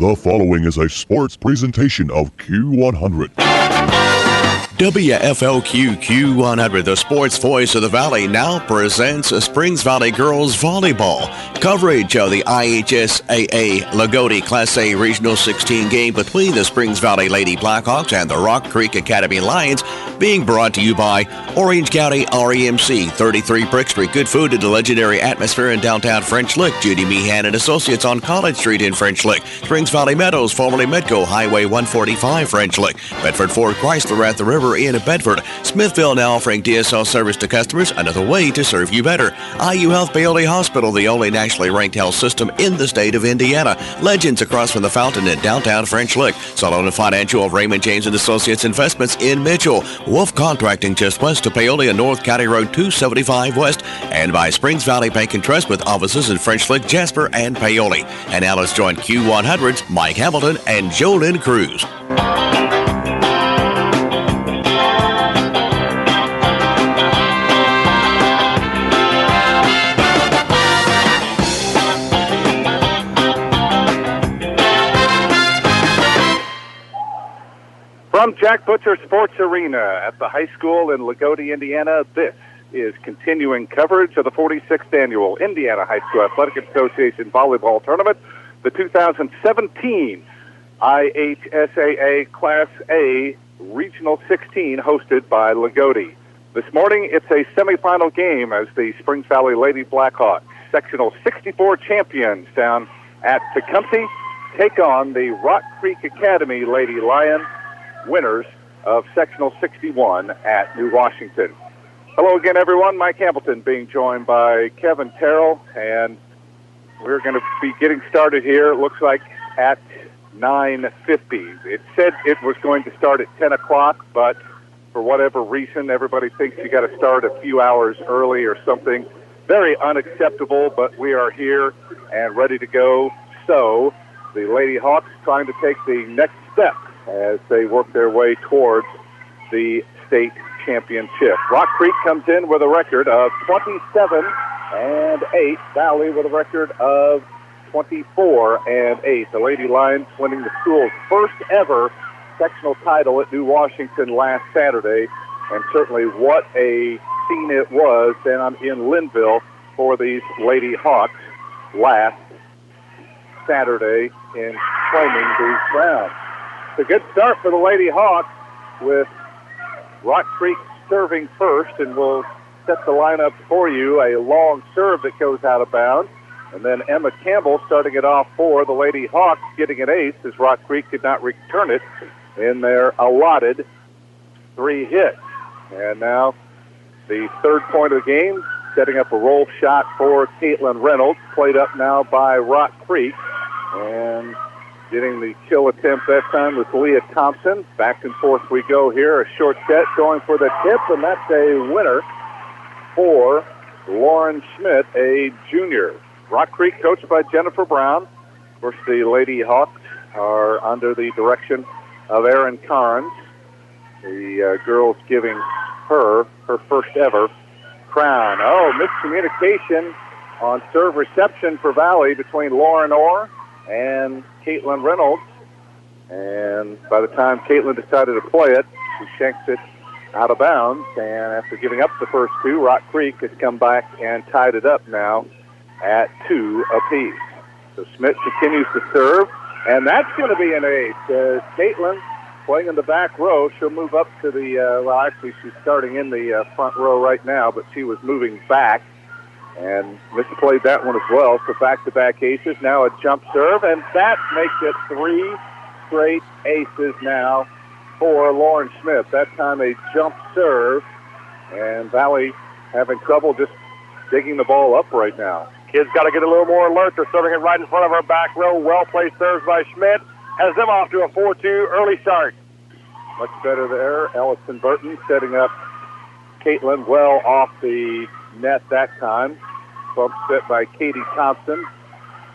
The following is a sports presentation of Q100. WFLQ Q100, the sports voice of the Valley, now presents Springs Valley Girls Volleyball. Coverage of the IHSAA Loogootee Class A Regional 16 game between the Springs Valley Lady Blackhawks and the Rock Creek Academy Lions, being brought to you by Orange County REMC, 33 Brick Street. Good food and a legendary atmosphere in downtown French Lick. Judy Meehan and Associates on College Street in French Lick. Springs Valley Meadows, formerly Medco, Highway 145 French Lick. Bedford Ford Chrysler at the River in Bedford. Smithville now offering DSL service to customers, another way to serve you better. IU Health Paoli Hospital, the only nationally ranked health system in the state of Indiana. Legends across from the fountain in downtown French Lick. Solon Financial of Raymond James and Associates Investments in Mitchell. Wolf Contracting just west of Paoli and North County Road 275 West. And by Springs Valley Bank and Trust with offices in French Lick, Jasper, and Paoli. And now let's join Q100's Mike Hamilton and Jolynn Cruz. From Jack Butcher Sports Arena at the high school in Loogootee, Indiana, this is continuing coverage of the 46th Annual Indiana High School Athletic Association Volleyball Tournament, the 2017 IHSAA Class A Regional 16 hosted by Loogootee. This morning, it's a semifinal game as the Springs Valley Lady Blackhawks, sectional 64 champions down at Tecumseh, take on the Rock Creek Academy Lady Lions, winners of sectional 61 at New Washington. Hello again, everyone. Mike Hamilton being joined by Kevin Terrell, and we're going to be getting started here, it looks like, at 9:50. It said it was going to start at 10 o'clock, but for whatever reason, everybody thinks you got to start a few hours early or something. Very unacceptable, but we are here and ready to go. So the Lady Hawks trying to take the next step as they work their way towards the state championship. Rock Creek comes in with a record of 27-8. Valley with a record of 24-8. The Lady Lions winning the school's first ever sectional title at New Washington last Saturday, and certainly what a scene it was down in Linville for these Lady Hawks last Saturday in claiming these rounds. It's a good start for the Lady Hawks with Rock Creek serving first, and we'll set the lineup for you. A long serve that goes out of bounds, and then Emma Campbell starting it off for the Lady Hawks, getting an ace as Rock Creek did not return it in their allotted 3 hits. And now the third point of the game, setting up a roll shot for Caitlin Reynolds, played up now by Rock Creek, and getting the kill attempt that time with Leah Thompson. Back and forth we go here. A short set going for the tip, and that's a winner for Lauren Schmidt, a junior. Rock Creek coached by Jennifer Brown. Of course, the Lady Hawks are under the direction of Erin Carnes. The girls giving her first ever crown. Oh, miscommunication on serve reception for Valley between Lauren Orr and Caitlin Reynolds, and by the time Caitlin decided to play it, she shanks it out of bounds, and after giving up the first two, Rock Creek has come back and tied it up now at 2 apiece. So Schmidt continues to serve, and that's going to be an ace. Caitlin playing in the back row, she'll move up to the, well, actually she's starting in the front row right now, but she was moving back and misplayed that one as well. So back-to-back aces, now a jump serve, and that makes it 3 straight aces now for Lauren Smith. That time a jump serve, and Valley having trouble just digging the ball up right now. Kids got to get a little more alert. They're serving it right in front of our back row. Well-placed serves by Schmidt. Has them off to a 4-2 early start. Much better there. Ellison Burton setting up Caitlin well off the net that time. Bump set by Katie Thompson.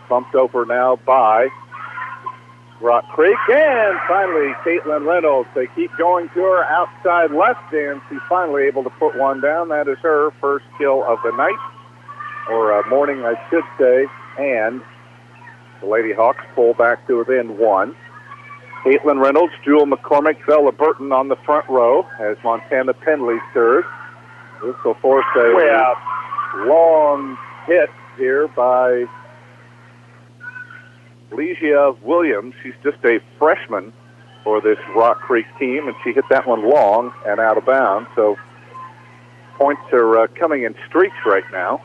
Bumped over now by Rock Creek. And finally, Caitlin Reynolds. They keep going to her outside left, and she's finally able to put one down. That is her first kill of the night, or morning, I should say. And The Lady Hawks pull back to within 1. Caitlin Reynolds, Jewel McCormick, Bella Burton on the front row as Montana Penley serves. This will force a long hit here by Legia Williams. She's just a freshman for this Rock Creek team, and she hit that one long and out of bounds. So points are coming in streaks right now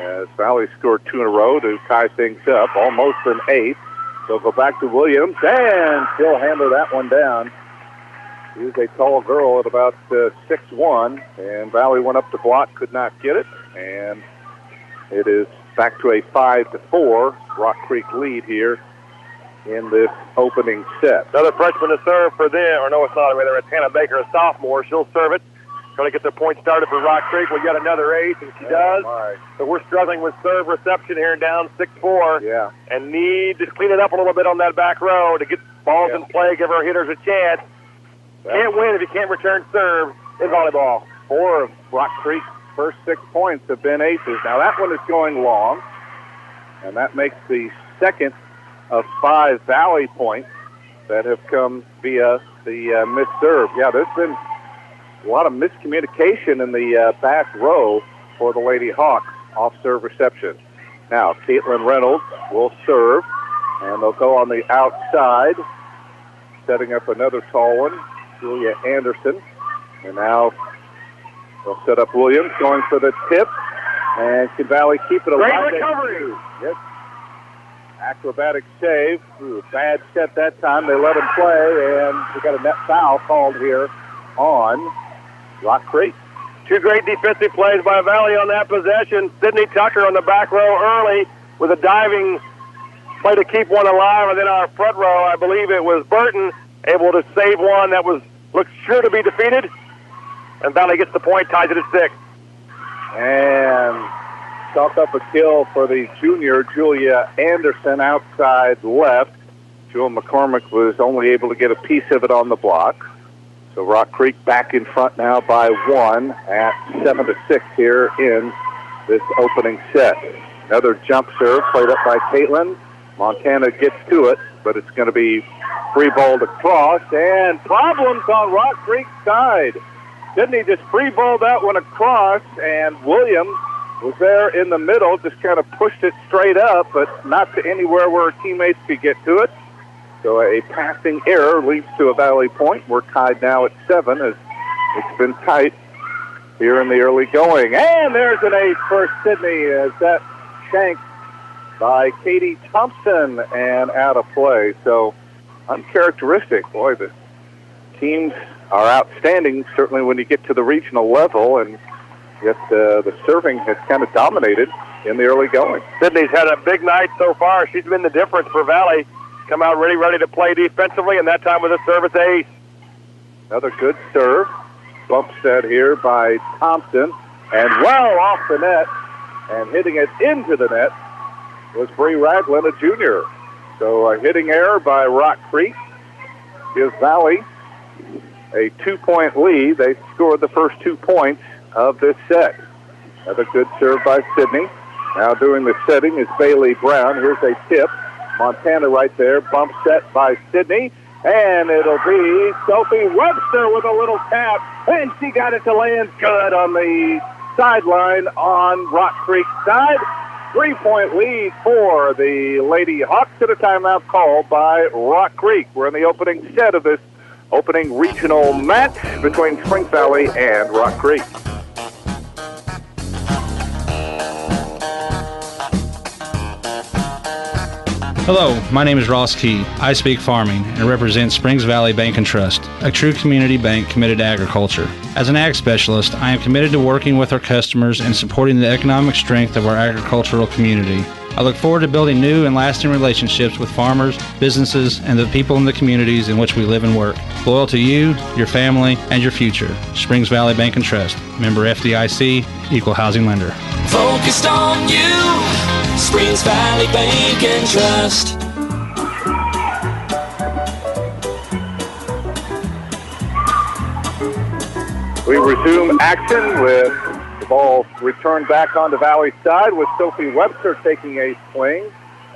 as Valley scored 2 in a row to tie things up, almost an 8th. They'll go back to Williams, and she'll hammer that one down. She's a tall girl at about 6'1", and Valley went up to block, could not get it, and it is back to a 5-4 Rock Creek lead here in this opening set. Another freshman to serve for them, or no, it's not. Rather, it's Hannah Baker, a sophomore. She'll serve it. Trying to get the point started for Rock Creek. We got another ace, and she does. My. So we're struggling with serve reception here, down 6-4. Yeah. And need to clean it up a little bit on that back row to get balls in play, give our hitters a chance. Can't win if you can't return serve in volleyball. 4 of Rock Creek's first 6 points have been aces. Now that one is going long, and that makes the second of 5 Valley points that have come via the missed serve. Yeah, there's been a lot of miscommunication in the back row for the Lady Hawks off serve reception. Now, Caitlin Reynolds will serve, and they'll go on the outside, setting up another tall one, Julia Anderson. And now they'll set up Williams, going for the tip, and can Valley keep it alive? Great recovery. Yes. Acrobatic save. Ooh, bad set that time. They let him play, and we got a net foul called here on Rock Creek. 2 great defensive plays by Valley on that possession. Sydney Tucker on the back row early with a diving play to keep one alive, and then our front row, I believe it was Burton, able to save one that looked sure to be defeated, and Valley gets the point, ties it at 6. And chalk up a kill for the junior Julia Anderson outside left. Jewel McCormick was only able to get a piece of it on the block. So Rock Creek back in front now by 1 at 7-6 here in this opening set. Another jump serve played up by Caitlin. Montana gets to it, but it's going to be free balled across, and problems on Rock Creek's side. Sydney just free balled that one across, and Williams was there in the middle, just kind of pushed it straight up, but not to anywhere where her teammates could get to it. So a passing error leads to a Valley point. We're tied now at 7 as it's been tight here in the early going. And there's an ace for Sydney as that shanked by Katie Thompson and out of play. So uncharacteristic. Boy, the teams are outstanding, certainly when you get to the regional level, and yet the serving has kind of dominated in the early going. Sydney's had a big night so far. She's been the difference for Valley. Come out really ready to play defensively, and that time with a service ace. Another good serve. Bump set here by Thompson, and well off the net, and hitting it into the net was Bree Ragland, a junior. So a hitting error by Rock Creek gives Valley a 2-point lead. They scored the first 2 points of this set. Another good serve by Sydney. Now doing the setting is Bailey Brown. Here's a tip. Montana right there. Bump set by Sydney. And it'll be Sophie Webster with a little tap. And she got it to land good on the sideline on Rock Creek's side. 3-point lead for the Lady Hawks at a timeout called by Rock Creek. We're in the opening set of this opening regional match between Springs Valley and Rock Creek. Hello, my name is Ross Key. I speak farming and represent Springs Valley Bank and Trust, a true community bank committed to agriculture. As an ag specialist, I am committed to working with our customers and supporting the economic strength of our agricultural community. I look forward to building new and lasting relationships with farmers, businesses, and the people in the communities in which we live and work. Loyal to you, your family, and your future. Springs Valley Bank and Trust. Member FDIC, Equal Housing Lender. Focused on you, Springs Valley Bank and Trust. We resume action with the ball returned back onto Valley's side with Sophie Webster taking a swing.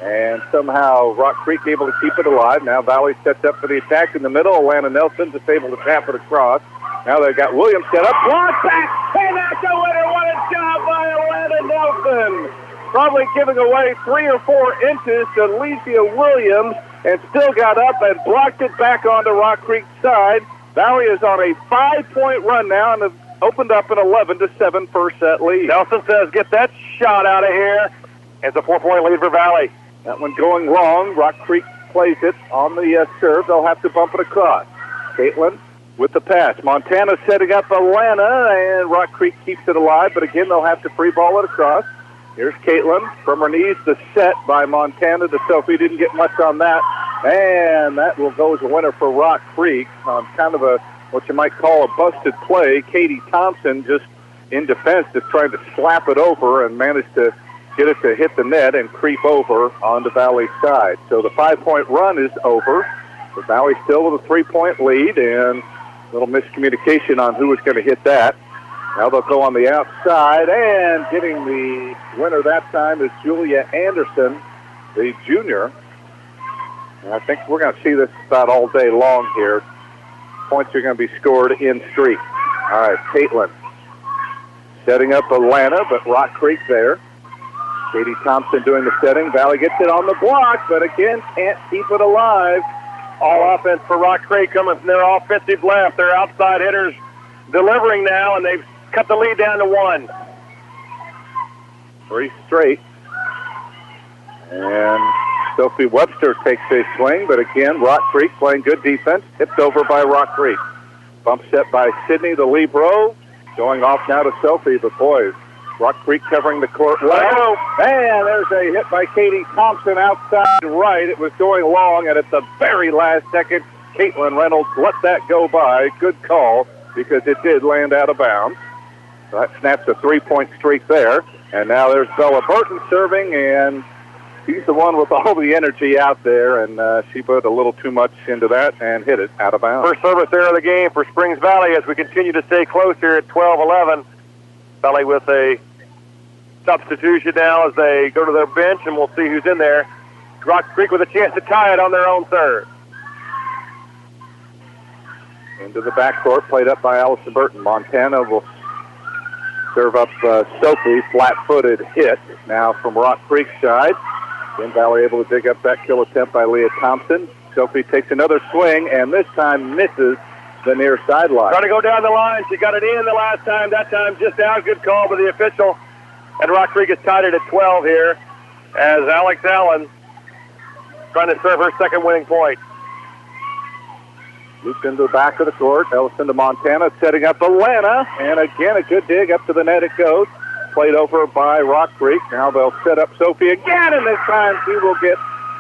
And somehow Rock Creek able to keep it alive. Now Valley sets up for the attack in the middle. Alana Nelson just able to tap it across. Now they've got Williams set up. Block back. And that's the winner. What a job by Alana Nelson. Probably giving away 3 or 4 inches to Alicia Williams, and still got up and blocked it back onto Rock Creek's side. Valley is on a 5-point run now and have opened up an 11-7 first set lead. Nelson says, get that shot out of here. It's a 4-point lead for Valley. That one going long. Rock Creek plays it on the serve. They'll have to bump it across. Caitlin with the pass. Montana setting up Alana, and Rock Creek keeps it alive, but again, they'll have to free ball it across. Here's Caitlin from her knees. The set by Montana to Sophie. Didn't get much on that. And that will go as a winner for Rock Creek. Kind of a, what you might call a busted play. Katie Thompson just in defense, just trying to slap it over and managed to get it to hit the net and creep over onto Valley's side. So the 5-point run is over. The Valley still with a 3-point lead, and a little miscommunication on who was going to hit that. Now they'll go on the outside, and getting the winner that time is Julia Anderson, the junior. And I think we're going to see this about all day long here. Points are going to be scored in streak. All right, Caitlin setting up Atlanta, but Rock Creek there. Katie Thompson doing the setting. Valley gets it on the block, but again, can't keep it alive. All offense for Rock Creek coming from their offensive left. Their outside hitters delivering now, and they've cut the lead down to 1. 3 straight. And Sophie Webster takes a swing, but again, Rock Creek playing good defense. Tipped over by Rock Creek. Bump set by Sydney, the libero. Going off now to Sophie, the boys. Rock Creek covering the court well. And there's a hit by Katie Thompson outside right. It was going long, and at the very last second, Caitlin Reynolds let that go by. Good call, because it did land out of bounds. So that snaps a 3-point streak there. And now there's Bella Burton serving, and she's the one with all the energy out there, and she put a little too much into that and hit it out of bounds. First service error of the game for Springs Valley as we continue to stay close here at 12-11. Valley with a substitution now as they go to their bench, and we'll see who's in there. Rock Creek with a chance to tie it on their own serve. Into the backcourt, played up by Allison Burton. Montana will serve up Sophie, flat-footed hit now from Rock Creek's side. Then Valley able to dig up that kill attempt by Leah Thompson. Sophie takes another swing, and this time misses the near sideline. Trying to go down the line. She got it in the last time. That time just out. Good call by the official. And Rock Creek has tied it at 12 here as Alex Allen trying to serve her second winning point. Looped into the back of the court. Ellison to Montana, setting up Atlanta. And again, a good dig up to the net it goes. Played over by Rock Creek. Now they'll set up Sophie again, and this time she will get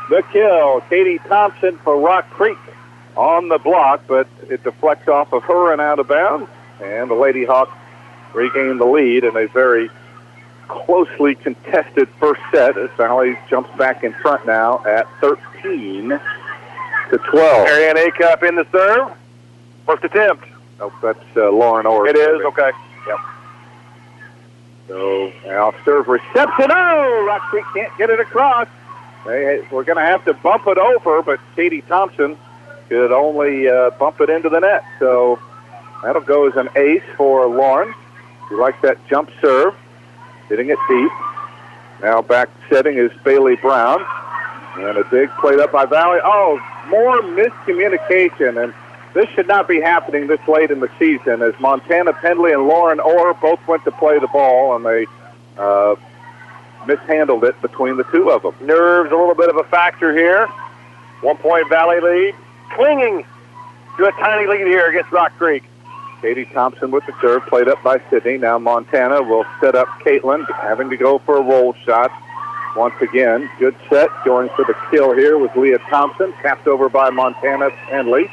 the kill. Katie Thompson for Rock Creek on the block, but it deflects off of her and out of bounds. And the Lady Hawks regain the lead in a very closely contested first set as Valley jumps back in front now at 13-12. Marianne Acup in the serve. First attempt. Nope, that's Lauren Orr. It is, okay. Yep. So now serve reception. Oh, Rock Creek can't get it across. We're going to have to bump it over, but Katie Thompson could only bump it into the net. So that'll go as an ace for Lauren. She likes that jump serve. Hitting it deep. Now back setting is Bailey Brown. And a dig played up by Valley. Oh, more miscommunication. And this should not be happening this late in the season as Montana Pendley and Lauren Orr both went to play the ball, and they mishandled it between the two of them. Nerves a little bit of a factor here. 1-point Valley lead. Clinging to a tiny lead here against Rock Creek. Katie Thompson with the serve, played up by Sydney. Now Montana will set up Caitlin, having to go for a roll shot once again. Good set, going for the kill here with Leah Thompson, tapped over by Montana Pendley,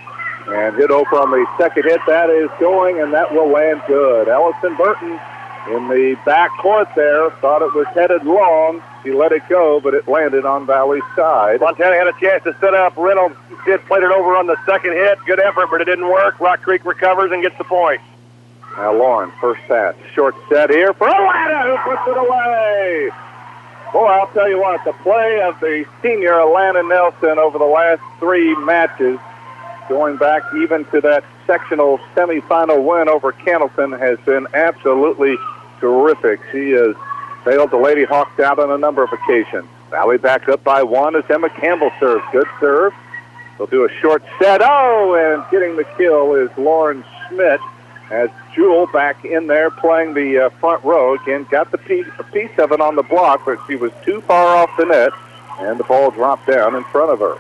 and hit over on the second hit. That is going, and that will land good. Ellison Burton in the back court there, thought it was headed long. She let it go, but it landed on Valley's side. Montana had a chance to set up. Reynolds played it over on the second hit. Good effort, but it didn't work. Rock Creek recovers and gets the point. Now Lauren, first pass. Short set here for Atlanta, who puts it away. Boy, I'll tell you what, the play of the senior Alana Nelson over the last 3 matches, going back even to that sectional semifinal win over Candleton, has been absolutely terrific. She has bailed the Lady Hawks out on a number of occasions. Valley back up by 1 as Emma Campbell serves. Good serve. They'll do a short set. Oh, and getting the kill is Lauren Schmidt, as Jewel back in there playing the front row. Again, got a piece of it on the block, but she was too far off the net, and the ball dropped down in front of her.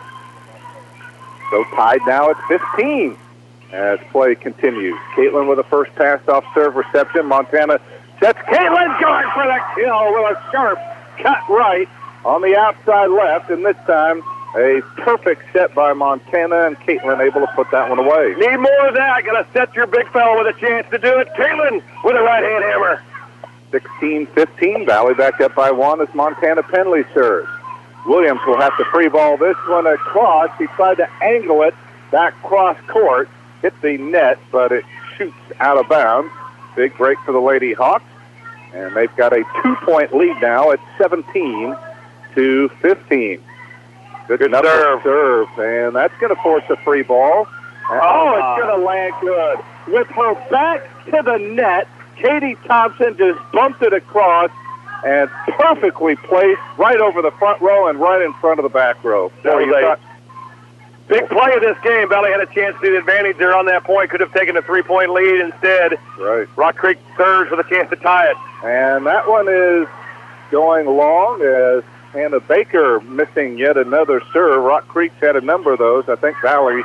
So tied now at 15 as play continues. Caitlin with a first pass off serve reception. Montana sets. Caitlin going for the kill with a sharp cut right on the outside left, and this time a perfect set by Montana, and Caitlin able to put that one away. Need more of that. Got to set your big fella with a chance to do it. Caitlin with a right-hand hammer. 16-15. Valley back up by 1 as Montana Penley serves. Williams will have to free ball this one across. He tried to angle it back cross court. Hit the net, but it shoots out of bounds. Big break for the Lady Hawks. And they've got a 2-point lead now at 17-15. Good serve. And that's going to force a free ball. Oh, it's going to land good. With her back to the net, Katie Thompson just bumped it across and perfectly placed right over the front row and right in front of the back row. That was a big play of this game. Valley had a chance to the advantage there on that point. Could have taken a 3-point lead instead. Right. Rock Creek serves with a chance to tie it. And that one is going long as Hannah Baker missing yet another serve. Rock Creek's had a number of those. I think Valley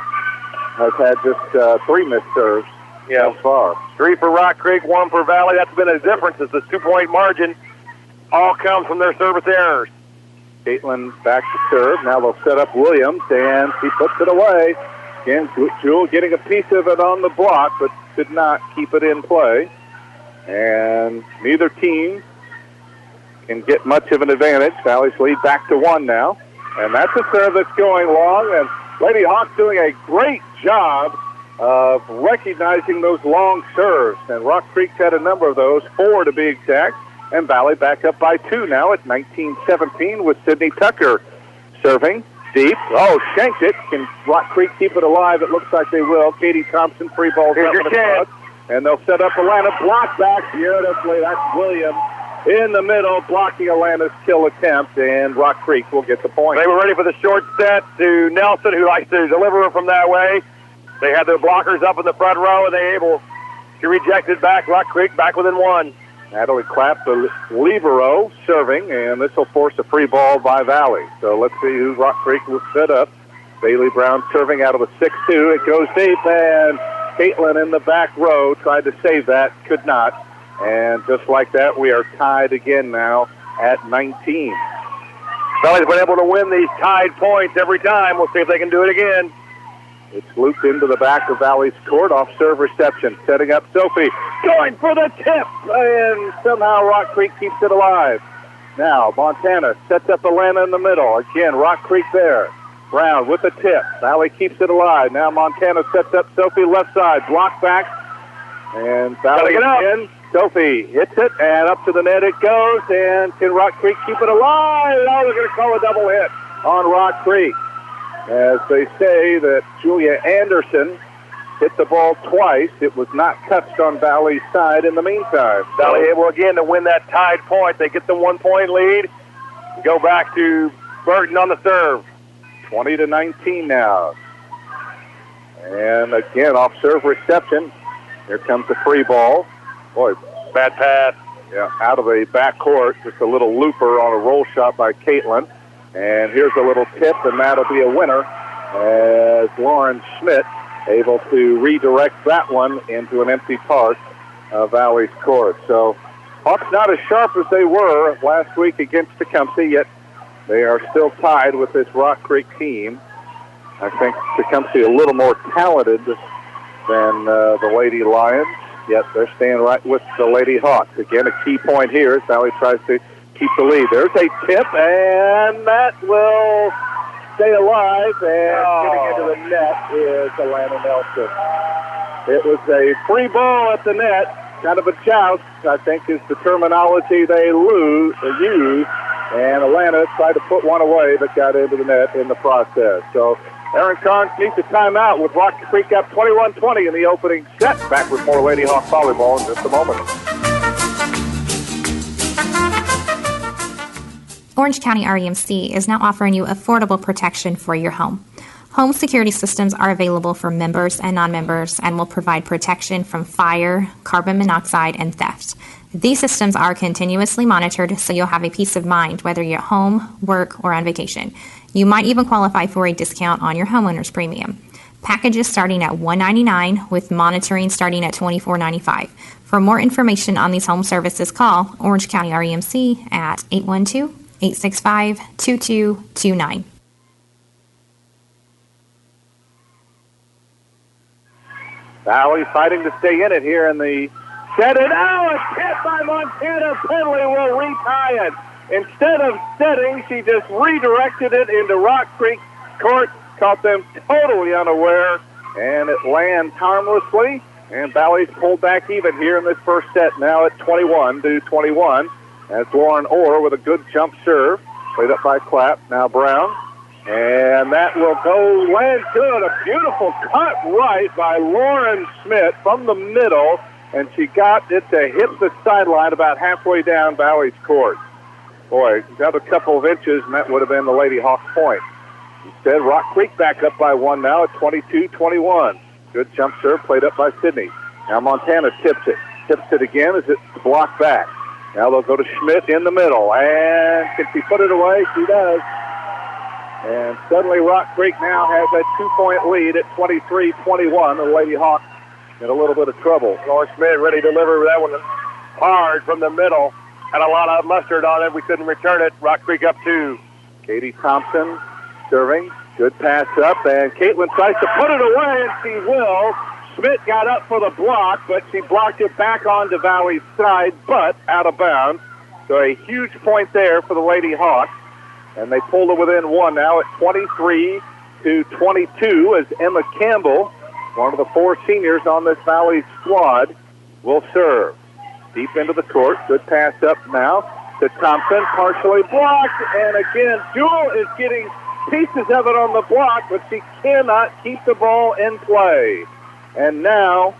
has had just 3 missed serves so far. 3 for Rock Creek, 1 for Valley. That's been a difference. It's a 2-point margin. All comes from their service errors. Caitlin back to serve. Now they'll set up Williams, and she puts it away. Again, Jewel getting a piece of it on the block, but could not keep it in play. And neither team can get much of an advantage. Valley's lead back to 1 now. And that's a serve that's going long, and Lady Hawks doing a great job of recognizing those long serves. And Rock Creek's had a number of those, 4 to be exact. And Valley back up by 2 now at 19-17 with Sydney Tucker serving deep. Oh, shanked it. Can Rock Creek keep it alive? It looks like they will. Katie Thompson free balls up with a puck. And they'll set up Atlanta. Block back beautifully. That's Williams in the middle, blocking Atlanta's kill attempt, and Rock Creek will get the point. They were ready for the short set to Nelson, who likes to deliver from that way. They had their blockers up in the front row, and they able to reject it back. Rock Creek back within 1. Natalie Clapp, the libero, serving, and this will force a free ball by Valley. So let's see who Rock Creek will set up. Bailey Brown serving out of a 6-2. It goes deep, and Caitlin in the back row tried to save that, could not. And just like that, we are tied again now at 19. Valley's been able to win these tied points every time. We'll see if they can do it again. It's looped into the back of Valley's court off serve reception. Setting up Sophie. Going for the tip. And somehow Rock Creek keeps it alive. Now Montana sets up Atlanta in the middle. Again, Rock Creek there. Brown with the tip. Valley keeps it alive. Now Montana sets up Sophie left side. Block back. And Valley in. Sophie hits it, and up to the net it goes. And can Rock Creek keep it alive? Oh, they're going to call a double hit on Rock Creek. As they say that Julia Anderson hit the ball twice. It was not touched on Valley's side in the meantime. Valley able again to win that tied point. They get the 1-point lead. Go back to Burton on the serve. 20-19 now. And again, off serve reception. Here comes the free ball. Boy, bad pass. Yeah, out of the back court. Just a little looper on a roll shot by Caitlin. And here's a little tip, and that'll be a winner as Lauren Schmidt able to redirect that one into an empty part of Valley's court. So Hawks not as sharp as they were last week against Tecumseh, yet they are still tied with this Rock Creek team. I think Tecumseh a little more talented than the Lady Lions, yet they're staying right with the Lady Hawks. Again, a key point here as Valley tries to keep the lead. There's a tip, and that will stay alive, and getting into the net is Alana Nelson. It was a free ball at the net, kind of a joust, I think is the terminology they use, And Atlanta tried to put one away, but got into the net in the process. So Aaron Carnes needs a timeout with Rock Creek up 21-20 in the opening set. Back with more Lady Hawk volleyball in just a moment. Orange County REMC is now offering you affordable protection for your home. Home security systems are available for members and non-members and will provide protection from fire, carbon monoxide, and theft. These systems are continuously monitored, so you'll have a peace of mind whether you're at home, work, or on vacation. You might even qualify for a discount on your homeowner's premium. Packages starting at $199 with monitoring starting at $24.95. For more information on these home services, call Orange County REMC at 812-865-2229. Valley fighting to stay in it here in the set. And now a hit by Montana. Penley will retie it. Instead of setting, she just redirected it into Rock Creek court. Caught them totally unaware, and it lands harmlessly. And Valley's pulled back even here in this first set, now at 21-21. That's Lauren Orr with a good jump serve. Played up by Clapp, now Brown. And that will go land good. A beautiful cut right by Lauren Schmidt from the middle, and she got it to hit the sideline about halfway down Valley's court. Boy, another couple of inches, and that would have been the Lady Hawks point. Instead, Rock Creek back up by one now at 22-21. Good jump serve played up by Sydney. Now Montana tips it. Tips it again as it's blocked back. Now they'll go to Schmidt in the middle. And can she put it away? She does. And suddenly Rock Creek now has a 2-point lead at 23-21. The Lady Hawks in a little bit of trouble. Lauren Schmidt ready to deliver that one hard from the middle. Had a lot of mustard on it. We couldn't return it. Rock Creek up 2. Katie Thompson serving. Good pass up. And Caitlin tries to put it away, and she will. Schmidt got up for the block, but she blocked it back onto Valley's side, but out of bounds. So a huge point there for the Lady Hawks. And they pulled it within one now at 23-22 as Emma Campbell, one of the 4 seniors on this Valley squad, will serve. Deep into the court. Good pass up now to Thompson. Partially blocked. And again, Jewel is getting pieces of it on the block, but she cannot keep the ball in play. And now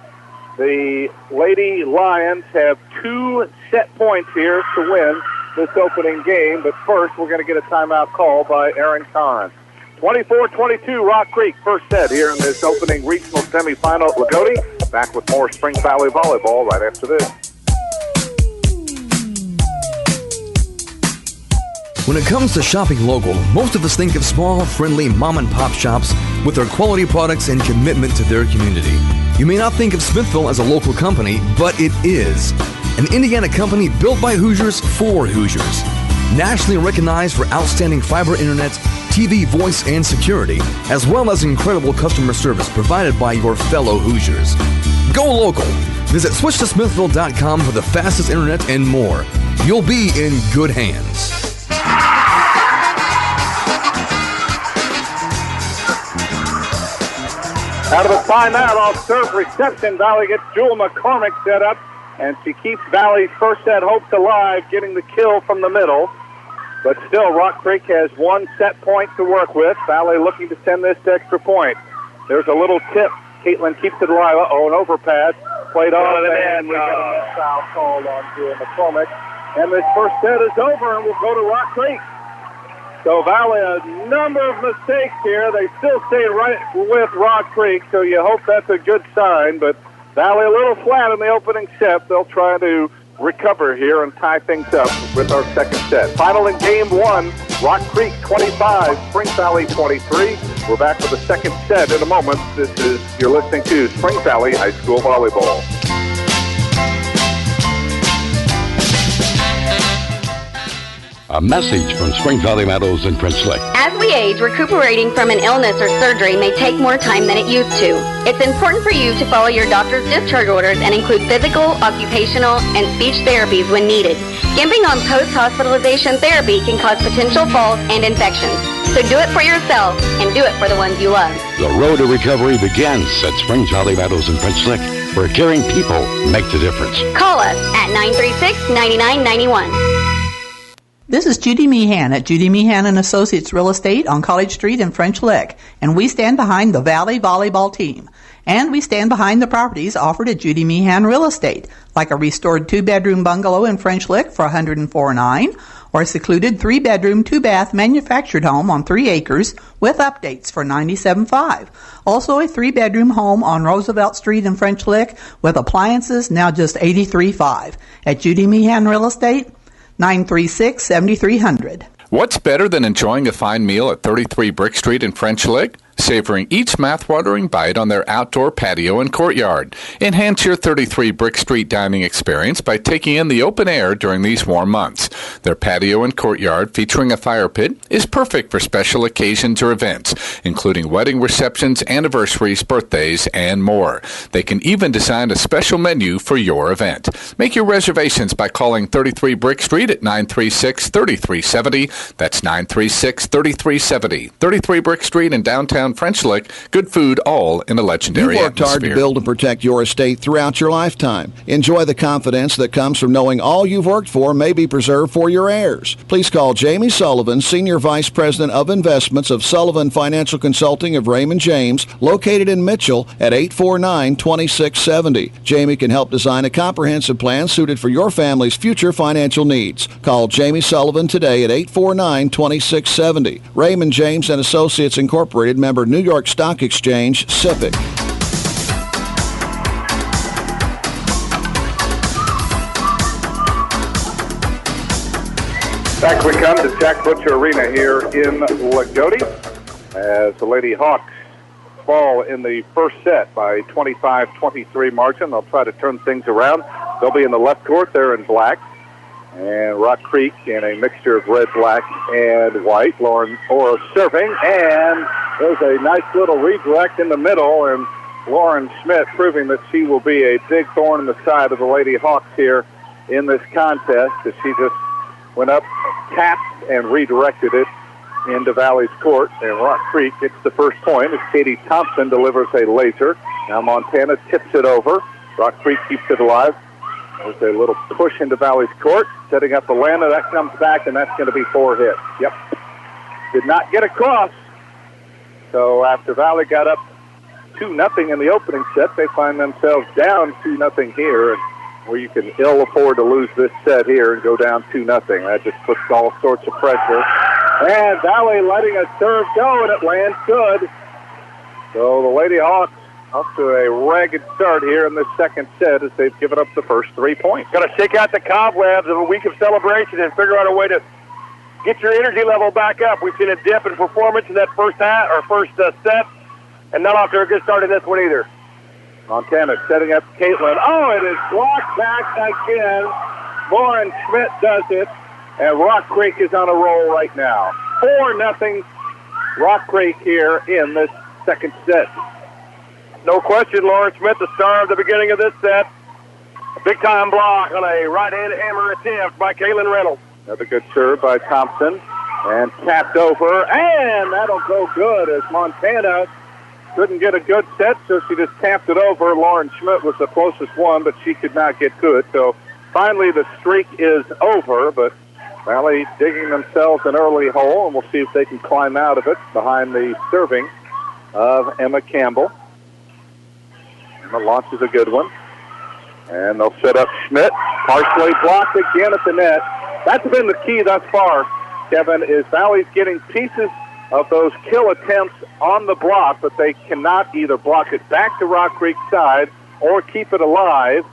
the Lady Lions have 2 set points here to win this opening game. But first, we're going to get a timeout call by Aaron Kahn. 24-22, Rock Creek, first set here in this opening regional semifinal at Loogootee. Back with more Springs Valley volleyball right after this. When it comes to shopping local, most of us think of small, friendly mom-and-pop shops with their quality products and commitment to their community. You may not think of Smithville as a local company, but it is. An Indiana company built by Hoosiers for Hoosiers. Nationally recognized for outstanding fiber internet, TV, voice, and security, as well as incredible customer service provided by your fellow Hoosiers. Go local. Visit switchtosmithville.com for the fastest internet and more. You'll be in good hands. Out of the timeout, off serve reception, Valley gets Jewel McCormick set up, and she keeps Valley's first set hopes alive, getting the kill from the middle. But still, Rock Creek has 1 set point to work with. Valley looking to send this to extra point. There's a little tip. Caitlin keeps it alive. Uh-oh, an overpass. Played on, and we got a foul called on Jewel McCormick. And this first set is over, and we'll go to Rock Creek. So Valley, a number of mistakes here. They still stay right with Rock Creek, so you hope that's a good sign. But Valley a little flat in the opening set. They'll try to recover here and tie things up with our second set. Final in game 1, Rock Creek 25, Springs Valley 23. We're back with the second set in a moment. You're listening to Springs Valley High School Volleyball. A message from Springs Valley Meadows and Prince Lick. As we age, recuperating from an illness or surgery may take more time than it used to. It's important for you to follow your doctor's discharge orders and include physical, occupational, and speech therapies when needed. Skimping on post-hospitalization therapy can cause potential falls and infections. So do it for yourself and do it for the ones you love. The road to recovery begins at Springs Valley Meadows and Prince Lick, where caring people make the difference. Call us at 936-9991. This is Judy Meehan at Judy Meehan & Associates Real Estate on College Street in French Lick, and we stand behind the Valley Volleyball team. And we stand behind the properties offered at Judy Meehan Real Estate, like a restored 2-bedroom bungalow in French Lick for $104,900, or a secluded 3-bedroom, 2-bath manufactured home on 3 acres with updates for $97,500. Also a 3-bedroom home on Roosevelt Street in French Lick with appliances now just $83,500. At Judy Meehan Real Estate, 936-7300. What's better than enjoying a fine meal at 33 Brick Street in French Lick? Savoring each mouthwatering bite on their outdoor patio and courtyard. Enhance your 33 Brick Street dining experience by taking in the open air during these warm months. Their patio and courtyard, featuring a fire pit, is perfect for special occasions or events, including wedding receptions, anniversaries, birthdays, and more. They can even design a special menu for your event. Make your reservations by calling 33 Brick Street at 936-3370. That's 936-3370. 33 Brick Street in downtown French Lick. Good food, all in a legendary You've worked hard to build and protect your estate throughout your lifetime. Enjoy the confidence that comes from knowing all you've worked for may be preserved for your heirs. Please call Jamie Sullivan, Senior Vice President of Investments of Sullivan Financial Consulting of Raymond James, located in Mitchell at 849-2670. Jamie can help design a comprehensive plan suited for your family's future financial needs. Call Jamie Sullivan today at 849-2670. Raymond James and Associates Incorporated, member New York Stock Exchange, SIPC. Back we come to Jack Butcher Arena here in Loogootee as the Lady Hawks fall in the first set by 25-23 margin. They'll try to turn things around. They'll be in the left court. They're in black. And Rock Creek in a mixture of red, black, and white. Lauren Orr serving, and there's a nice little redirect in the middle, and Lauren Schmidt proving that she will be a big thorn in the side of the Lady Hawks here in this contest, as she just went up, tapped, and redirected it into Valley's court, and Rock Creek gets the first point as Katie Thompson delivers a laser. Now Montana tips it over. Rock Creek keeps it alive. There's a little push into Valley's court, setting up the lander. That comes back, and that's going to be 4 hits. Yep. Did not get across. So after Valley got up 2-0 in the opening set, they find themselves down 2-0 here, and where you can ill afford to lose this set here and go down 2-0. That just puts all sorts of pressure. And Valley letting a serve go, and it lands good. So the Lady Hawks off to a ragged start here in this second set as they've given up the first 3 points. Got to shake out the cobwebs of a week of celebration and figure out a way to get your energy level back up. We've seen a dip in performance in that first set, and not off to a good start in this one either. Montana setting up Caitlin. Oh, it is blocked back again. Lauren Schmidt does it, and Rock Creek is on a roll right now. 4-0 Rock Creek here in this second set. No question, Lauren Schmidt, the star of the beginning of this set. A big-time block on a right-hand hammer attempt by Kaylin Reynolds. Another good serve by Thompson, and tapped over, and that'll go good as Montana couldn't get a good set, so she just tapped it over. Lauren Schmidt was the closest one, but she could not get good. So finally the streak is over, but Valley digging themselves an early hole, and we'll see if they can climb out of it behind the serving of Emma Campbell. Emma launches a good one, and they'll set up Schmidt. Partially blocked again at the net. That's been the key thus far, Kevin, is Valley's getting pieces of those kill attempts on the block, but they cannot either block it back to Rock Creek's side or keep it alive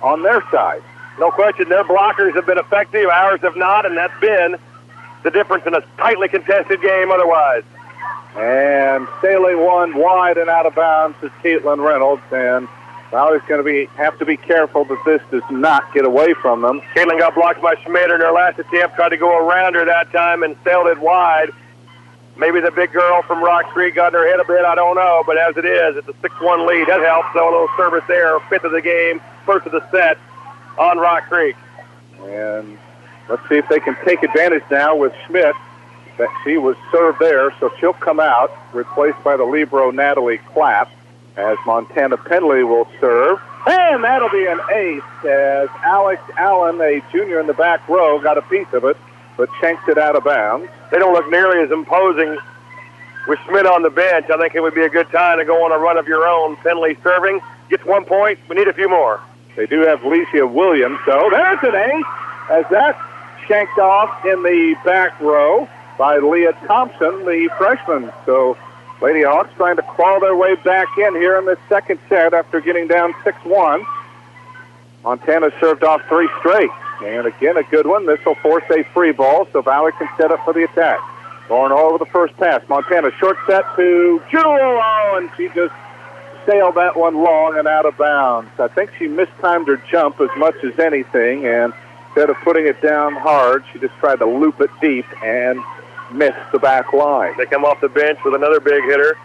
on their side. No question, their blockers have been effective, ours have not, and that's been the difference in a tightly contested game otherwise. And sailing one wide and out of bounds is Caitlin Reynolds, and Valley's going to have to be careful that this does not get away from them. Caitlin got blocked by Schmidt in her last attempt, tried to go around her that time and sailed it wide. Maybe the big girl from Rock Creek got in her head a bit, I don't know, but as it is, it's a 6-1 lead. That helps, so a little service there, fifth of the game, first of the set on Rock Creek. And let's see if they can take advantage now with Schmidt. That she was served there, so she'll come out, replaced by the libero Natalie Clapp, as Montana Penley will serve. And that'll be an ace, as Alex Allen, a junior in the back row, got a piece of it but shanks it out of bounds. They don't look nearly as imposing with Schmidt on the bench. I think it would be a good time to go on a run of your own. Penley serving. Gets 1 point. We need a few more. They do have Licia Williams, so there's an ace as that shanked off in the back row by Leah Thompson, the freshman. So Lady Hawks trying to claw their way back in here in the second set after getting down 6-1. Montana served off 3 straight. And again, a good one. This will force a free ball, so Valley can set up for the attack. Lauren all over the first pass. Montana short set to Jewel, and she just sailed that one long and out of bounds. I think she mistimed her jump as much as anything, and instead of putting it down hard, she just tried to loop it deep and missed the back line. They come off the bench with another big hitter.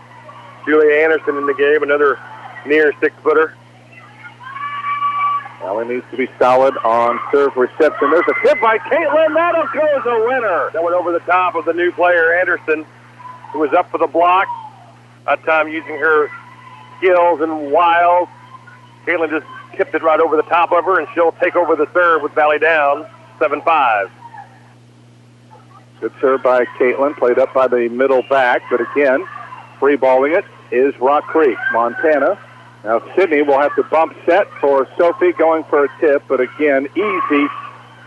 Julia Anderson in the game, another near 6-footer. Valley needs to be solid on serve reception. There's a tip by Caitlin. That'll go as a winner. That went over the top of the new player, Anderson, who was up for the block. That time using her skills and wiles. Caitlin just tipped it right over the top of her, and she'll take over the serve with Valley down 7-5. Good serve by Caitlin, played up by the middle back, but again, free balling it is Rock Creek. Montana. Now Sydney will have to bump set for Sophie going for a tip, but again, easy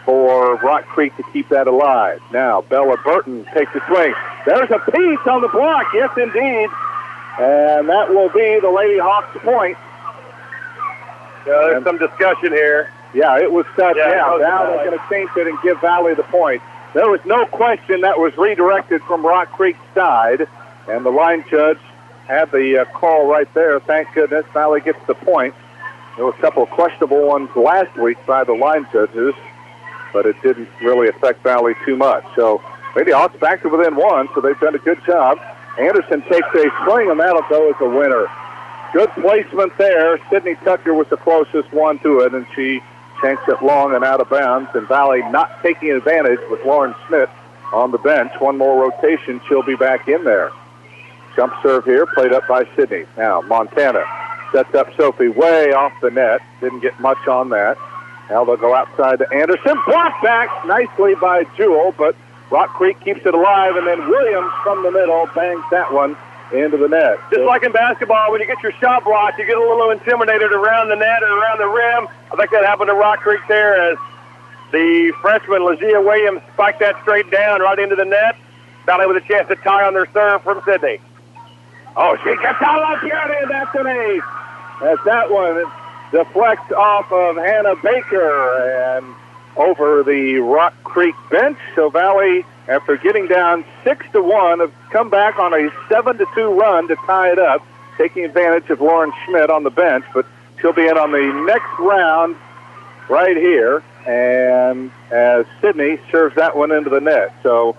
for Rock Creek to keep that alive. Now Bella Burton takes a swing. There's a piece on the block, yes indeed. And that will be the Lady Hawks point. There's some discussion here. Yeah, it was set down. Now Valley. they're going to change it and give Valley the point. There was no question that was redirected from Rock Creek's side, and the line judge had the call right there. Thank goodness Valley gets the point. There were a couple of questionable ones last week by the line judges, but it didn't really affect Valley too much. So Lady Hawks back to within 1, so they've done a good job. Anderson takes a swing, and that'll go as a winner. Good placement there. Sydney Tucker was the closest one to it, and she shanks it long and out of bounds. And Valley not taking advantage with Lauren Schmidt on the bench. One more rotation, she'll be back in there. Jump serve here, played up by Sydney. Now Montana sets up Sophie way off the net. Didn't get much on that. Now they'll go outside to Anderson. Blocked back nicely by Jewel, but Rock Creek keeps it alive, and then Williams from the middle bangs that one into the net. Just like in basketball, when you get your shot blocked, you get a little intimidated around the net or around the rim. I think that happened to Rock Creek there as the freshman, Legia Williams, spiked that straight down right into the net. Valley with a chance to tie on their serve from Sydney. Oh, she gets out of here, and that's an ace. As that one deflects off of Hannah Baker and over the Rock Creek bench. So Valley, after getting down 6-1, have come back on a 7-2 run to tie it up, taking advantage of Lauren Schmidt on the bench, but she'll be in on the next round right here, and as Sydney serves that one into the net. So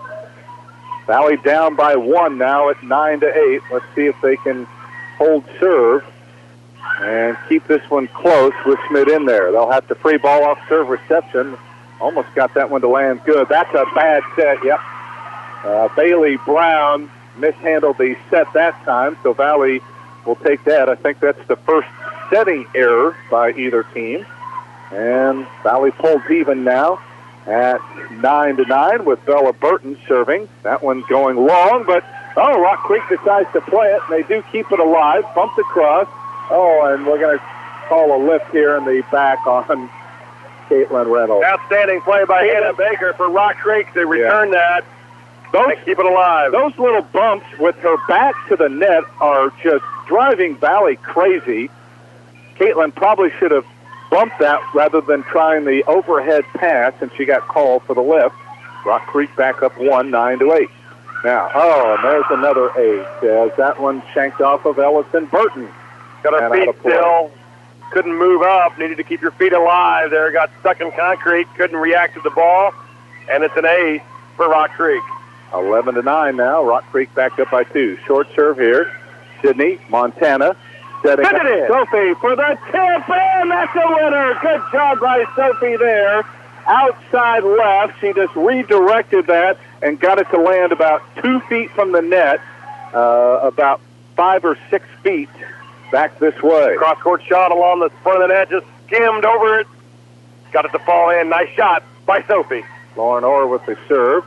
Valley down by 1 now at 9-8. Let's see if they can hold serve and keep this one close with Schmidt in there. They'll have to free ball off serve reception. Almost got that one to land good. That's a bad set, yep. Bailey Brown mishandled the set that time, so Valley will take that. I think that's the first setting error by either team. And Valley pulls even now at 9-9 with Bella Burton serving. That one going long, but Rock Creek decides to play it, and they do keep it alive. Bumped across. And we're going to call a lift here in the back on Caitlin Reynolds. Outstanding play by Hannah Baker for Rock Creek to return that. Keep it alive. Those little bumps with her back to the net are just driving Valley crazy. Caitlin probably should have bumped that rather than trying the overhead pass, and she got called for the lift. Rock Creek back up 1, 9-8. Now, and there's another ace as that one shanked off of Ellison Burton. Got her feet still. Couldn't move up. Needed to keep your feet alive there. Got stuck in concrete. Couldn't react to the ball. And it's an ace for Rock Creek. 11-9 now. Rock Creek back up by 2. Short serve here. Sydney, Montana. Setting up Sophie for the tip, and that's a winner. Good job by Sophie there. Outside left. She just redirected that and got it to land about 2 feet from the net, about 5 or 6 feet back this way. Cross-court shot along the front of the net, just skimmed over it. Got it to fall in. Nice shot by Sophie. Lauren Orr with the serve.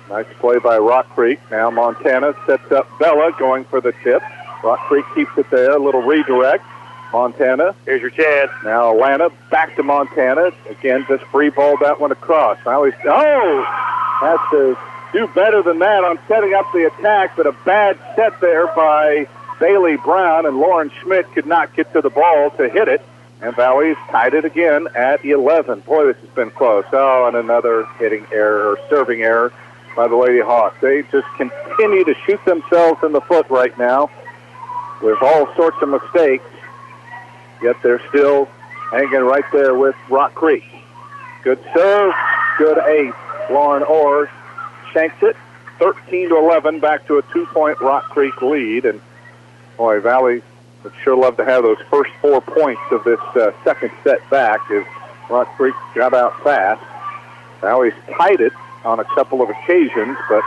Nice play by Rock Creek. Now Montana sets up Bella going for the tip. Rock Creek keeps it there. A little redirect. Montana. Here's your chance. Now Atlanta back to Montana. Again, just free ball that one across. Now he's, has to do better than that on setting up the attack, but a bad set there by Bailey Brown, and Lauren Schmidt could not get to the ball to hit it. And Valley's tied it again at 11. Boy, this has been close. Oh, and another hitting error or serving error by the Lady Hawks. They just continue to shoot themselves in the foot right now with all sorts of mistakes, yet they're still hanging right there with Rock Creek. Good serve, good ace. Lauren Orr shanks it, 13-11, back to a 2-point Rock Creek lead. And boy, Valley would sure love to have those first 4 points of this second set back as Rock Creek got out fast. Valley's tied it on a couple of occasions, but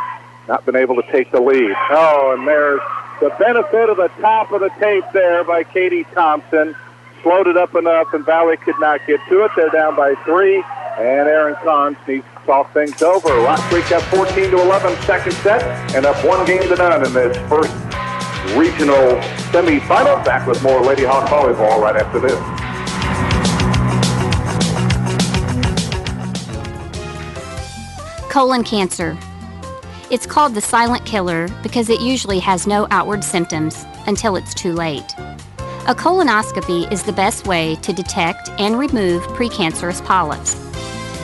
not been able to take the lead. Oh, and there's the benefit of the top of the tape there by Katie Thompson. Slowed it up enough, and Valley could not get to it. They're down by 3, and Aaron Kahn needs to talk things over. Rock Creek up 14-11 second set, and up 1-0 in this first regional semifinal. Back with more Lady Hawk volleyball right after this. Colon cancer. It's called the silent killer because it usually has no outward symptoms until it's too late. A colonoscopy is the best way to detect and remove precancerous polyps.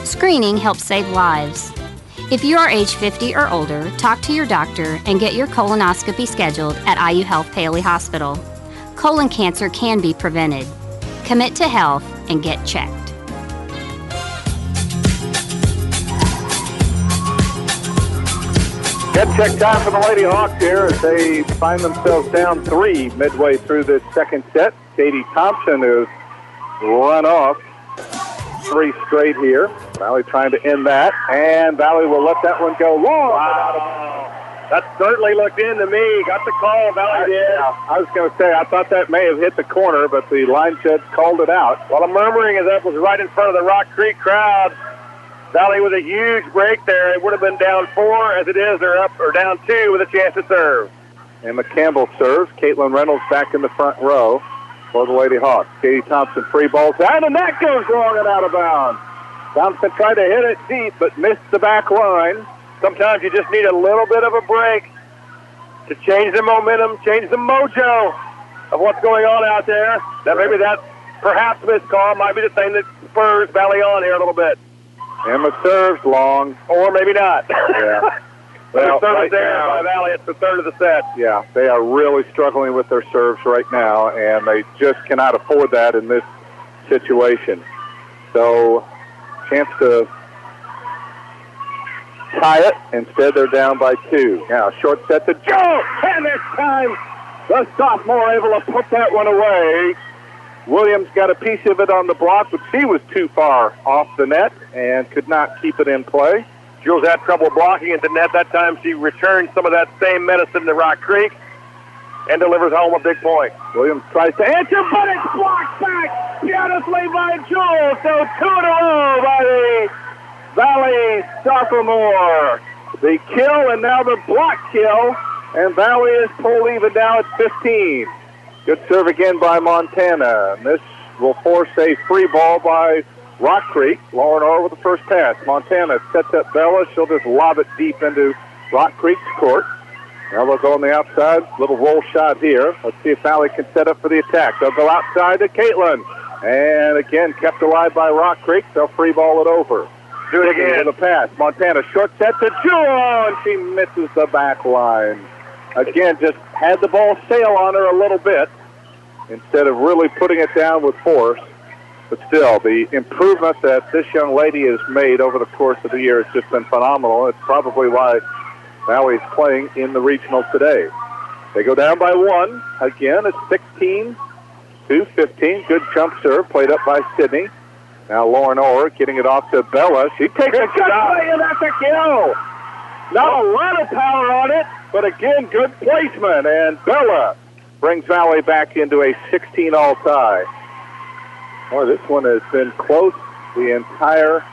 Screening helps save lives. If you are age 50 or older, talk to your doctor and get your colonoscopy scheduled at IU Health Paley Hospital. Colon cancer can be prevented. Commit to health and get checked. Get check time for the Lady Hawks here as they find themselves down 3 midway through this second set. Katie Thompson has run off 3 straight here. Valley trying to end that, and Valley will let that one go long. Wow. That certainly looked in to me. Got the call, Valley did. I was going to say, I thought that may have hit the corner, but the line judge called it out. Well, the murmuring is that was right in front of the Rock Creek crowd. Valley with a huge break there. It would have been down 4. As it is, they're up or down 2 with a chance to serve. And McCampbell serves. Caitlin Reynolds back in the front row for the Lady Hawks. Katie Thompson free balls down, and that goes long and out of bounds. Thompson tried to hit it deep, but missed the back line. Sometimes you just need a little bit of a break to change the momentum, change the mojo of what's going on out there. That maybe that perhaps missed call might be the thing that spurs Valley on here a little bit. Emma serves long. Or maybe not. Yeah. Well, service there by Valley. It's the third of the set. Yeah, they are really struggling with their serves right now, and they just cannot afford that in this situation. So, chance to tie it. Instead, they're down by 2. Now, short set to Joe, and this time the sophomore able to put that one away. Williams got a piece of it on the block, but she was too far off the net and could not keep it in play. Jules had trouble blocking at the net. That time she returned some of that same medicine to Rock Creek and delivers home a big point. Williams tries to answer, but it's blocked back beautifully by Jules. So 2 in a row by the Valley sophomore. The kill and now the block kill, and Valley is pulled even now at 15. Good serve again by Montana. And this will force a free ball by Rock Creek. Lauren Orr with the first pass. Montana sets up Bella. She'll just lob it deep into Rock Creek's court. Now they'll go on the outside. Little roll shot here. Let's see if Valley can set up for the attack. They'll go outside to Caitlin. And again, kept alive by Rock Creek. They'll free ball it over. Do it again. With a pass. Montana short set to Jewel, and she misses the back line. Again, just had the ball sail on her a little bit instead of really putting it down with force. But still, the improvement that this young lady has made over the course of the year has just been phenomenal. It's probably why Valley's playing in the regional today. They go down by 1. Again, it's 16-15. Good jump serve played up by Sydney. Now Lauren Orr getting it off to Bella. She takes a shot, and that's a kill. Not a lot of power on it, but again, good placement. And Bella brings Valley back into a 16-all tie. Boy, this one has been close the entire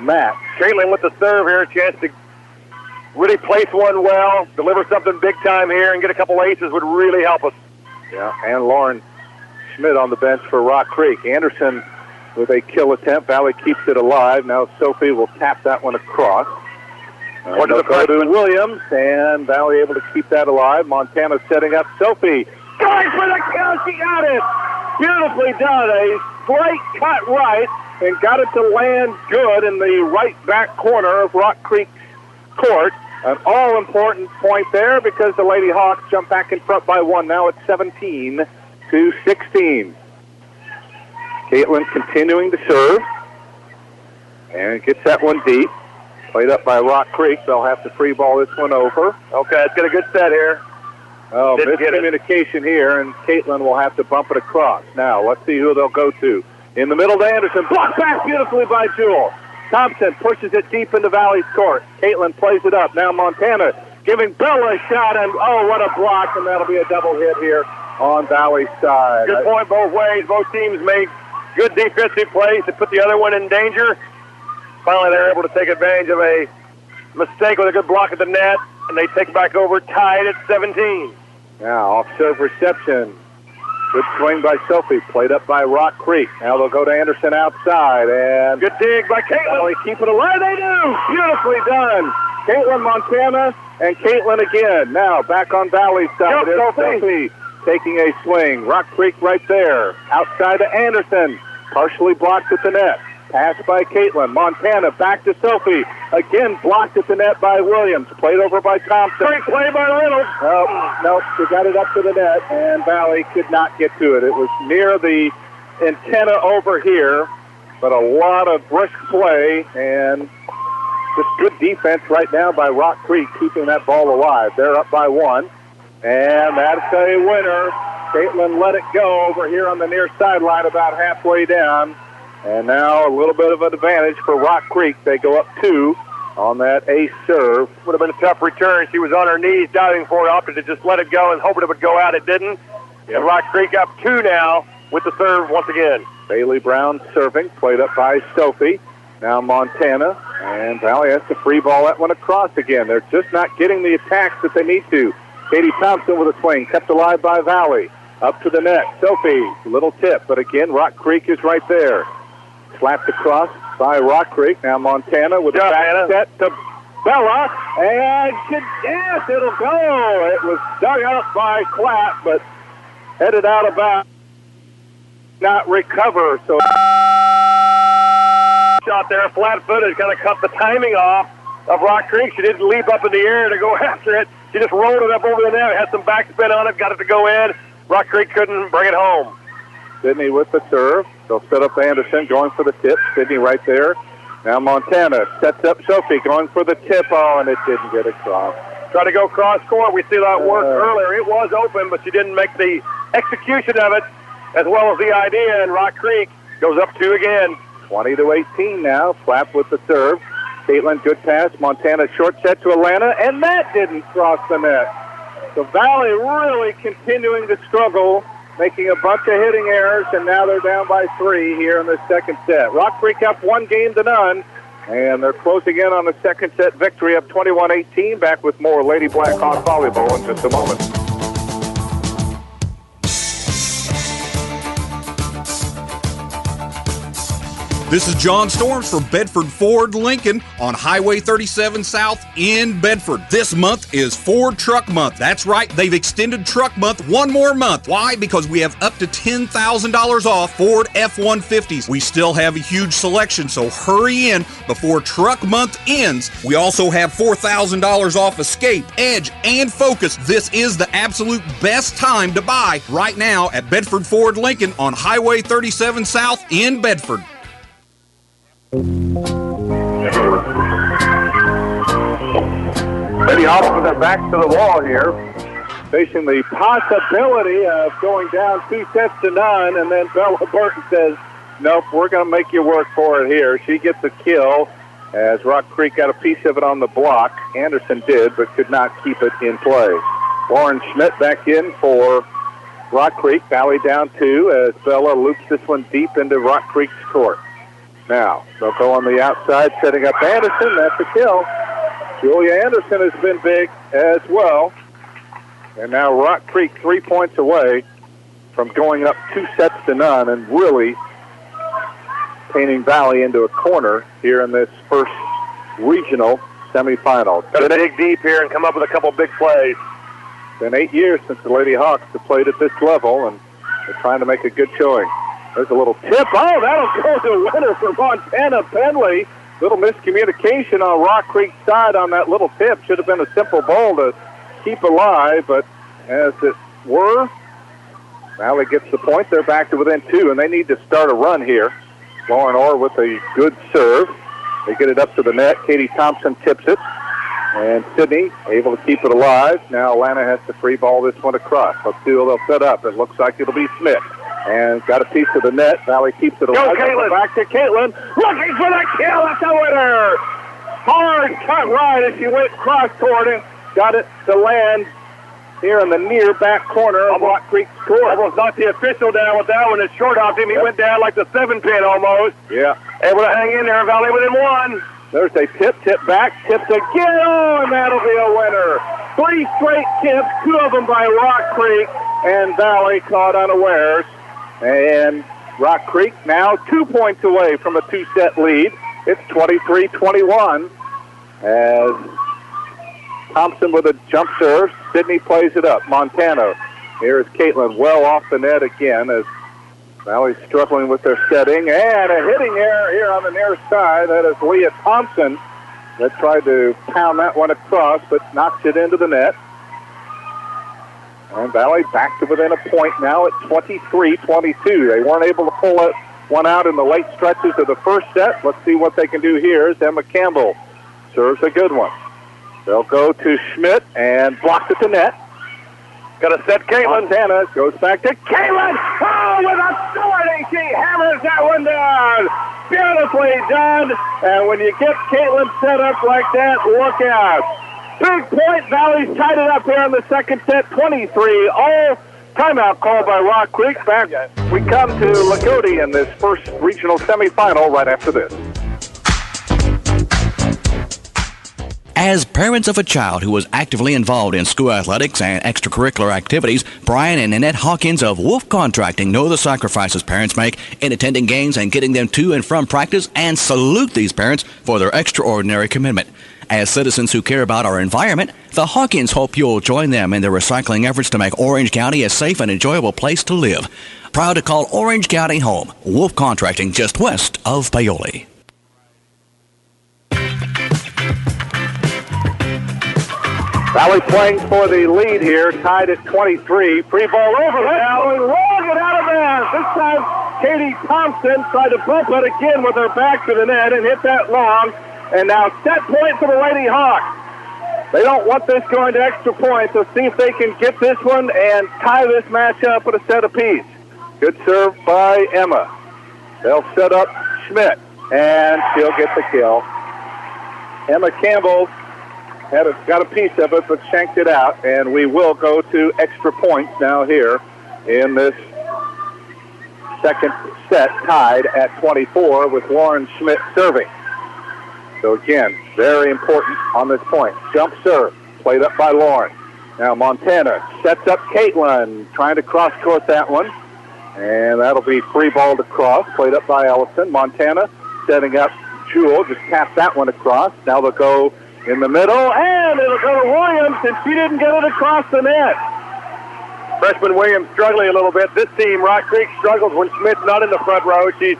match. Caitlin with the serve here, a chance to really place one well, deliver something big time here, and get a couple aces would really help us. Yeah, and Lauren Schmidt on the bench for Rock Creek. Anderson with a kill attempt. Valley keeps it alive. Now Sophie will tap that one across. They'll go to Williams, and Valley able to keep that alive. Montana setting up Sophie. Going for the kill. She got it. Beautifully done. A slight cut right, and got it to land good in the right back corner of Rock Creek court. An all-important point there because the Lady Hawks jump back in front by one. Now it's 17-16. Caitlin continuing to serve. And gets that one deep. Played up by Rock Creek. They'll have to free ball this one over. Okay, let's get a good set here. Oh, miscommunication here, and Caitlin will have to bump it across. Now, let's see who they'll go to. In the middle to Anderson. Blocked back beautifully by Jewel. Thompson pushes it deep into Valley's court. Caitlin plays it up. Now Montana giving Bella a shot, and oh, what a block, and that'll be a double hit here on Valley's side. Good point both ways. Both teams made good defensive plays to put the other one in danger. Finally, they're able to take advantage of a mistake with a good block at the net, and they take back over, tied at 17. Now, off-serve reception. Good swing by Sophie, played up by Rock Creek. Now they'll go to Anderson outside, and good dig by Caitlin. They keep it alive. They do. Beautifully done. Caitlin Montana and Caitlin again. Now back on Valley's side. It's Sophie taking a swing. Rock Creek right there. Outside to Anderson. Partially blocked at the net. Pass by Caitlin. Montana back to Sophie. Again blocked at the net by Williams. Played over by Thompson. Great play by Reynolds. Nope, she got it up to the net, and Valley could not get to it. It was near the antenna over here, but a lot of brisk play and just good defense right now by Rock Creek, keeping that ball alive. They're up by one, and that's a winner. Caitlin let it go over here on the near sideline about halfway down. And now a little bit of an advantage for Rock Creek. They go up two on that ace serve. Would have been a tough return. She was on her knees diving for it, opted to just let it go and hoping it would go out. It didn't. Yep. And Rock Creek up two now with the serve once again. Bailey Brown serving, played up by Sophie. Now Montana, and Valley has to free ball that one across again. They're just not getting the attacks that they need to. Katie Thompson with a swing, kept alive by Valley. Up to the net. Sophie, little tip, but again, Rock Creek is right there. Slapped across by Rock Creek. Now Montana with the back set to Bella. And yes, it'll go. It was dug out by Clapp, but headed out of bounds. Not recover. So shot there, flat-footed, kind of cut the timing off of Rock Creek. She didn't leap up in the air to go after it. She just rolled it up over the net, had some backspin on it, got it to go in. Rock Creek couldn't bring it home. Sydney with the serve. They'll set up Anderson, going for the tip. Sydney right there. Now Montana sets up Sophie, going for the tip. Oh, and it didn't get across. Try to go cross-court. We see that work earlier. It was open, but she didn't make the execution of it as well as the idea, and Rock Creek goes up two again. 20-18 now. Flap with the serve. Caitlin, good pass. Montana short set to Atlanta, and that didn't cross the net. So Valley really continuing to struggle, making a bunch of hitting errors, and now they're down by three here in the second set. Rock Creek up 1-0, and they're closing in on the second set victory up 21-18. Back with more Lady Blackhawk volleyball in just a moment. This is John Storms for Bedford Ford Lincoln on Highway 37 South in Bedford. This month is Ford Truck Month. That's right, they've extended Truck Month one more month. Why? Because we have up to $10,000 off Ford F-150s. We still have a huge selection, so hurry in before Truck Month ends. We also have $4,000 off Escape, Edge, and Focus. This is the absolute best time to buy right now at Bedford Ford Lincoln on Highway 37 South in Bedford. Lady Hawks with their backs to the wall here, facing the possibility of going down 2-0, and then Bella Burton says, nope, we're going to make you work for it here. She gets a kill as Rock Creek got a piece of it on the block. Anderson did, but could not keep it in play. Lauren Schmidt back in for Rock Creek. Valley down two as Bella loops this one deep into Rock Creek's court. Now, they'll go on the outside, setting up Anderson. That's a kill. Julia Anderson has been big as well. And now Rock Creek 3 points away from going up 2-0 and really painting Valley into a corner here in this first regional semifinal. Got to dig deep here and come up with a couple big plays. It's been 8 years since the Lady Hawks have played at this level, and they're trying to make a good showing. There's a little tip. Oh, that'll go to winner for Montana Penley. Little miscommunication on Rock Creek's side on that little tip. Should have been a simple ball to keep alive, but as it were, Valley gets the point. They're back to within 2, and they need to start a run here. Lauren Orr with a good serve. They get it up to the net. Katie Thompson tips it, and Sydney able to keep it alive. Now Atlanta has to free ball this one across. Let's see who they'll set up. It looks like it'll be Smith. And got a piece of the net. Valley keeps it alive. Go, Caitlin. Back to Caitlin. Looking for the kill. That's a winner. Hard cut right as she went cross toward it. Got it to land here in the near back corner of Rock Creek score. Almost knocked the official down with that one. It's short off him. He went down like the 7-pin almost. Yeah. Able to hang in there. Valley within 1. There's a tip back, tips again. Oh, and that'll be a winner. 3 straight tips, 2 of them by Rock Creek, and Valley caught unawares. And Rock Creek now 2 points away from a 2-set lead. It's 23-21 as Thompson with a jump serve. Sydney plays it up. Montana. Here's Caitlin well off the net again as Valley's struggling with their setting. And a hitting error here on the near side. That is Leah Thompson that tried to pound that one across but knocks it into the net. And Valley back to within a point now at 23-22. They weren't able to pull it one out in the late stretches of the first set. Let's see what they can do here as Emma Campbell serves a good one. They'll go to Schmidt and blocks at the net. Got to set Caitlin. Montana goes back to Caitlin. Oh, with authority, she hammers that one down. Beautifully done. And when you get Caitlin set up like that, look out. Big point. Valley's tied it up here in the second set, 23-all. Timeout called by Rock Creek. Back we come to Loogootee in this first regional semifinal right after this. As parents of a child who was actively involved in school athletics and extracurricular activities, Brian and Annette Hawkins of Wolf Contracting know the sacrifices parents make in attending games and getting them to and from practice, and salute these parents for their extraordinary commitment. As citizens who care about our environment, the Hawkins hope you'll join them in their recycling efforts to make Orange County a safe and enjoyable place to live. Proud to call Orange County home. Wolf Contracting, just west of Paoli. Valley playing for the lead here, tied at 23. Free ball over. That's going long and out of bounds. This time, Katie Thompson tried to bump it again with her back to the net and hit that long. And now set point for the Lady Hawks. They don't want this going to extra points, so see if they can get this one and tie this match up at a set apiece. Good serve by Emma. They'll set up Schmidt, and she'll get the kill. Emma Campbell got a piece of it, but shanked it out, and we will go to extra points now here in this second set, tied at 24 with Lauren Schmidt serving. So again, very important on this point. Jump serve, played up by Lauren. Now Montana sets up Caitlin, trying to cross-court that one. And that'll be free ball to cross, played up by Ellison. Montana setting up Jewel, just tapped that one across. Now they'll go in the middle, and it'll go to Williams, and she didn't get it across the net. Freshman Williams struggling a little bit. This team, Rock Creek, struggles when Schmidt's not in the front row. She's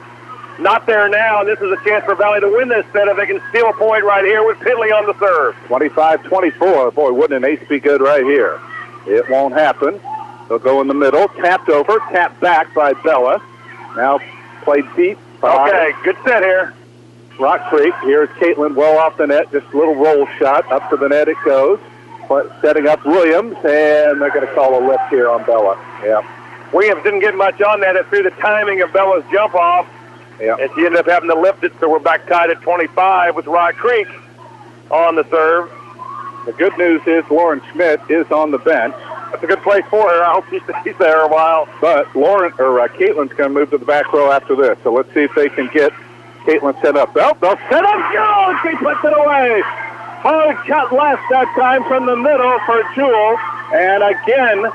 not there now, and this is a chance for Valley to win this set if they can steal a point right here with Pitley on the serve. 25-24. Boy, wouldn't an ace be good right here? It won't happen. They'll go in the middle, tapped over, tapped back by Bella. Now played deep. Okay, good set here. Rock Creek. Here's Caitlin well off the net. Just a little roll shot. Up to the net it goes. Setting up Williams, and they're going to call a lift here on Bella. Yeah. Williams didn't get much on that. It threw the timing of Bella's jump off. Yeah. And she ended up having to lift it, so we're back tied at 25 with Rock Creek on the serve. The good news is Lauren Schmidt is on the bench. That's a good place for her. I hope she stays there a while. But Caitlin's going to move to the back row after this. So let's see if they can get Caitlin set up. Oh, they'll set up. Jewel! She puts it away. Hard shot left that time from the middle for Jewel. And again,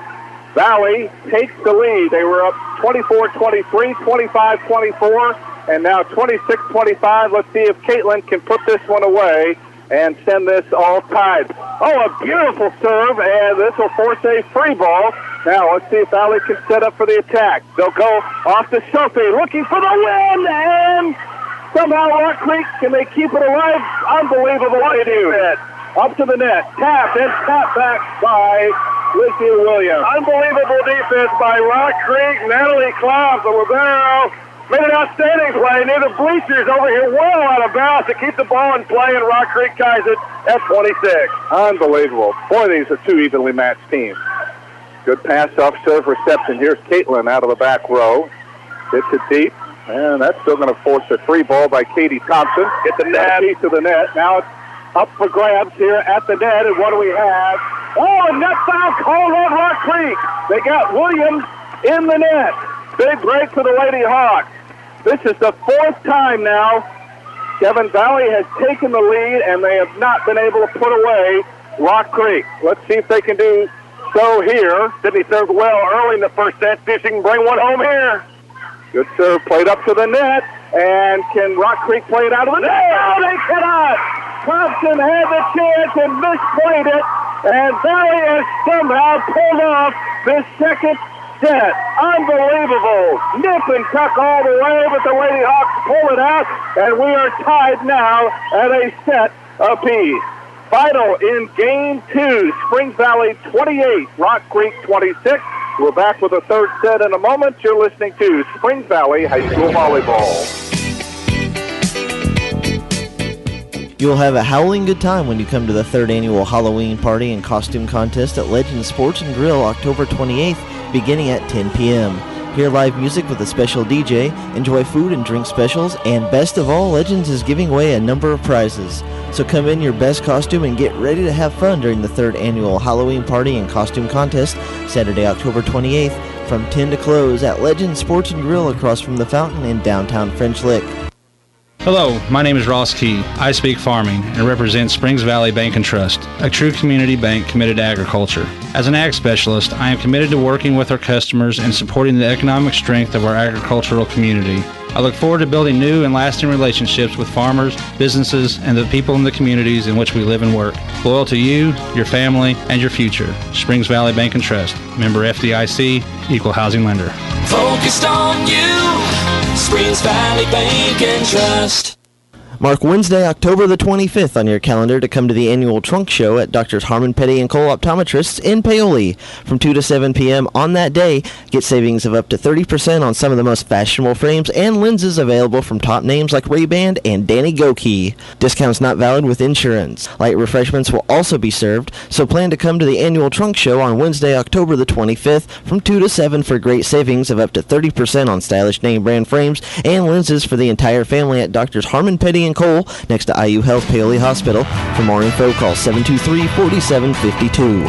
Valley takes the lead. They were up 24-23, 25-24, and now 26-25. Let's see if Caitlin can put this one away and send this all tied. Oh, a beautiful serve, and this will force a free ball. Now, let's see if Valley can set up for the attack. They'll go off to Sophie, looking for the win, and somehow Rock Creek, can they keep it alive? Unbelievable what they do. Up to the net, tapped and tapped back by Lizzie Williams. Unbelievable defense by Rock Creek. Natalie Klaus, the libero, made an outstanding play near the bleachers over here, well out of bounds to keep the ball in play, and Rock Creek ties it at 26. Unbelievable. Boy, these are two evenly matched teams. Good pass off serve reception. Here's Caitlin out of the back row. Hits it deep, and that's still going to force a free ball by Katie Thompson. Get the net piece of the net. Now it's up for grabs here at the net, and what do we have? Oh, a net foul called on Rock Creek. They got Williams in the net. Big break for the Lady Hawks. This is the fourth time now Devon Valley has taken the lead, and they have not been able to put away Rock Creek. Let's see if they can do so here. Sydney served well early in the first set. See if she can bring one home here. Good serve played up to the net, and can Rock Creek play it out of the net? No, they cannot. Thompson had the chance and misplayed it, and Valley has somehow pulled off this second set. Unbelievable. Nip and tuck all the way, but the Lady Hawks pull it out, and we are tied now at a set apiece. Final in Game 2, Springs Valley 28, Rock Creek 26. We're back with a third set in a moment. You're listening to Springs Valley High School Volleyball. You'll have a howling good time when you come to the third annual Halloween party and costume contest at Legend Sports and Grill October 28th, beginning at 10 p.m. Hear live music with a special DJ, enjoy food and drink specials, and best of all, Legends is giving away a number of prizes. So come in your best costume and get ready to have fun during the third annual Halloween party and costume contest, Saturday, October 28th, from 10 to close at Legend Sports and Grill across from the fountain in downtown French Lick. Hello, my name is Ross Key. I speak farming and represent Springs Valley Bank and Trust, a true community bank committed to agriculture. As an ag specialist, I am committed to working with our customers and supporting the economic strength of our agricultural community. I look forward to building new and lasting relationships with farmers, businesses, and the people in the communities in which we live and work. Loyal to you, your family, and your future. Springs Valley Bank and Trust. Member FDIC, Equal Housing Lender. Focused on you, Springs Valley Bank and Trust. Mark Wednesday, October the 25th on your calendar to come to the annual trunk show at Drs. Harmon, Petty & Cole Optometrists in Paoli. From 2 to 7 p.m. on that day, get savings of up to 30% on some of the most fashionable frames and lenses available from top names like Ray-Ban and Danny Gokey. Discounts not valid with insurance. Light refreshments will also be served, so plan to come to the annual trunk show on Wednesday, October the 25th from 2 to 7 for great savings of up to 30% on stylish name brand frames and lenses for the entire family at Drs. Harmon, Petty & Cole, next to IU Health Paoli Hospital. For more info, call 723-4752.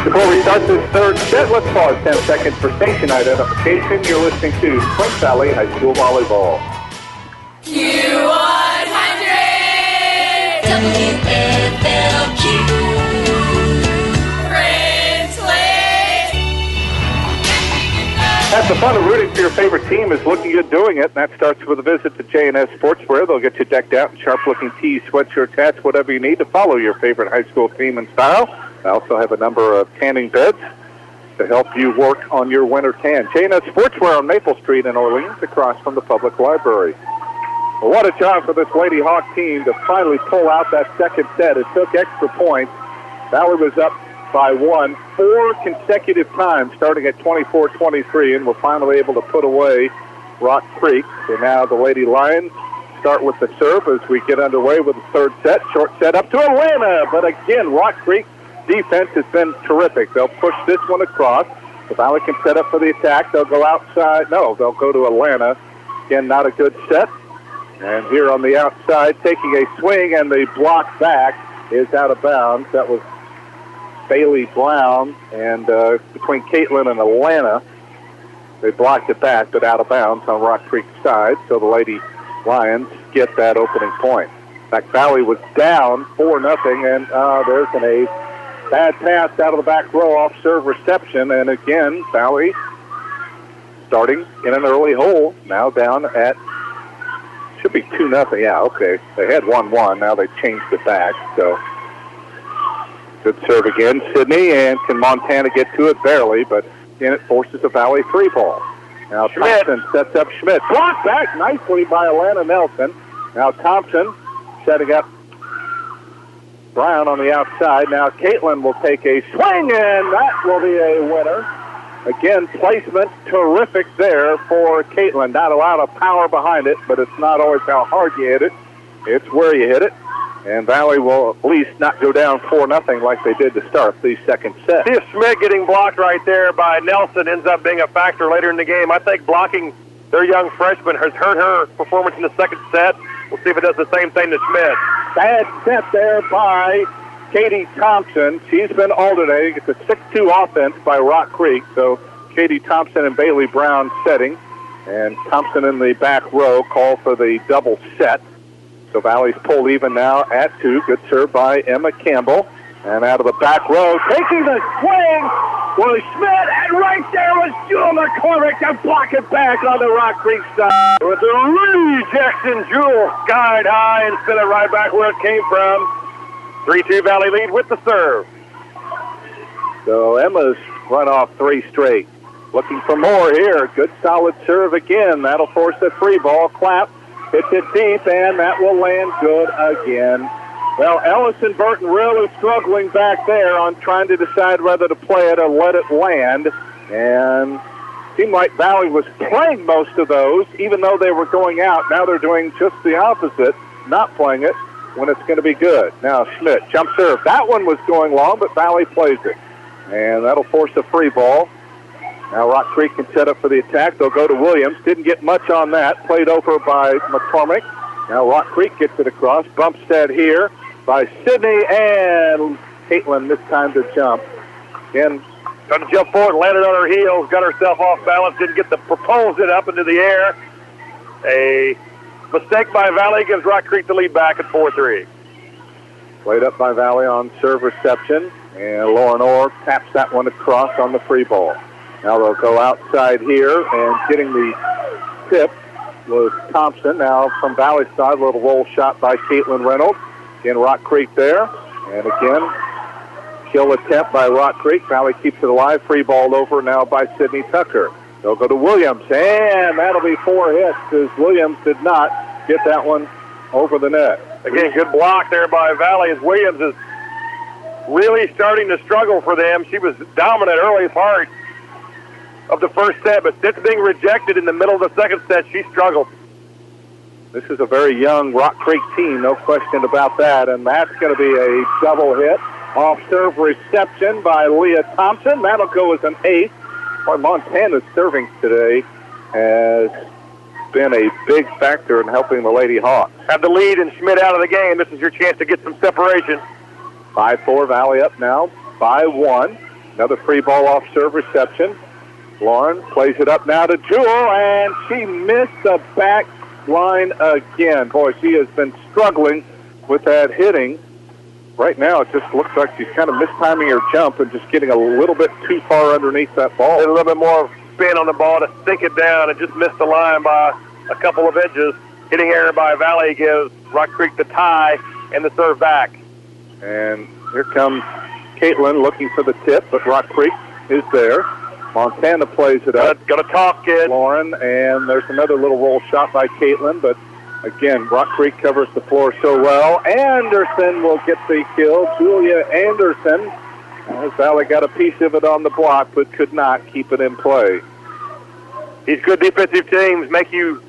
Before we start this third set, let's pause 10 seconds for station identification. You're listening to Springs Valley High School Volleyball. Q100 WFLQ. That's the fun of rooting for your favorite team is looking good doing it, and that starts with a visit to J&S Sportswear. They'll get you decked out in sharp-looking tees, sweatshirts, hats, whatever you need to follow your favorite high school team in style. They also have a number of tanning beds to help you work on your winter tan. J&S Sportswear on Maple Street in Orleans, across from the public library. Well, what a job for this Lady Hawk team to finally pull out that second set. It took extra points. Valley was up by 1 4 consecutive times, starting at 24-23, and we're finally able to put away Rock Creek. So now the Lady Lions start with the serve as we get underway with the third set. Short set up to Atlanta, but again, Rock Creek defense has been terrific. They'll push this one across. The Valley can set up for the attack. They'll go outside. No, they'll go to Atlanta. Again, not a good set. And here on the outside, taking a swing, and the block back is out of bounds. That was Bailey Brown, and between Caitlin and Atlanta. They blocked it back, but out of bounds on Rock Creek's side, so the Lady Lions get that opening point. In fact, Valley was down 4-0, and there's a bad pass out of the back row off serve reception, and again, Valley starting in an early hole, now down at, should be 2-0, yeah, okay. They had 1-1, now they changed it back, so good serve again, Sydney, and can Montana get to it? Barely, but again, it forces a Valley free ball. Now Thompson sets up Schmidt. Blocked back nicely by Alana Nelson. Now Thompson setting up Brown on the outside. Now Caitlin will take a swing, and that will be a winner. Again, placement terrific there for Caitlin. Not a lot of power behind it, but it's not always how hard you hit it. It's where you hit it. And Valley will at least not go down 4-0 like they did to start the second set. See if Schmidt getting blocked right there by Nelson ends up being a factor later in the game. I think blocking their young freshman has hurt her performance in the second set. We'll see if it does the same thing to Schmidt. Bad set there by Katie Thompson. She's been alternating. It's a 6-2 offense by Rock Creek. So Katie Thompson and Bailey Brown setting. And Thompson in the back row call for the double set. So Valley's pulled even now at 2. Good serve by Emma Campbell. And out of the back row, taking the swing was Schmidt. And right there was Jewel McCormick to block it back on the Rock Creek side. With a rejection, Jewel skied high and sent it right back where it came from. 3-2 Valley lead with the serve. So Emma's run off 3 straight. Looking for more here. Good solid serve again. That'll force a free ball. Clap. Hits it deep, and that will land good again. Well, Ellison Burton really struggling back there on trying to decide whether to play it or let it land. And it seemed like Valley was playing most of those, even though they were going out. Now they're doing just the opposite, not playing it when it's going to be good. Now Schmidt, jump serve. That one was going long, but Valley plays it. And that'll force a free ball. Now Rock Creek can set up for the attack. They'll go to Williams. Didn't get much on that. Played over by McCormick. Now Rock Creek gets it across. Bumpstead here by Sydney, and Caitlin this time to jump. Again, trying to jump forward, landed on her heels, got herself off balance, didn't get the propulsion up into the air. A mistake by Valley gives Rock Creek the lead back at 4-3. Played up by Valley on serve reception, and Lauren Orr taps that one across on the free ball. Now they'll go outside here, and getting the tip was Thompson. Now from Valley's side, a little roll shot by Caitlin Reynolds. Again, Rock Creek there. And again, kill attempt by Rock Creek. Valley keeps it alive. Free ball over now by Sydney Tucker. They'll go to Williams, and that'll be 4 hits as Williams did not get that one over the net. Again, good block there by Valley as Williams is really starting to struggle for them. She was dominant early part of the first set, but since being rejected in the middle of the second set, she struggled. This is a very young Rock Creek team, no question about that, and that's going to be a double hit. Off-serve reception by Leah Thompson. That'll go as an ace. Boy, Montana's serving today has been a big factor in helping the Lady Hawks. Have the lead and Schmidt out of the game. This is your chance to get some separation. 5-4, Valley up now by 1. Another free ball off-serve reception. Lauren plays it up now to Jewel, and she missed the back line again. Boy, she has been struggling with that hitting. Right now, it just looks like she's kind of mistiming her jump and just getting a little bit too far underneath that ball. A little bit more spin on the ball to sink it down and just missed the line by a couple of inches. Hitting error by Valley gives Rock Creek the tie and the serve back. And here comes Caitlin looking for the tip, but Rock Creek is there. Montana plays it up. Got to talk, kid. Lauren, and there's another little roll shot by Caitlin, but again, Rock Creek covers the floor so well. Anderson will get the kill. Julia Anderson. Valley got a piece of it on the block, but could not keep it in play. These good defensive teams make you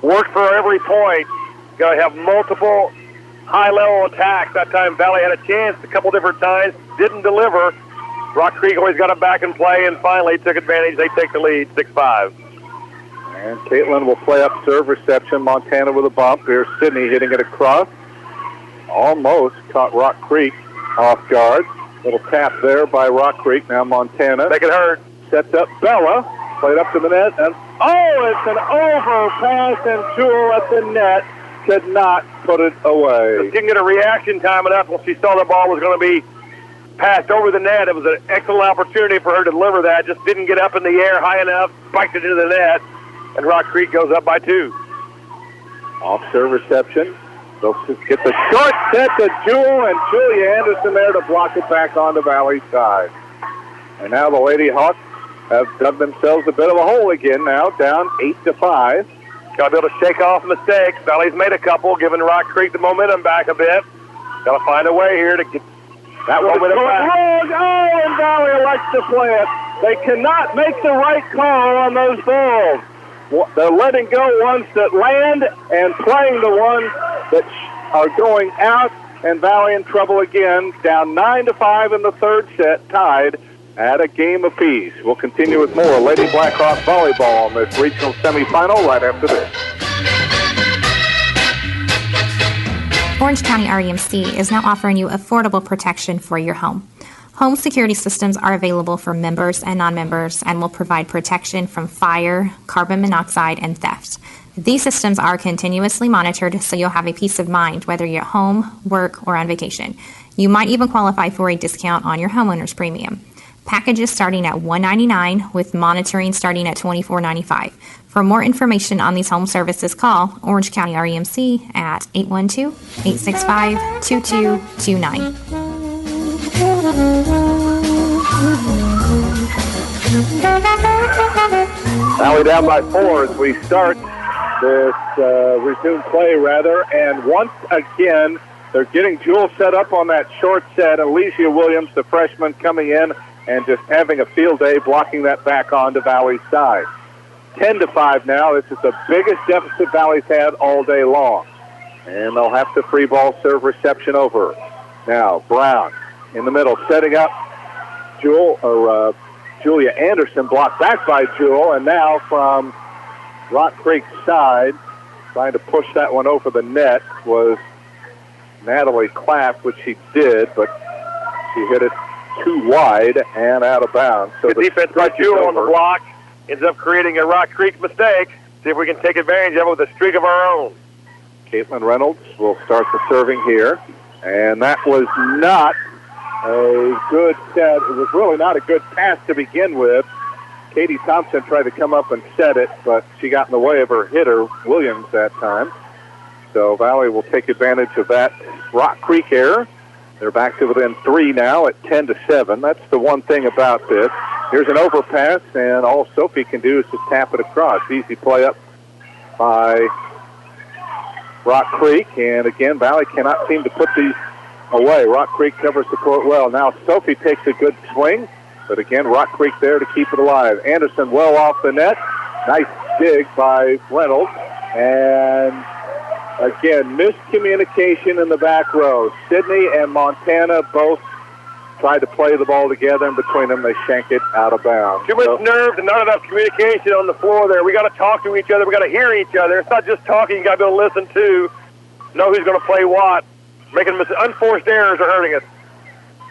work for every point. You got to have multiple high-level attacks. That time Valley had a chance a couple different times, didn't deliver. Rock Creek always got it back in play and finally took advantage. They take the lead, 6-5. And Caitlin will play up serve reception. Montana with a bump. Here's Sydney hitting it across. Almost caught Rock Creek off guard. Little tap there by Rock Creek. Now Montana. Make it hurt. Sets up Bella. Played up to the net. And, it's an overpass, and Jewel at the net could not put it away. Just didn't get a reaction time enough when she saw the ball was going to be passed over the net. It was an excellent opportunity for her to deliver that. Just didn't get up in the air high enough. Spiked it into the net. And Rock Creek goes up by 2. Off-serve reception. They'll get the short set to Jewel, and Julia Anderson there to block it back on the Valley side. And now the Lady Hawks have dug themselves a bit of a hole again now, down 8-5. Got to be able to shake off mistakes. Valley's made a couple, giving Rock Creek the momentum back a bit. Got to find a way here to get that one momentum back. And Valley elects to play it. They cannot make the right call on those balls. They're letting go ones that land and playing the ones that are going out, and Valley in trouble again, down 9-5 in the third set, tied at a game apiece. We'll continue with more Lady Blackhawk volleyball on this regional semifinal right after this. Orange County REMC is now offering you affordable protection for your home. Home security systems are available for members and non-members and will provide protection from fire, carbon monoxide, and theft. These systems are continuously monitored, so you'll have a peace of mind whether you're at home, work, or on vacation. You might even qualify for a discount on your homeowner's premium. Packages starting at $199 with monitoring starting at $24.95. For more information on these home services, call Orange County REMC at 812-865-2229. Valley down by 4 as we start this resume play, and once again they're getting Jewel set up on that short set. Alicia Williams, the freshman, coming in and just having a field day, blocking that back onto Valley's side. 10-5 now. This is the biggest deficit Valley's had all day long, and they'll have to free ball serve reception over. Now Brown in the middle, setting up Julia Anderson, blocked back by Jewel, and now from Rock Creek's side, trying to push that one over the net was Natalie Clapp, which she did, but she hit it too wide and out of bounds. So the defense by Jewel on the block ends up creating a Rock Creek mistake. See if we can take advantage of it with a streak of our own. Caitlin Reynolds will start the serving here, and that was not a good set. It was really not a good pass to begin with. Katie Thompson tried to come up and set it, but she got in the way of her hitter, Williams, that time. So Valley will take advantage of that Rock Creek error. They're back to within 3 now at 10-7. That's the one thing about this. Here's an overpass, and all Sophie can do is just tap it across. Easy play up by Rock Creek, and again, Valley cannot seem to put these away. Rock Creek covers the court well. Now Sophie takes a good swing, but again, Rock Creek there to keep it alive. Anderson well off the net. Nice dig by Reynolds. And again, miscommunication in the back row. Sydney and Montana both tried to play the ball together, and between them they shanked it out of bounds. Too much nerves and not enough communication on the floor there. We got to talk to each other. We got to hear each other. It's not just talking. You got to be able to listen to, know who's going to play what. Making unforced errors are hurting us.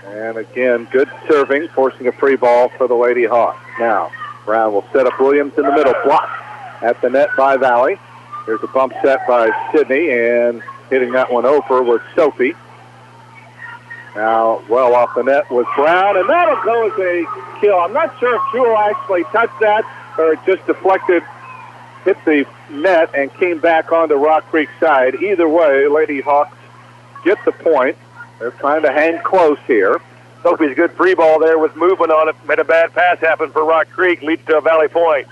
And again, good serving, forcing a free ball for the Lady Hawks. Now, Brown will set up Williams in the middle, blocked at the net by Valley. Here's a bump set by Sydney, and hitting that one over was Sophie. Now, well off the net was Brown, and that'll go as a kill. I'm not sure if Jewel actually touched that or it just deflected, hit the net, and came back onto Rock Creek's side. Either way, Lady Hawks get the point. They're trying to hang close here. Sophie's good free ball there with movement on it. Made a bad pass happen for Rock Creek. Leads to a Valley point.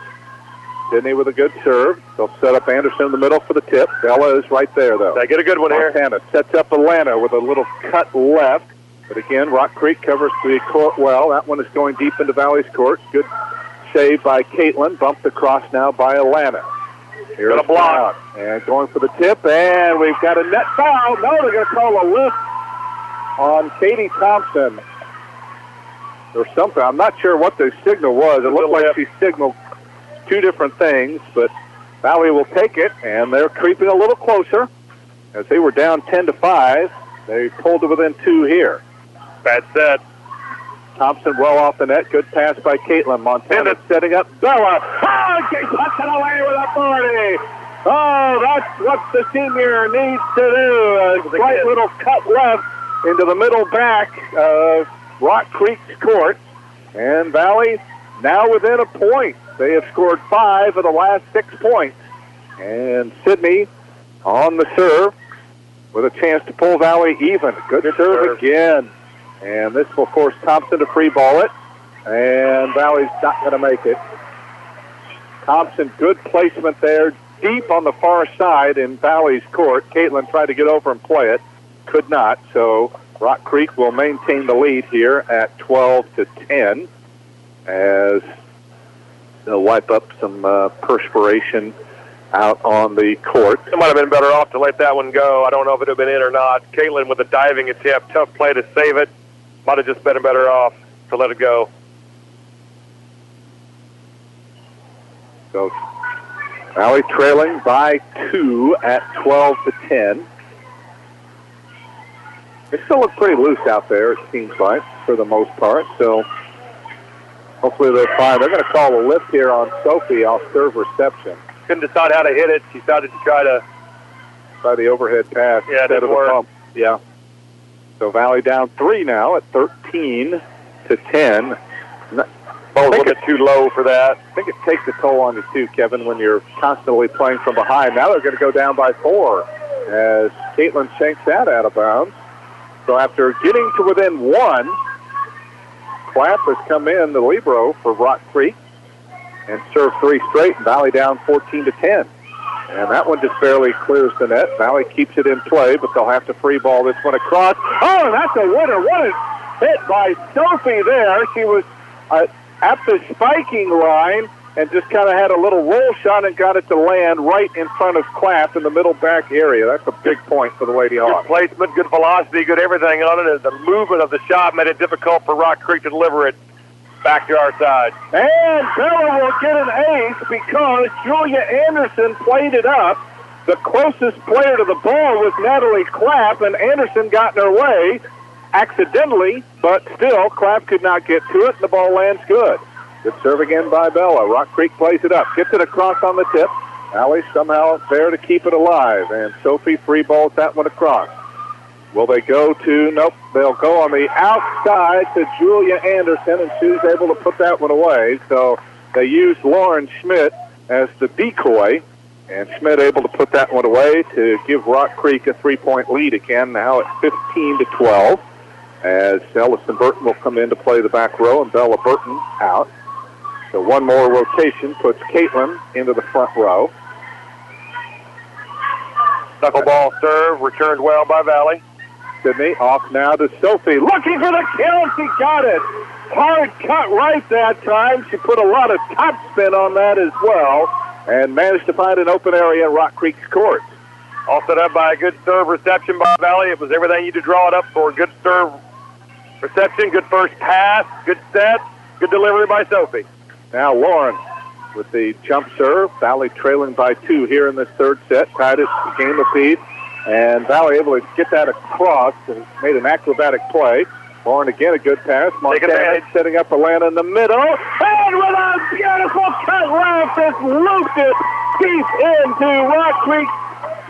Sydney with a good serve. They'll set up Anderson in the middle for the tip. Bella is right there, though. They get a good one here. Montana sets up Atlanta with a little cut left. But again, Rock Creek covers the court well. That one is going deep into Valley's court. Good save by Caitlin. Bumped across now by Atlanta. Here's a block. And going for the tip. And we've got a net foul. No, they're going to call a lift on Katie Thompson or something. I'm not sure what the signal was. It looked like she signaled two different things, but Valley will take it, and they're creeping a little closer. As they were down 10-5, they pulled to within 2 here. Bad set. Thompson well off the net. Good pass by Caitlin. Montana setting up Bella. Oh, she puts it away with authority. Oh, that's what the senior needs to do. A slight little cut left into the middle back of Rock Creek's court. And Valley now within a point. They have scored 5 of the last 6 points. And Sydney on the serve with a chance to pull Valley even. Good serve again. And this will force Thompson to free ball it. And Valley's not going to make it. Thompson, good placement there, deep on the far side in Valley's court. Caitlin tried to get over and play it. Could not. So Rock Creek will maintain the lead here at 12-10 as they'll wipe up some perspiration out on the court. It might have been better off to let that one go. I don't know if it would have been in or not. Caitlin with a diving attempt, tough play to save it. Might have just been better off to let it go. So Valley trailing by 2 at 12-10. They still look pretty loose out there, it seems like, for the most part. So hopefully they're fine. They're going to call a lift here on Sophie off serve reception. Couldn't decide how to hit it. She decided to try the overhead pass instead of the pump. Yeah. So Valley down 3 now at 13-10. Ball's a little bit too low for that. I think it takes a toll on you too, Kevin, when you're constantly playing from behind. Now they're going to go down by 4 as Caitlin shanks that out of bounds. So after getting to within 1, Clapp has come in, the libero for Rock Creek, and served 3 straight, and Valley down 14-10. And that one just barely clears the net. Valley keeps it in play, but they'll have to free ball this one across. Oh, and that's a winner. What a hit by Sophie there. She was at the spiking line and just kind of had a little roll shot and got it to land right in front of Clapp in the middle back area. That's a big point for the Lady Hawks. Good placement, good velocity, good everything on it. The movement of the shot made it difficult for Rock Creek to deliver it back to our side. And Bella will get an ace because Julia Anderson played it up. The closest player to the ball was Natalie Clapp, and Anderson got in her way accidentally, but still, Clapp could not get to it, and the ball lands good. Good serve again by Bella. Rock Creek plays it up, gets it across on the tip. Valley somehow there to keep it alive, and Sophie free balls that one across. Will they go to, nope, they'll go on the outside to Julia Anderson, and she's able to put that one away. So they used Lauren Schmidt as the decoy, and Schmidt able to put that one away to give Rock Creek a 3-point lead again, now at 15-12, as Ellison Burton will come in to play the back row, and Bella Burton out. So one more rotation puts Caitlin into the front row. Knuckleball serve, returned well by Valley. Sydney off now to Sophie, looking for the kill. She got it. Hard cut right that time. She put a lot of top spin on that as well and managed to find an open area in Rock Creek's court. All set up by a good serve reception by Valley. It was everything you need to draw it up for. Good serve reception, good first pass, good set, good delivery by Sophie. Now Lauren with the jump serve. Valley trailing by 2 here in this third set. Tied it a game apiece. And Valley able to get that across and made an acrobatic play. Lauren again, a good pass. Montana setting up Alana in the middle. And with a beautiful cut left, just looped it deep into Rock Creek's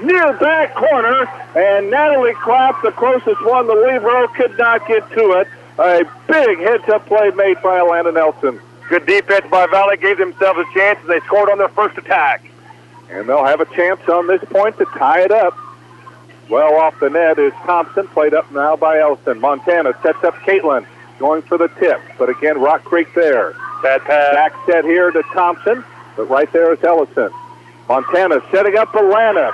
near back corner. And Natalie Clapp, the closest one, the libero, could not get to it. A big heads-up play made by Alana Nelson. Good defense by Valley, gave themselves a chance as they scored on their first attack. And they'll have a chance on this point to tie it up. Well off the net is Thompson, played up now by Ellison. Montana sets up Caitlin, going for the tip. But again, Rock Creek there. Bad pass. Back set here to Thompson, but right there is Ellison. Montana setting up Alana.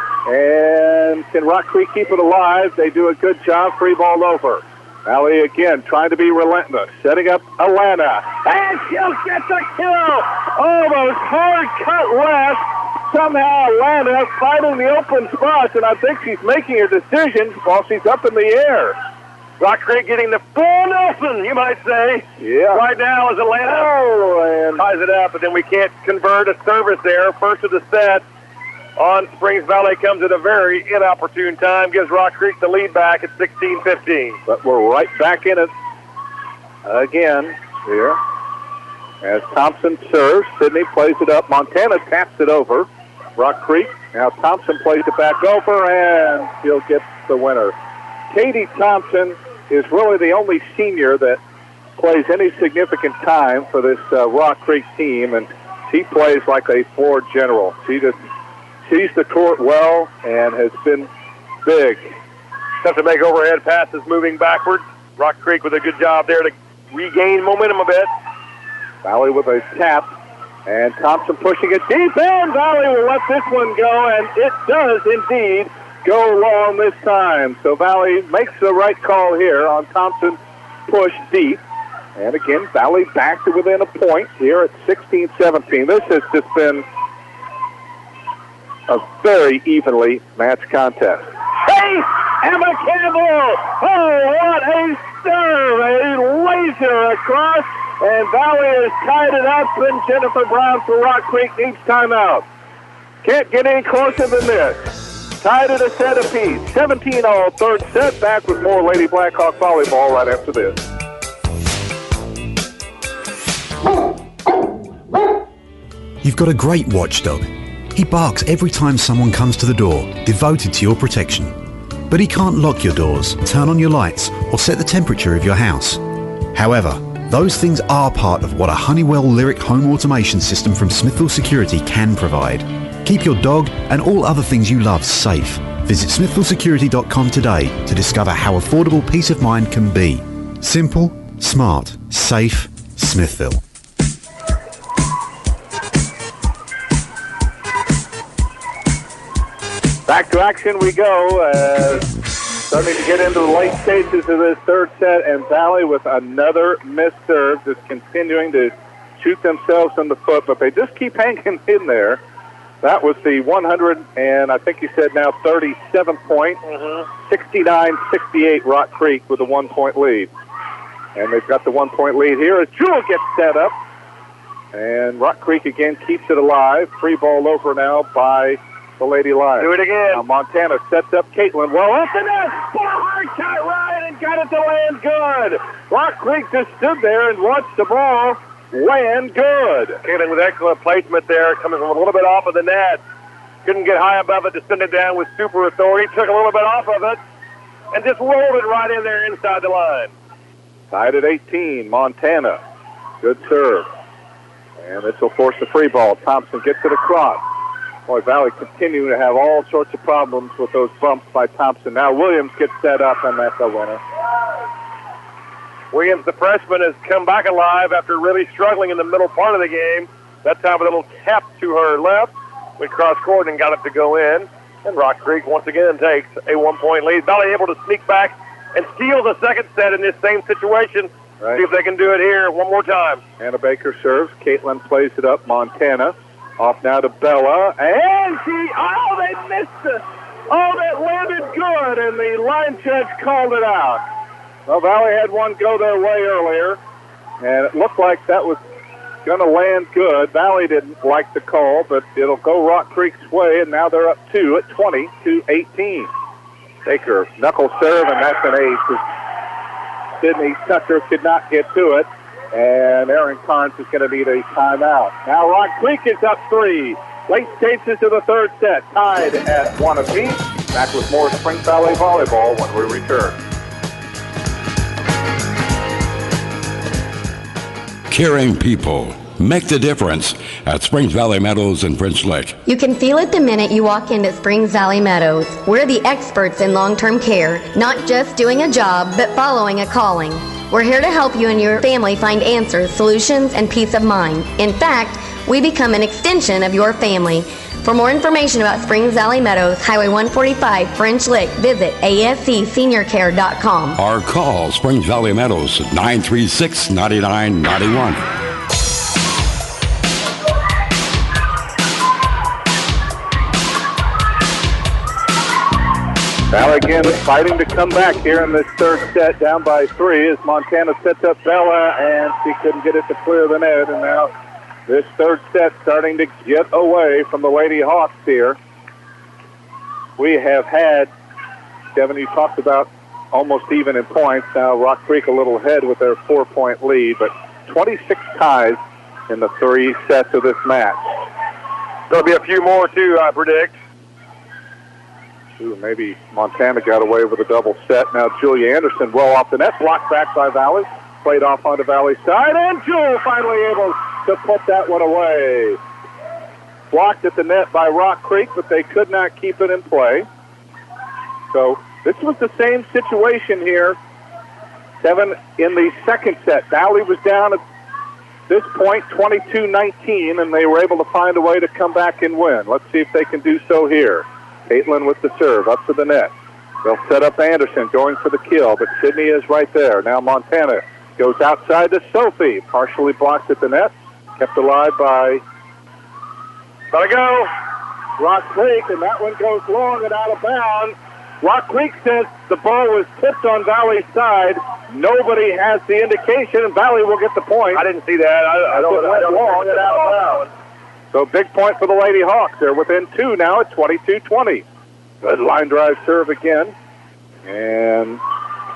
And can Rock Creek keep it alive? They do a good job, free ball over. Valley again trying to be relentless, setting up Alana. And she'll get the kill! Almost hard cut left. Somehow Alana finding the open spots, and I think she's making her decision while she's up in the air. Rock Creek getting the full Nelson, you might say. Yeah. Right now as Alana ties it up, but then we can't convert a service there. First of the set on Springs Valley comes at a very inopportune time, gives Rock Creek the lead back at 16-15. But we're right back in it. again here. As Thompson serves, Sidney plays it up. Montana taps it over. Rock Creek. Now Thompson plays it back over, and she'll get the winner. Katie Thompson is really the only senior that plays any significant time for this Rock Creek team, and she plays like a floor general. She just sees the court well and has been big. Tough to make overhead passes moving backwards. Rock Creek with a good job there to regain momentum a bit. Valley with a tap, and Thompson pushing it deep in. Valley will let this one go, and it does indeed go long this time. So Valley makes the right call here on Thompson push deep. And again, Valley back to within a point here at 16-17. This has just been a very evenly matched contest. Hey, Emma Campbell! Oh, what a serve! A laser across, and Valley has tied it up, and Jennifer Brown for Rock Creek needs timeout. Can't get any closer than this. Tied at a set apiece. 17-all, third set. Back with more Lady Blackhawk volleyball right after this. You've got a great watchdog. He barks every time someone comes to the door, devoted to your protection. But he can't lock your doors, turn on your lights, or set the temperature of your house. However, those things are part of what a Honeywell Lyric home automation system from Smithville Security can provide. Keep your dog and all other things you love safe. Visit smithvillesecurity.com today to discover how affordable peace of mind can be. Simple, smart, safe, Smithville. Back to action we go. Starting to get into the late stages of this third set, and Valley with another missed serve, just continuing to shoot themselves in the foot, but they just keep hanging in there. That was the 100, and I think you said now 37 point, 69-68 Rock Creek with a 1 point lead. And they've got the 1 point lead here as Jewel gets set up. And Rock Creek again keeps it alive. Free ball over now by the Lady Lions. Do it again. Now Montana sets up Caitlin. Well, up the net. Hard shot right and got it to land good. Rock Creek just stood there and watched the ball land good. Caitlin with excellent placement there, coming from a little bit off of the net. Couldn't get high above it to send it down with super authority. Took a little bit off of it and just rolled it right in there inside the line. Tied at 18, Montana. Good serve. And this will force the free ball. Thompson gets it across. Boy, Valley continuing to have all sorts of problems with those bumps by Thompson. Now Williams gets set up, and that's a winner. Williams, the freshman, has come back alive after really struggling in the middle part of the game. That time a little tap to her left. We crossed court and got it to go in. And Rock Creek once again takes a 1 point lead. Valley able to sneak back and steal the second set in this same situation. Right. See if they can do it here one more time. Anna Baker serves. Caitlin plays it up. Montana. Off now to Bella. And they missed it. Oh, that landed good, and the line judge called it out. Well, Valley had one go their way earlier, and it looked like that was going to land good. Valley didn't like the call, but it'll go Rock Creek's way, and now they're up 2 at 20-18. Baker, knuckle serve, and that's an ace. Sydney Tucker could not get to it, and Aaron Carnes is going to need a timeout. Now Rock Creek is up 3. Late stages of the third set, tied at 1 apiece. Back with more Spring Valley volleyball when we return. Caring people make the difference at Springs Valley Meadows in French Lick. You can feel it the minute you walk into Springs Valley Meadows. We're the experts in long-term care, not just doing a job, but following a calling. We're here to help you and your family find answers, solutions, and peace of mind. In fact, we become an extension of your family. For more information about Springs Valley Meadows, Highway 145, French Lick, visit ascseniorcare.com. Or call Springs Valley Meadows at 936-9991. Valley again fighting to come back here in this third set, down by 3 as Montana sets up Bella, and she couldn't get it to clear the net, and now this third set starting to get away from the Lady Hawks here. We have had, Kevin, you talked about almost even in points. Now Rock Creek a little ahead with their 4-point lead, but 26 ties in the 3 sets of this match. There'll be a few more, too, I predict. Ooh, maybe Montana got away with a double set. Now Julia Anderson well off the net, blocked back by Valley, played off onto Valley's side, and Jewel finally able to put that one away. Blocked at the net by Rock Creek, but they could not keep it in play. So this was the same situation here. 7 in the second set. Valley was down at this point 22-19, and they were able to find a way to come back and win. Let's see if they can do so here. Caitlin with the serve up to the net. They'll set up Anderson going for the kill, but Sydney is right there. Now Montana goes outside to Sophie, partially blocked at the net, kept alive by Gotta go. Rock Creek, and that one goes long and out of bounds. Rock Creek says the ball was tipped on Valley's side. Nobody has the indication, and Valley will get the point. I didn't see that. I don't went long and out of bounds. So big point for the Lady Hawks. They're within 2 now at 22-20. Good line drive serve again. And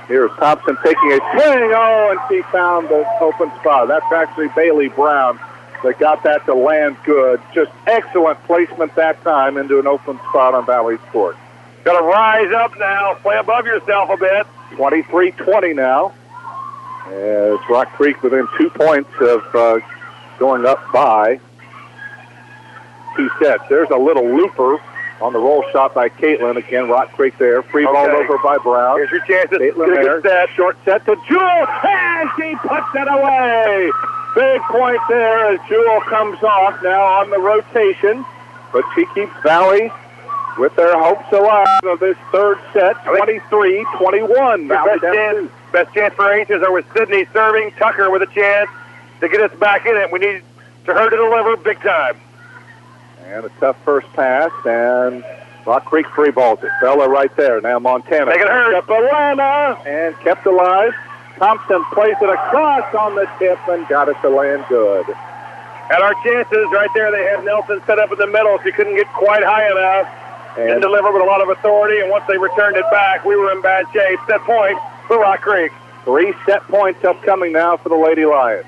here's Thompson taking a swing. Oh, and she found the open spot. That's actually Bailey Brown that got that to land good. Just excellent placement that time into an open spot on Valley's court. Got to rise up now. Play above yourself a bit. 23-20 now. As Rock Creek within 2 points of going up by 2 sets. There's a little looper on the roll shot by Caitlin. Again, Rock Creek there. Free ball over by Brown. Here's your chance to Caitlin there. Set. Short set to Jewel, and she puts it away. Big point there as Jewel comes off now on the rotation. But she keeps Valley with their hopes alive of this third set, 23-21. Best chance for Aces are with Sydney serving. Tucker with a chance to get us back in it. We need her to deliver big time. And a tough first pass, and Rock Creek free balls it. Bella right there. Now Montana. Make it hurt. Atlanta, and kept alive. Thompson plays it across on the tip and got it to land good. At our chances right there, they had Nelson set up in the middle. She couldn't get quite high enough and deliver with a lot of authority, and once they returned it back, we were in bad shape. Set point for Rock Creek. 3 set points upcoming now for the Lady Lions.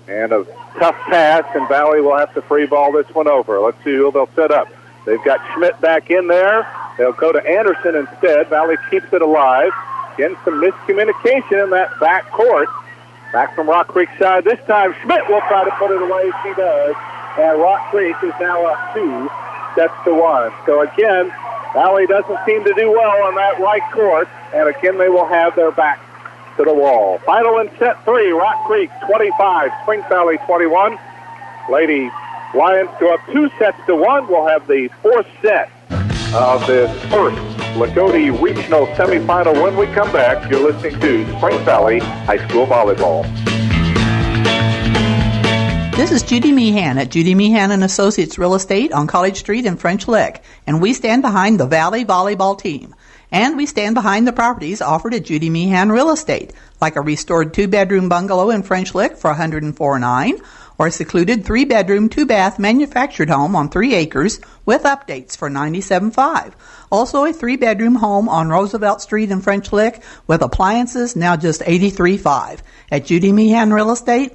And a tough pass, and Valley will have to free ball this one over. Let's see who they'll set up. They've got Schmidt back in there. They'll go to Anderson instead. Valley keeps it alive. Again, some miscommunication in that back court. Back from Rock Creek's side this time. Schmidt will try to put it away. She does. And Rock Creek is now up 2 sets to 1. So again, Valley doesn't seem to do well on that right court. And again, they will have their back to the wall. Final in set 3. Rock Creek 25, Springs Valley 21. Lady Lions go up 2 sets to 1. We'll have the 4th set of this first Loogootee Regional Semifinal when we come back. You're listening to Springs Valley High School Volleyball. This is Judy Meehan at Judy Meehan and Associates Real Estate on College Street in French Lick, and we stand behind the Valley volleyball team. And we stand behind the properties offered at Judy Meehan Real Estate, like a restored 2-bedroom bungalow in French Lick for $104,900, or a secluded 3-bedroom, 2-bath manufactured home on 3 acres with updates for $97,500. Also a 3-bedroom home on Roosevelt Street in French Lick with appliances now just $83,500. At Judy Meehan Real Estate,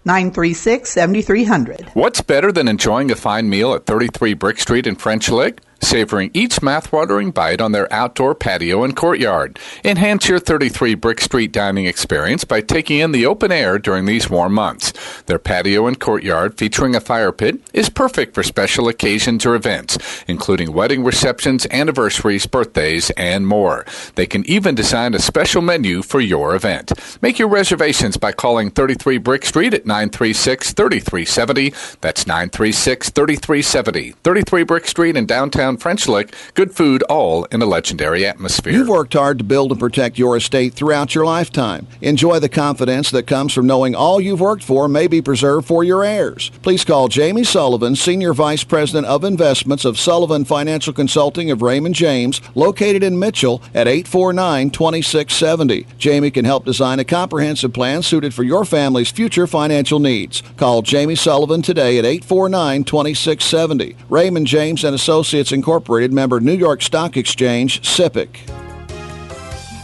936-7300. What's better than enjoying a fine meal at 33 Brick Street in French Lick? Savoring each mouth-watering bite on their outdoor patio and courtyard. Enhance your 33 Brick Street dining experience by taking in the open air during these warm months. Their patio and courtyard, featuring a fire pit, is perfect for special occasions or events, including wedding receptions, anniversaries, birthdays, and more. They can even design a special menu for your event. Make your reservations by calling 33 Brick Street at 936-3370. That's 936-3370. 33 Brick Street in downtown French Lick. Good food, all in a legendary atmosphere. You've worked hard to build and protect your estate throughout your lifetime. Enjoy the confidence that comes from knowing all you've worked for may be preserved for your heirs. Please call Jamie Sullivan, Senior Vice President of Investments of Sullivan Financial Consulting of Raymond James, located in Mitchell at 849-2670. Jamie can help design a comprehensive plan suited for your family's future financial needs. Call Jamie Sullivan today at 849-2670. Raymond James and Associates Incorporated, member New York Stock Exchange, SIPC.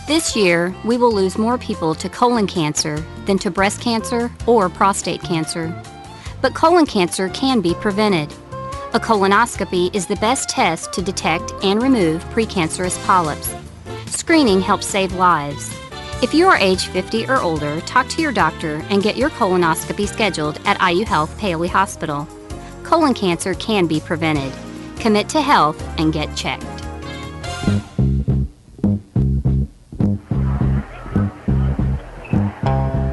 This year, we will lose more people to colon cancer than to breast cancer or prostate cancer. But colon cancer can be prevented. A colonoscopy is the best test to detect and remove precancerous polyps. Screening helps save lives. If you are age 50 or older, talk to your doctor and get your colonoscopy scheduled at IU Health Paoli Hospital. Colon cancer can be prevented. Commit to health and get checked.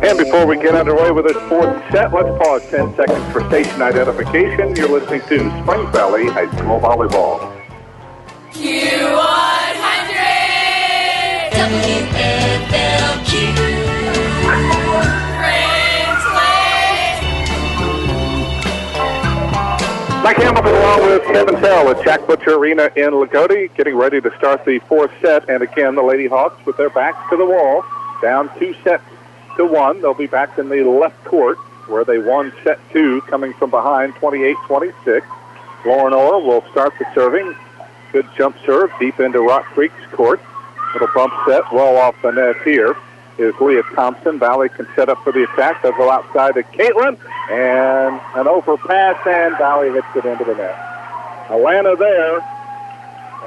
And before we get underway with this fourth set, let's pause 10 seconds for station identification. You're listening to Springs Valley High School Volleyball. Q100 WFLQ Mike Hamilton along with Kevin Tell at Jack Butcher Arena in Loogootee, getting ready to start the fourth set. And again, the Lady Hawks with their backs to the wall, down 2-1. They'll be back in the left court where they won set 2, coming from behind 28-26. Lauren Orr will start the serving. Good jump serve deep into Rock Creek's court. Little bump set well off the net here is Leah Thompson. Valley can set up for the attack. They'll go outside to Caitlin, and an overpass, and Valley hits it into the net. Alana there,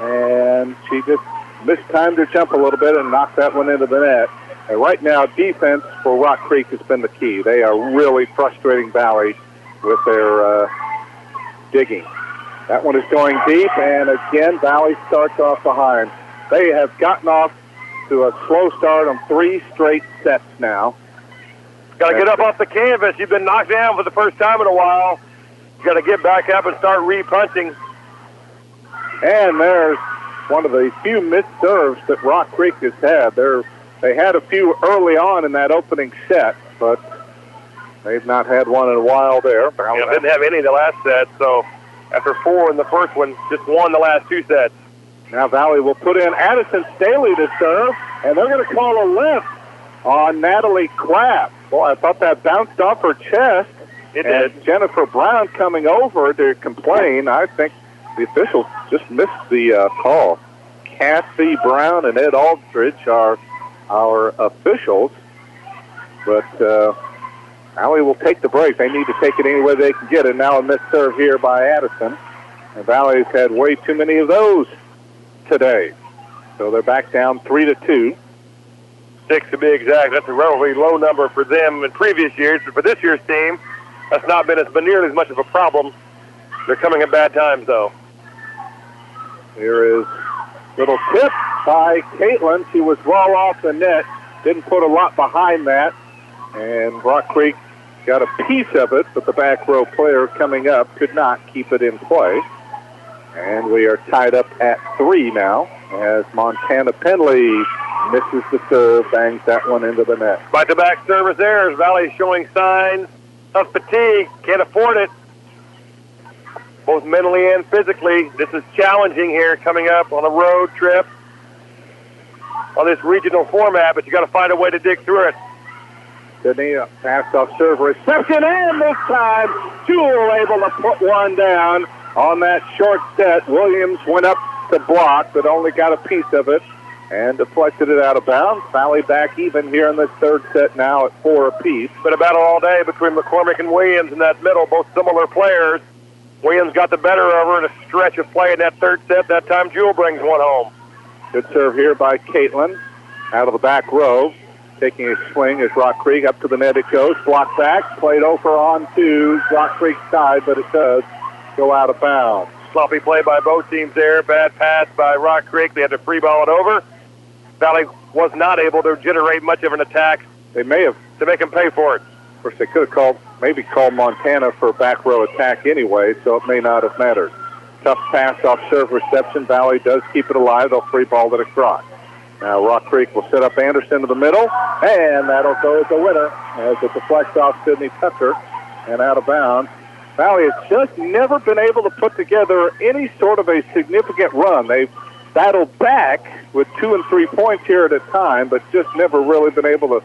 and she just mistimed her jump a little bit and knocked that one into the net. And right now, defense for Rock Creek has been the key. They are really frustrating Valley with their digging. That one is going deep, and again, Valley starts off behind. They have gotten off to a slow start on 3 straight sets now. Got to get up off the canvas. You've been knocked down for the first time in a while. You got to get back up and start re-punching. And there's one of the few missed serves that Rock Creek has had. They had a few early on in that opening set, but they've not had one in a while there. Yeah, didn't have any in the last set, so after 4 in the first one, just won the last 2 sets. Now Valley will put in Addison Staley to serve, and they're going to call a lift on Natalie Clapp. Boy, I thought that bounced off her chest. It and did. Jennifer Brown coming over to complain. I think the officials just missed the call. Kathy Brown and Ed Aldridge are our officials, but Valley will take the break. They need to take it any way they can get it. Now a missed serve here by Addison, and Valley's had way too many of those today. So they're back down 3-2. 6 to be exact. That's a relatively low number for them in previous years, but for this year's team, that's not been nearly as much of a problem. They're coming at bad times, though. Here is little tip by Caitlin. She was well off the net. Didn't put a lot behind that. And Rock Creek got a piece of it, but the back row player coming up could not keep it in play. And we are tied up at 3 now as Montana Penley misses the serve, bangs that one into the net. Back-to-back service there as Valley showing signs of fatigue. Can't afford it, both mentally and physically. This is challenging here coming up on a road trip on this regional format, but you got to find a way to dig through it. Sydney passed off serve reception, and this time Jewell able to put one down on that short set. Williams went up to block, but only got a piece of it and deflected it out of bounds. Valley back even here in this third set now at 4 apiece. Been a battle all day between McCormick and Williams in that middle, both similar players. Williams got the better of her in a stretch of play in that third set. That time Jewell brings one home. Good serve here by Caitlin out of the back row. Taking a swing as Rock Creek up to the net it goes. Blocked back, played over onto Rock Creek's side, but it does go out of bounds. Sloppy play by both teams there. Bad pass by Rock Creek. They had to free ball it over. Valley was not able to generate much of an attack. They may have to make them pay for it. Of course, they could have maybe called Montana for a back row attack anyway, so it may not have mattered. Tough pass off serve reception. Valley does keep it alive. They'll free ball it across. Now Rock Creek will set up Anderson to the middle, and that'll go as a winner as it deflects off Sydney Tucker and out of bounds. Valley has just never been able to put together any sort of a significant run. They've battled back with 2 and 3 points here at a time, but just never really been able to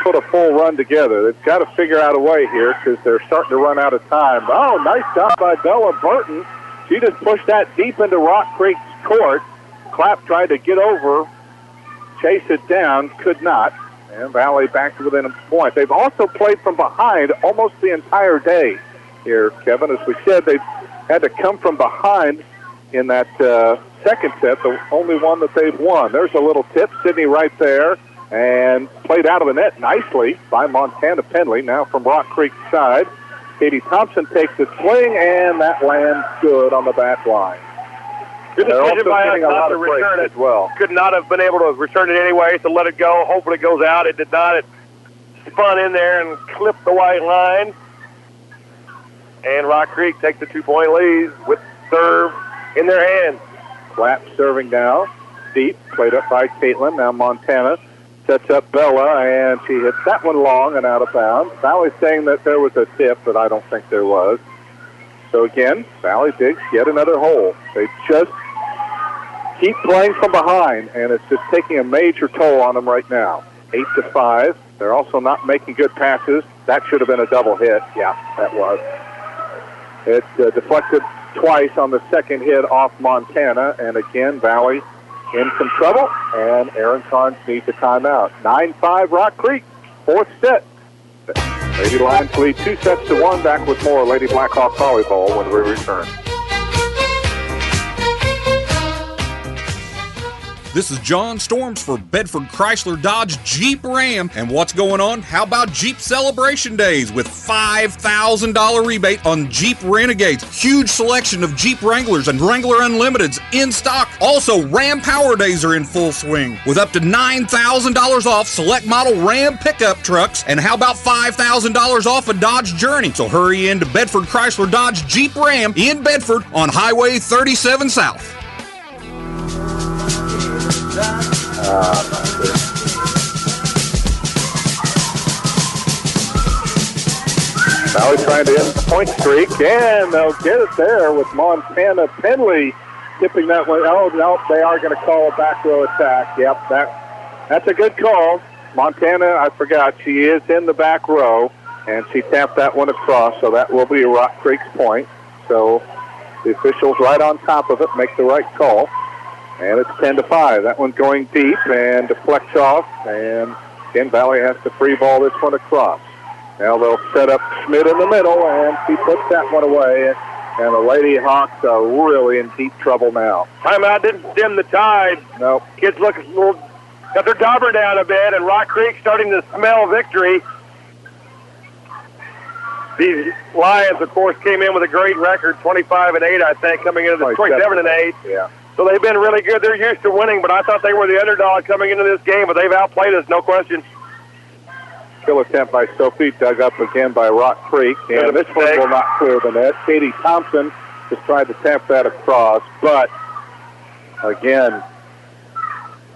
put a full run together. They've got to figure out a way here because they're starting to run out of time. Oh, nice job by Bella Burton. She just pushed that deep into Rock Creek's court. Clapp tried to get over chase it down, could not. And Valley back to within a point. They've also played from behind almost the entire day here, Kevin. As we said, they had to come from behind in that second set, the only one that they've won. There's a little tip. Sydney right there, and played out of the net nicely by Montana Penley. Now from Rock Creek's side, Katie Thompson takes the swing, and that lands good on the back line. Good decision by us not to return it. Well, could not have been able to return it anyway, so let it go. Hopefully it goes out. It did not. It spun in there and clipped the white line. And Rock Creek takes the 2-point lead with serve in their hands. Clapp serving now. Deep, played up by Caitlin. Now Montana sets up Bella, and she hits that one long and out of bounds. Valley saying that there was a tip, but I don't think there was. So again, Valley digs yet another hole. They just keep playing from behind, and it's just taking a major toll on them right now. 8-5. They're also not making good passes. That should have been a double hit. Yeah, that was. It deflected twice on the second hit off Montana, and again, Valley in some trouble, and Aaron Carnes needs a timeout. 9-5 Rock Creek, fourth set. Lady Lions lead 2-1. Back with more Lady Blackhawk volleyball when we return. This is John Storms for Bedford Chrysler Dodge Jeep Ram. And what's going on? How about Jeep Celebration Days with $5,000 rebate on Jeep Renegades? Huge selection of Jeep Wranglers and Wrangler Unlimiteds in stock. Also, Ram Power Days are in full swing with up to $9,000 off select model Ram pickup trucks. And how about $5,000 off a Dodge Journey? So hurry into Bedford Chrysler Dodge Jeep Ram in Bedford on Highway 37 South. Valley trying to end the point streak, and they'll get it there with Montana Penley tipping that one. Oh, no, they are going to call a back row attack. Yep, that's a good call. Montana, I forgot, she is in the back row, and she tapped that one across, so that will be Rock Creek's point. So the officials right on top of it make the right call. And it's 10-5. That one going deep and deflects off. And again, Valley has to free ball this one across. Now they'll set up Schmidt in the middle, and she puts that one away. And the Lady Hawks are really in deep trouble now. Timeout didn't dim the tide. Nope. Kids look a little, got their dauber down a bit, and Rock Creek starting to smell victory. These Lions, of course, came in with a great record, 25-8, I think, coming into the 27-8. Yeah. So they've been really good. They're used to winning, but I thought they were the underdog coming into this game, but they've outplayed us, no question. Kill attempt by Sophie, dug up again by Rock Creek. And this one will not clear the net. Katie Thompson just tried to tap that across, but again,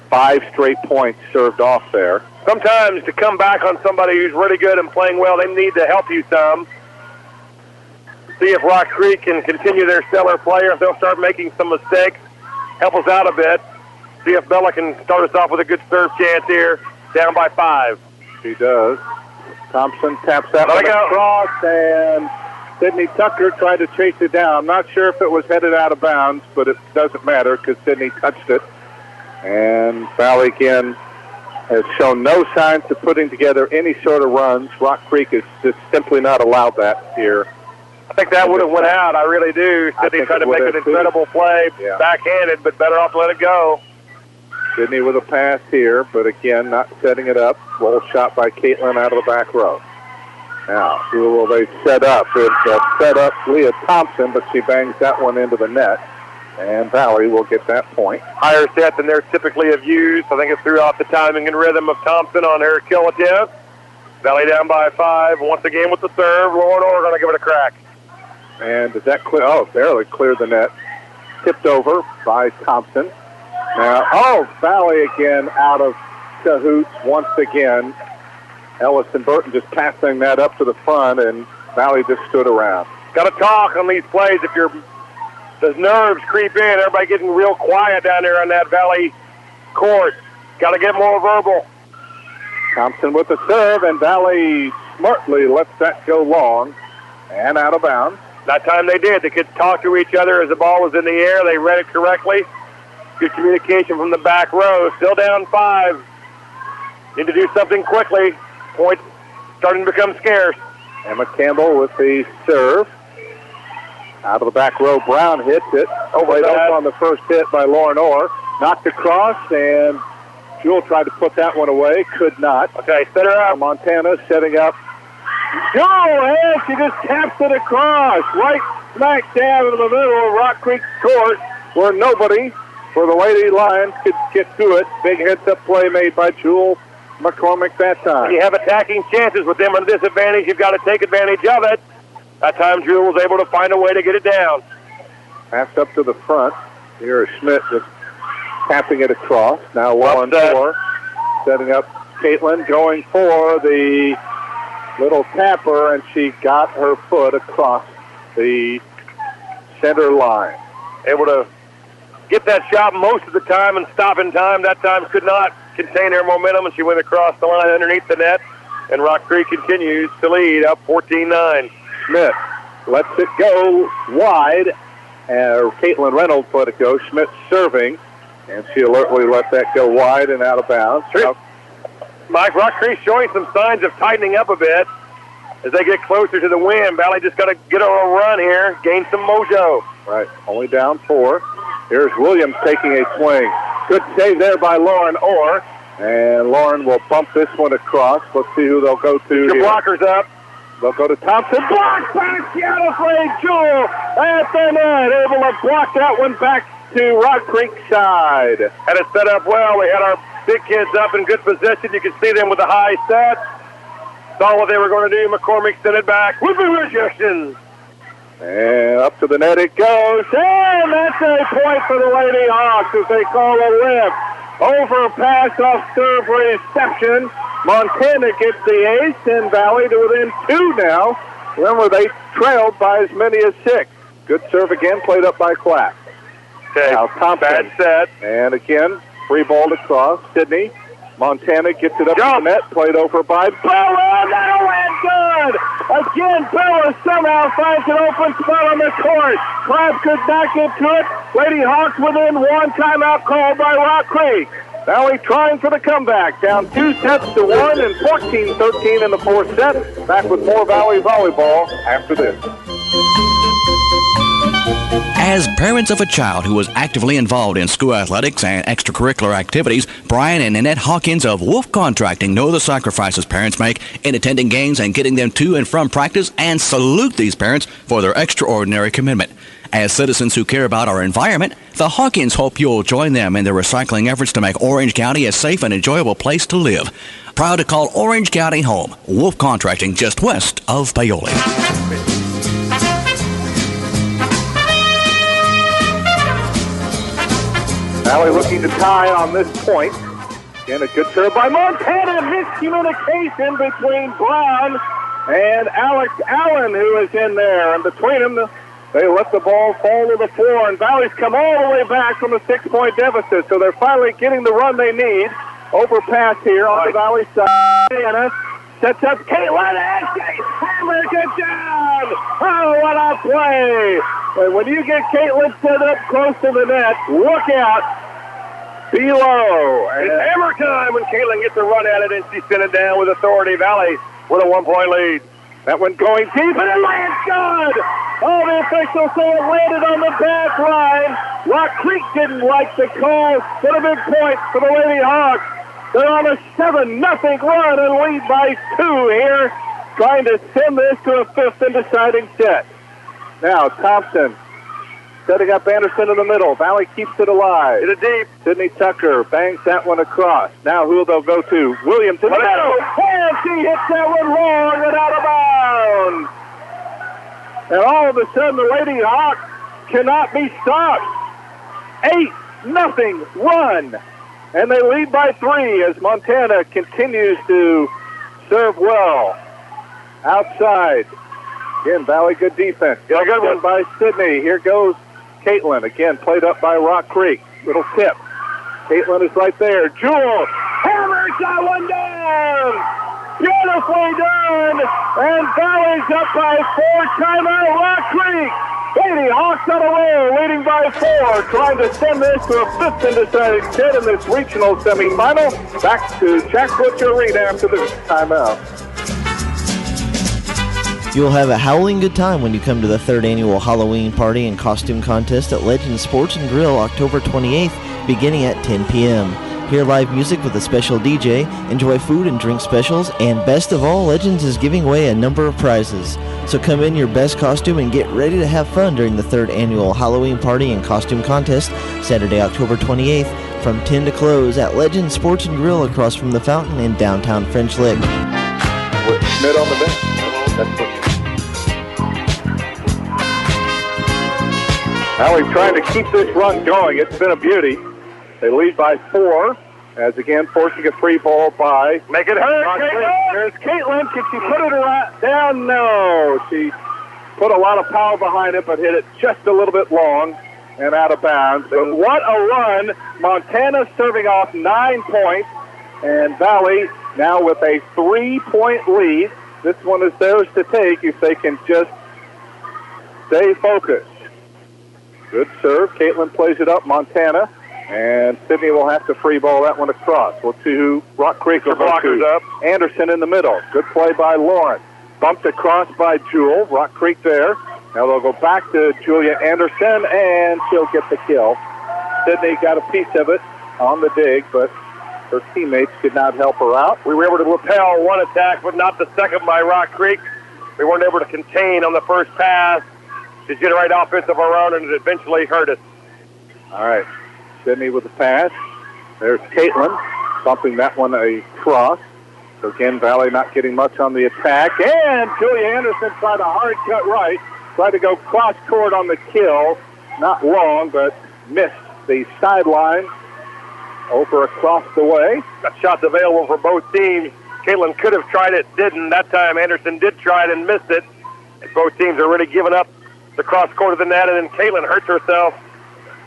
5 straight points served off there. Sometimes to come back on somebody who's really good and playing well, they need to help you some. See if Rock Creek can continue their stellar play, or if they'll start making some mistakes. Help us out a bit. See if Bella can start us off with a good serve chance here. Down by 5. She does. Thompson taps that one across, and Sydney Tucker tried to chase it down. I'm not sure if it was headed out of bounds, but it doesn't matter because Sydney touched it. And Valley again has shown no signs of putting together any sort of runs. Rock Creek is just simply not allowed that here. I think that would have went out. I really do. Sydney tried to make an incredible play, backhanded, but better off to let it go. Sydney with a pass here, but again, not setting it up. Roll shot by Caitlin out of the back row. Now, who will they set up? It's set up Leah Thompson, but she bangs that one into the net. And Valley will get that point. Higher set than they're typically have used. I think it threw off the timing and rhythm of Thompson on her kill attempt. Valley down by 5. Once again with the serve. Lauren Orr going to give it a crack. And did that clear? Oh, barely cleared the net. Tipped over by Thompson. Now, Valley again out of cahoots once again. Ellis and Burton just passing that up to the front, and Valley just stood around. Got to talk on these plays. If the nerves creep in, everybody getting real quiet down there on that Valley court. Got to get more verbal. Thompson with the serve, and Valley smartly lets that go long and out of bounds. That time they did. The kids talked to each other as the ball was in the air. They read it correctly. Good communication from the back row. Still down 5. Need to do something quickly. Point starting to become scarce. Emma Campbell with the serve. Out of the back row, Brown hits it. Played up on the first hit by Lauren Orr. Knocked across, and Jewel tried to put that one away. Could not. Okay, set her up. Montana setting up. Jewel, and she just taps it across. Right smack dab in the middle of Rock Creek court, where nobody for the Lady Lions could get to it. Big heads-up play made by Jewel McCormick that time. When you have attacking chances with them at a disadvantage, you've got to take advantage of it. That time, Jewel was able to find a way to get it down. Passed up to the front. Here is Schmidt just tapping it across. Now 1-4. Setting up Caitlin, going for the little tapper, and she got her foot across the center line. Able to get that shot most of the time and stop in time. That time could not contain her momentum, and she went across the line underneath the net. And Rock Creek continues to lead, up 14-9. Schmidt lets it go wide. Caitlin Reynolds let it go. Schmidt serving, and she alertly let that go wide and out of bounds. Mike, Rock Creek showing some signs of tightening up a bit as they get closer to the win. Valley just got to get on a run here, gain some mojo. Right, only down 4. Here's Williams taking a swing. Good save there by Lauren Orr. And Lauren will bump this one across. Let's see who they'll go to. Your blockers up. They'll go to Thompson. Block back, Frey Jewel at the net. Able to block that one back to Rock Creek side. Had it set up well. We had our big kids up in good position. You can see them with a high set. Saw what they were going to do. McCormick sent it back with the rejection. And up to the net it goes. And that's a point for the Lady Hawks as they call a lift. Overpass off serve reception. Montana gets the ace, and Valley to within 2 now. Remember, they trailed by as many as 6. Good serve again, played up by Clapp. Okay, now Thompson. Bad set. And again, free ball across. Sydney. Montana gets it up to the net, played over by Bella. That'll land good. Again, Bella somehow finds an open spot on the court. Clapp could not get to it. Lady Hawks within 1. Timeout called by Rock Creek. Valley trying for the comeback. Down 2 sets to 1 and 14-13 in the 4th set. Back with more Valley volleyball after this. As parents of a child who was actively involved in school athletics and extracurricular activities, Brian and Annette Hawkins of Wolf Contracting know the sacrifices parents make in attending games and getting them to and from practice, and salute these parents for their extraordinary commitment. As citizens who care about our environment, the Hawkins hope you'll join them in their recycling efforts to make Orange County a safe and enjoyable place to live. Proud to call Orange County home. Wolf Contracting, just west of Paoli. Valley looking to tie on this point. Again, a good serve by Montana. Miscommunication between Brown and Alex Allen, who is in there. And between them, they let the ball fall to the floor. And Valley's come all the way back from a 6-point deficit. So they're finally getting the run they need. Overpass here on the Valley side. Montana sets up Caitlin, and she hammers it down. Oh, what a play. And when you get Caitlin set up close to the net, look out below. It's hammer time when Caitlin gets a run at it, and she sent it down with authority. Valley with a 1-point lead. That one going deep, and it lands good. Oh, the officials say it landed on the back line. Rock Creek didn't like the call, but a big point for the Lady Hawks. They're on a 7-0 run and lead by 2 here, trying to send this to a 5th and deciding set. Now Thompson setting up Anderson in the middle. Valley keeps it alive. Hit it deep. Sydney Tucker bangs that one across. Now who they'll go to? Williams in the middle. And she hits that one wrong and out of bounds. And all of a sudden the Lady Hawks cannot be stopped. 8-0 run. And they lead by 3 as Montana continues to serve well. Outside. Again, Valley good defense. Good one by Sydney. Here goes Caitlin. Again, played up by Rock Creek. Little tip. Caitlin is right there. Jewel hammers that one down. Beautifully done. And Valley's up by 4. Timeout, Rock Creek. Lady Hawks on a roll, leading by 4, trying to send this to a 5th independent set in this regional semifinal. Back to Jack Butcher Arena after this timeout. You'll have a howling good time when you come to the 3rd annual Halloween party and costume contest at Legend Sports and Grill October 28th, beginning at 10 p.m. Hear live music with a special DJ, enjoy food and drink specials, and best of all, Legends is giving away a number of prizes. So come in your best costume and get ready to have fun during the 3rd annual Halloween party and costume contest, Saturday, October 28th, from 10 to close at Legend Sports and Grill across from the Fountain in downtown French Lick. With Schmidt on the bench. That's what. Now we're trying to keep this run going. It's been a beauty. They lead by 4, as again forcing a free ball by... Make it hurt, Caitlin! There's Caitlin. Can she put it around, down? No. She put a lot of power behind it, but hit it just a little bit long and out of bounds. But what a run. Montana serving off 9 points, and Valley now with a 3-point lead. This one is theirs to take if they can just stay focused. Good serve. Caitlin plays it up. Montana. And Sydney will have to free ball that one across. We'll see who Rock Creek will blockers up. Anderson in the middle. Good play by Lawrence. Bumped across by Jewel. Rock Creek there. Now they'll go back to Julia Anderson, and she'll get the kill. Sydney got a piece of it on the dig, but her teammates did not help her out. We were able to repel one attack, but not the second by Rock Creek. We weren't able to contain on the first pass to generate offense of our own, and it eventually hurt us. All right. Sydney with the pass. There's Caitlin bumping that one across. So again, Valley not getting much on the attack. And Julia Anderson tried a hard cut right. Tried to go cross court on the kill. Not long, but missed the sideline over across the way. Got shots available for both teams. Caitlin could have tried it, didn't. That time Anderson did try it and missed it. And both teams are really giving up the cross court of the net, and then Caitlin hurts herself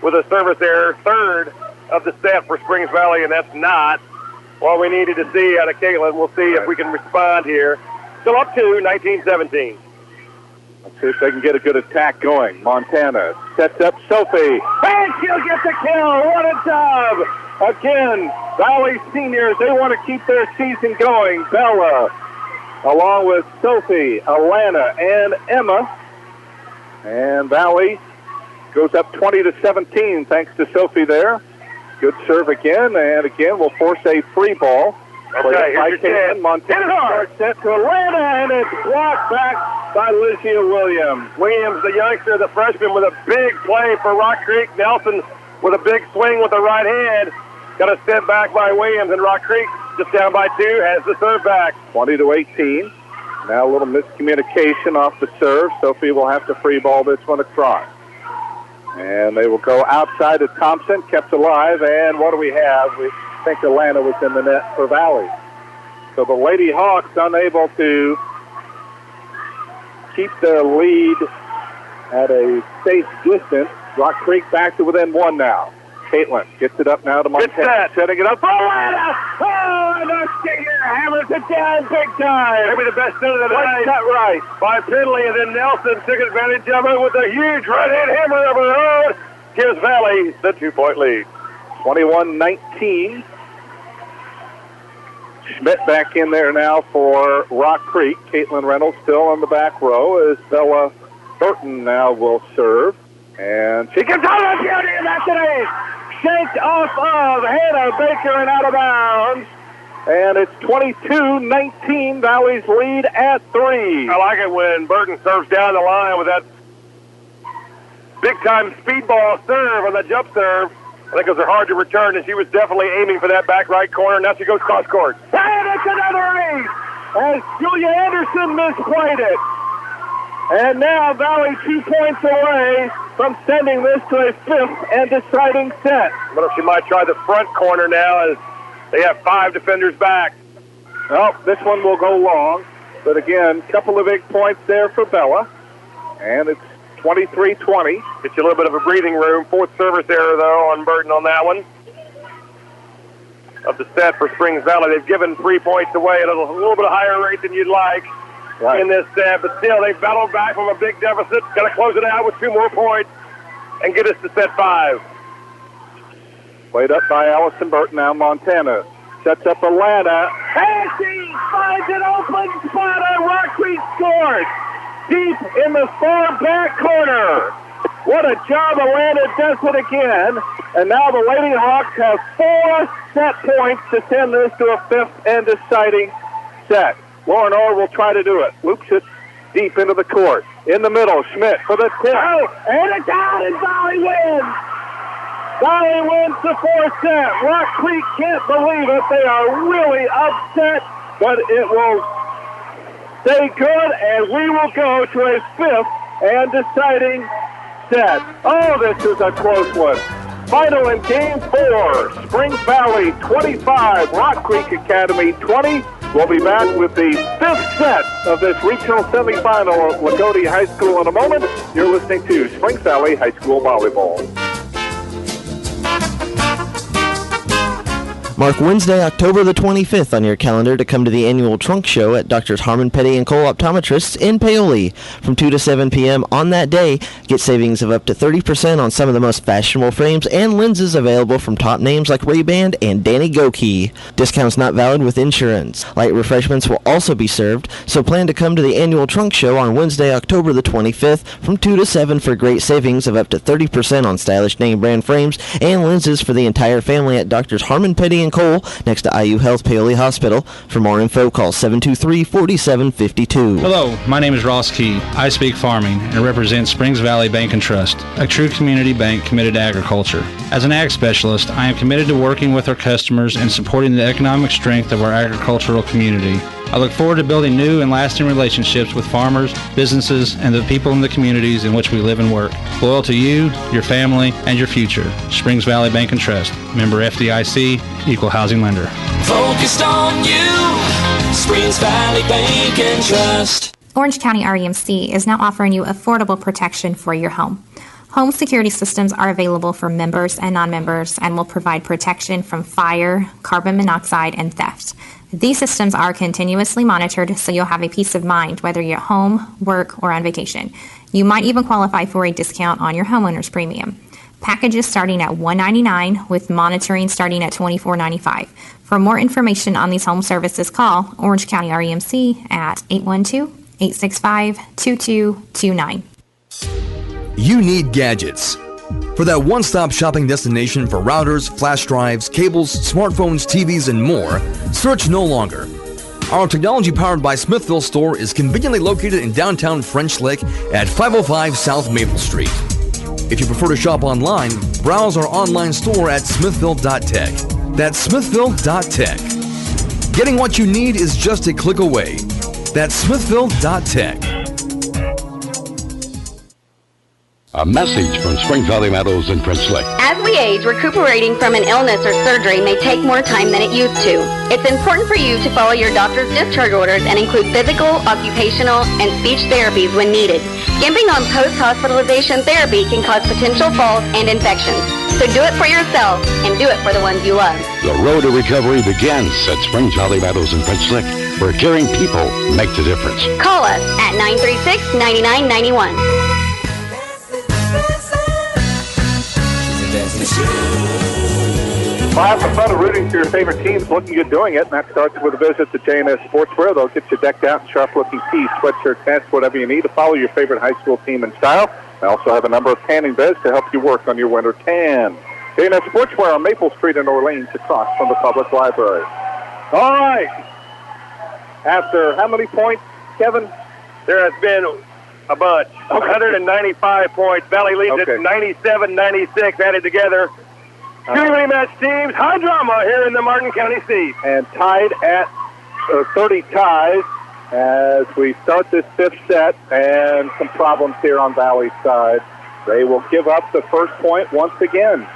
with a service error, 3rd of the set for Springs Valley, and that's not what we needed to see out of Caitlin. We'll see if we can respond here. Still up to 19-17. Let's see if they can get a good attack going. Montana sets up Sophie, and she'll get the kill. What a job! Again, Valley seniors, they want to keep their season going. Bella, along with Sophie, Alana, and Emma. And Valley goes up 20-17 thanks to Sophie there. Good serve again, and again we'll force a free ball. Okay, here's your chance. Montana set to Atlanta, and it's blocked back by Lysia Williams. Williams, the youngster, the freshman, with a big play for Rock Creek. Nelson with a big swing with the right hand. Got a step back by Williams, and Rock Creek, just down by 2, has the serve back. 20-18. Now a little miscommunication off the serve. Sophie will have to free ball this one across. And they will go outside to Thompson, kept alive, and what do we have? We think Atlanta was in the net for Valley. So the Lady Hawks unable to keep their lead at a safe distance. Rock Creek back to within 1 now. Caitlin gets it up now to Montana, setting it up for Atlanta. Oh, and the stinger hammers it down big time. Maybe the best set of the night. Cut right by Finley, and then Nelson took advantage of it with a huge right-hand hammer of her own. Gives Valley the 2-point lead. 21-19. Schmidt back in there now for Rock Creek. Caitlin Reynolds still on the back row as Bella Burton now will serve. And she comes out of the beauty, and that's an ace. Shanked off of Hannah Baker and out of bounds. And it's 22-19, Valley's lead at 3. I like it when Burton serves down the line with that big-time speedball serve on the jump serve. I think those are hard to return, and she was definitely aiming for that back right corner. Now she goes cross court. And it's another ace as Julia Anderson misplayed it. And now Valley 2 points away from sending this to a 5th and deciding set. I wonder if she might try the front corner now as they have 5 defenders back. Well, this one will go long. But again, a couple of big points there for Bella. And it's 23-20. Gets you a little bit of a breathing room. 4th service error, though, on Burton on that one. Of the set for Springs Valley. They've given 3 points away at a little bit higher rate than you'd like. in this set, but still they battled back from a big deficit. Got to close it out with 2 more points and get us to set 5. Played up by Allison Burton. Now Montana sets up Atlanta. And she finds an open spot on Rock Creek, scores deep in the far back corner. What a job Atlanta does it again. And now the Lady Hawks have 4 set points to send this to a 5th and deciding set. Lauren Orr will try to do it. Loops it deep into the court. In the middle, Schmidt for the tip. Oh, and it's out, and Valley wins. Valley wins the 4th set. Rock Creek can't believe it. They are really upset, but it will stay good, and we will go to a 5th and deciding set. Oh, this is a close one. Final in Game 4, Springs Valley 25, Rock Creek Academy 20. We'll be back with the 5th set of this regional semifinal at Loogootee High School in a moment. You're listening to Springs Valley High School Volleyball. Mark Wednesday, October the 25th on your calendar to come to the annual trunk show at Drs. Harmon, Petty & Cole Optometrists in Paoli. From 2 to 7 p.m. on that day, get savings of up to 30% on some of the most fashionable frames and lenses available from top names like Ray-Ban and Danny Gokey. Discounts not valid with insurance. Light refreshments will also be served, so plan to come to the annual trunk show on Wednesday, October the 25th from 2 to 7 for great savings of up to 30% on stylish name brand frames and lenses for the entire family at Drs. Harmon, Petty & Cole next to IU Health Paoli Hospital. For more info, call 723-4752. Hello, my name is Ross Key. I speak farming and represent Springs Valley Bank and Trust, a true community bank committed to agriculture. As an ag specialist, I am committed to working with our customers and supporting the economic strength of our agricultural community. I look forward to building new and lasting relationships with farmers, businesses, and the people in the communities in which we live and work. Loyal to you, your family, and your future. Springs Valley Bank and Trust. Member FDIC, Equal Housing Lender. Focused on you, Springs Valley Bank and Trust. Orange County REMC is now offering you affordable protection for your home. Home security systems are available for members and non-members and will provide protection from fire, carbon monoxide, and theft. These systems are continuously monitored, so you'll have a peace of mind whether you're at home, work, or on vacation. You might even qualify for a discount on your homeowner's premium. Packages starting at $199 with monitoring starting at $24.95. For more information on these home services, call Orange County REMC at 812-865-2229. You need gadgets. For that one-stop shopping destination for routers, flash drives, cables, smartphones, TVs, and more, search no longer. Our technology-powered by Smithville store is conveniently located in downtown French Lick at 505 South Maple Street. If you prefer to shop online, browse our online store at smithville.tech. That's smithville.tech. Getting what you need is just a click away. That's smithville.tech. A message from Springs Valley Meadows and French Lick. As we age, recuperating from an illness or surgery may take more time than it used to. It's important for you to follow your doctor's discharge orders and include physical, occupational, and speech therapies when needed. Skimping on post-hospitalization therapy can cause potential falls and infections. So do it for yourself and do it for the ones you love. The road to recovery begins at Springs Valley Meadows and French Lick, where caring people make the difference. Call us at 936-9991. Have the fun of rooting for your favorite teams, looking at doing it, and that starts with a visit to J&S Sportswear. They'll get you decked out in sharp-looking tees, sweatshirts, hats, whatever you need to follow your favorite high school team in style. They also have a number of tanning beds to help you work on your winter tan. J&S Sportswear on Maple Street in Orleans, across from the public library. All right. After how many points, Kevin? There has been a bunch. 195 points. Valley leads at 97-96 added together. Two rematch teams. High drama here in the Martin County seat. And tied at 30 ties as we start this 5th set, and some problems here on Valley's side. They will give up the first point once again.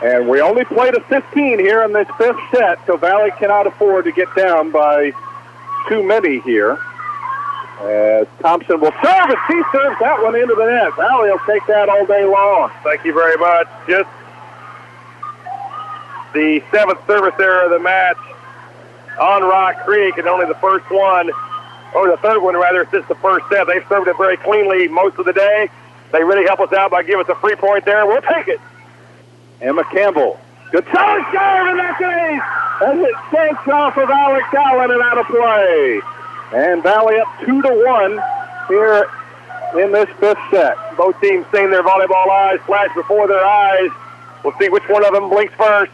And we only played a 15 here in this 5th set, so Valley cannot afford to get down by too many here. As Thompson will serve, and she serves that one into the net. Valley will take that all day long. Thank you very much. Just the 7th service error of the match on Rock Creek, and only the first one or the third one rather, since the first set. They've served it very cleanly most of the day. They really help us out by giving us a free point there. We'll take it. Emma Campbell. Good solid serve, and that's an ace. As it sinks off of Alex Allen and out of play. And Valley up 2-1 here in this fifth set. Both teams seeing their volleyball eyes flash before their eyes. We'll see which one of them blinks first.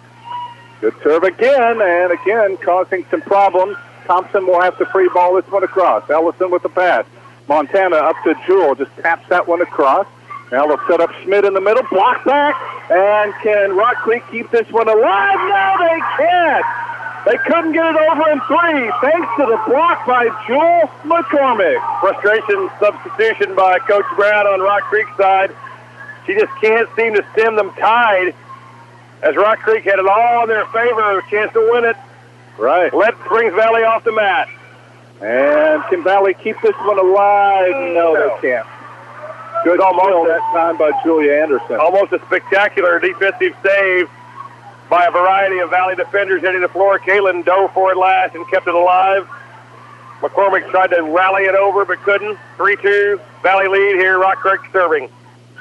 Good serve again, and again causing some problems. Thompson will have to free ball this one across. Ellison with the pass. Montana up to Jewell, just taps that one across. Now they'll set up Schmidt in the middle, block back, and can Rock Creek keep this one alive? No, they can't. They couldn't get it over in three, thanks to the block by Jewell McCormick. Frustration substitution by Coach Brown on Rock Creek's side. She just can't seem to stem them tide, as Rock Creek had it all in their favor, a chance to win it. Right. Let Springs Valley off the mat. And can Valley keep this one alive? No, they can't. Good almost that time by Julia Anderson. Almost a spectacular defensive save by a variety of Valley defenders hitting the floor. Caitlin dove for it last and kept it alive. McCormick tried to rally it over but couldn't. 3-2, Valley lead here, Rock Creek serving.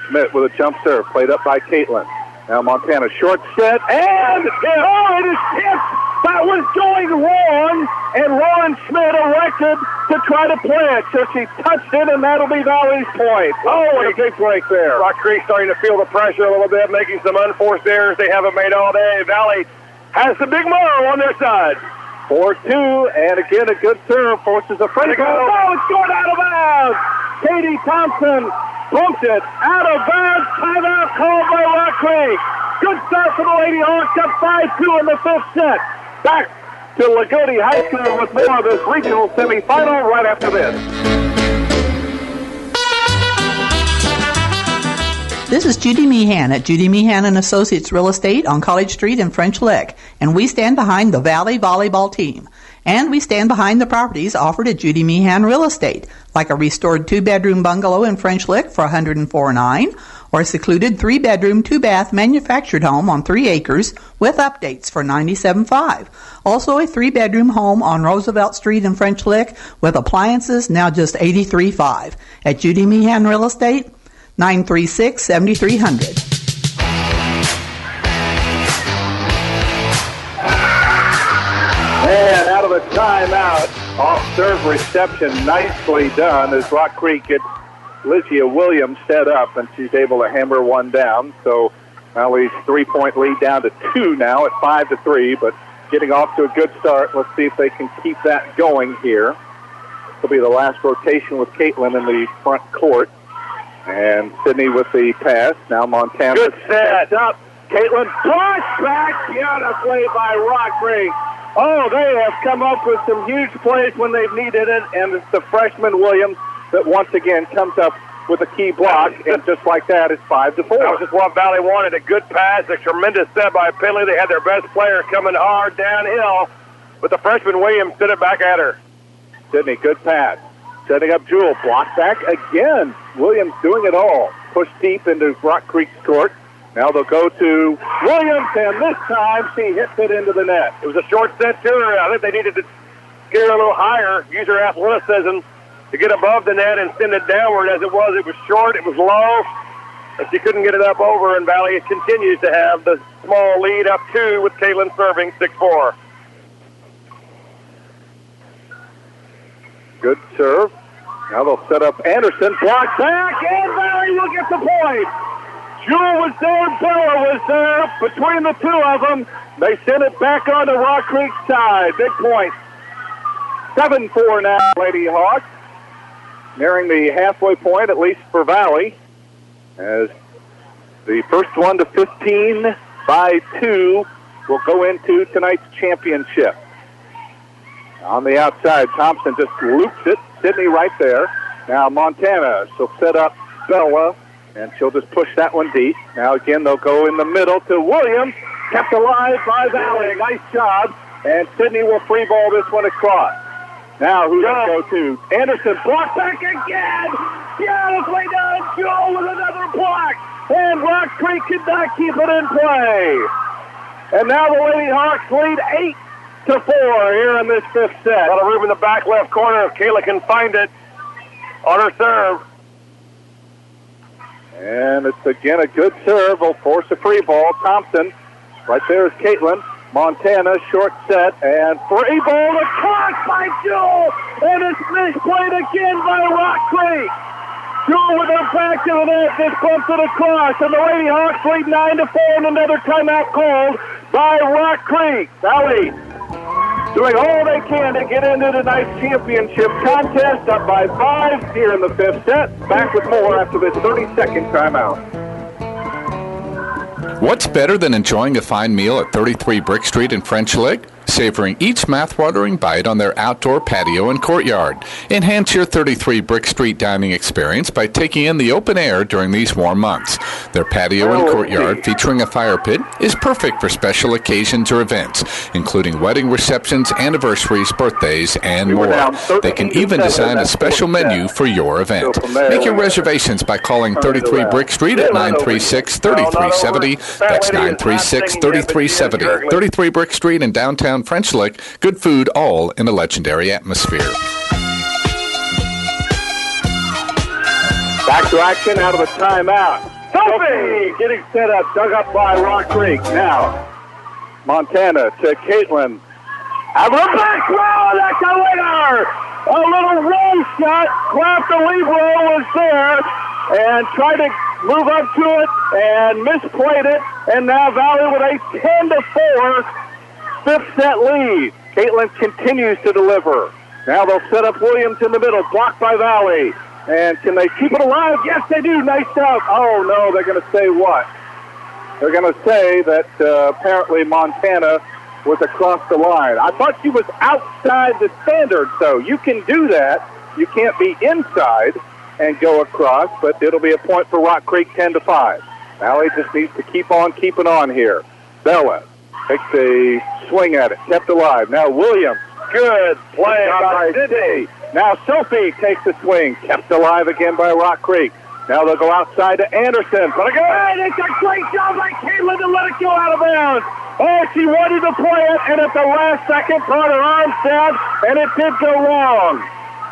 Schmidt with a jump serve, played up by Caitlin. Now Montana, short set, and it is tipped. That was going wrong, and Lauren Schmidt elected to try to play it. So she touched it, and that'll be Valley's point. Oh, what a big break there. Rock Creek starting to feel the pressure a little bit, making some unforced errors they haven't made all day. Valley has the big mo on their side. 4-2, and again a good serve, forces a free goal. Oh, it's going out of bounds. Katie Thompson bumps it out of bounds. Timeout called by Rock Creek. Good start for the Lady Hawks, up 5-2 in the fifth set. Back to Loogootee High School with more of this regional semifinal right after this. This is Judy Meehan at Judy Meehan and Associates Real Estate on College Street in French Lick, and we stand behind the Valley Volleyball team. And we stand behind the properties offered at Judy Meehan Real Estate, like a restored 2-bedroom bungalow in French Lick for $104,900, or a secluded 3-bedroom, 2-bath manufactured home on 3 acres with updates for $97,500. Also a 3-bedroom home on Roosevelt Street in French Lick with appliances now just $83,500. At Judy Meehan Real Estate, 936-7300. And out of a timeout, off-serve reception, nicely done as Rock Creek gets Lysia Williams set up, and she's able to hammer one down. So Valley's 3-point lead down to 2 now at 5-3, but getting off to a good start. Let's see if they can keep that going here. This will be the last rotation with Caitlin in the front court. And Sydney with the pass. Now Montana. Good set. Up. Caitlin pushed back beautifully by Rock Creek. Oh, they have come up with some huge plays when they've needed it, and it's the freshman Williams that once again comes up with a key block, and just like that, it's 5-4. That was just what Valley wanted. A good pass, a tremendous set by Penley. They had their best player coming hard downhill, but the freshman Williams sent it back at her. Sydney, good pass. Setting up Jewell. Block back again. Williams doing it all. Push deep into Rock Creek's court. Now they'll go to Williams, and this time she hits it into the net. It was a short set to her. I think they needed to get her a little higher, use her athleticism to get above the net and send it downward. As it was short, it was low, and she couldn't get it up over, and Valley continues to have the small lead up 2 with Caitlin serving 6-4. Good serve. Now they'll set up Anderson. Block back, and Valley will get the point. Jewell was there, Bella was there. Between the two of them, they sent it back on the Rock Creek side. Big point. 7-4 now, Lady Hawks. Nearing the halfway point, at least for Valley, as the first one to 15 by 2 will go into tonight's championship. On the outside, Thompson just loops it. Sydney right there. Now Montana, she'll set up Bella, and she'll just push that one deep. Now again, they'll go in the middle to Williams. Kept alive by Valley. Nice job. And Sydney will free ball this one across. Now who's going to go to? Anderson, block back again. Beautifully done. Jewell with another block. And Rock Creek could not keep it in play. And now the Lady Hawks lead to 4 here in this fifth set. A lot of room in the back left corner if Kayla can find it on her serve. And it's again a good serve. Will force a free ball. Thompson. Right there is Caitlin. Montana, short set, and free ball to cross by Jewel. And it's misplayed again by Rock Creek. Jewel with her back to the net, just bumps it across, and the Lady Hawks lead 9-4, and another timeout called by Rock Creek. Valley doing all they can to get into tonight's championship contest, up by 5 here in the fifth set. Back with more after this 30-second timeout. What's better than enjoying a fine meal at 33 Brick Street in French Lick? Savoring each mouth-watering bite on their outdoor patio and courtyard. Enhance your 33 Brick Street dining experience by taking in the open air during these warm months. Their patio and courtyard, featuring a fire pit, is perfect for special occasions or events, including wedding receptions, anniversaries, birthdays, and more. They can even design a special menu for your event. Make your reservations by calling 33 Brick Street at 936-3370. That's 936-3370. 33 Brick Street in downtown French Lick. Good food, all in a legendary atmosphere. Back to action out of the timeout. Sophie getting set up, dug up by Rock Creek. Now, Montana to Caitlin. Out of the back row, that's a winner! A little roll shot. Clap the libero was there and tried to move up to it and misplayed it. And now Valley with a 10-4 fifth set lead. Caitlin continues to deliver. Now they'll set up Williams in the middle, blocked by Valley. And can they keep it alive? Yes, they do. Nice job. Oh, no, they're going to say what? They're going to say that apparently Montana was across the line. I thought she was outside the standard, so you can do that. You can't be inside and go across, but it'll be a point for Rock Creek, 10-5. Valley just needs to keep on keeping on here. Bella takes a swing at it, kept alive. Now Williams, good play by Sydney. Now Sophie takes a swing, kept alive again by Rock Creek. Now they'll go outside to Anderson. But again, it's a great job by Caitlin to let it go out of bounds. Oh, she wanted to play it, and at the last second brought her arms down, and it did go wrong.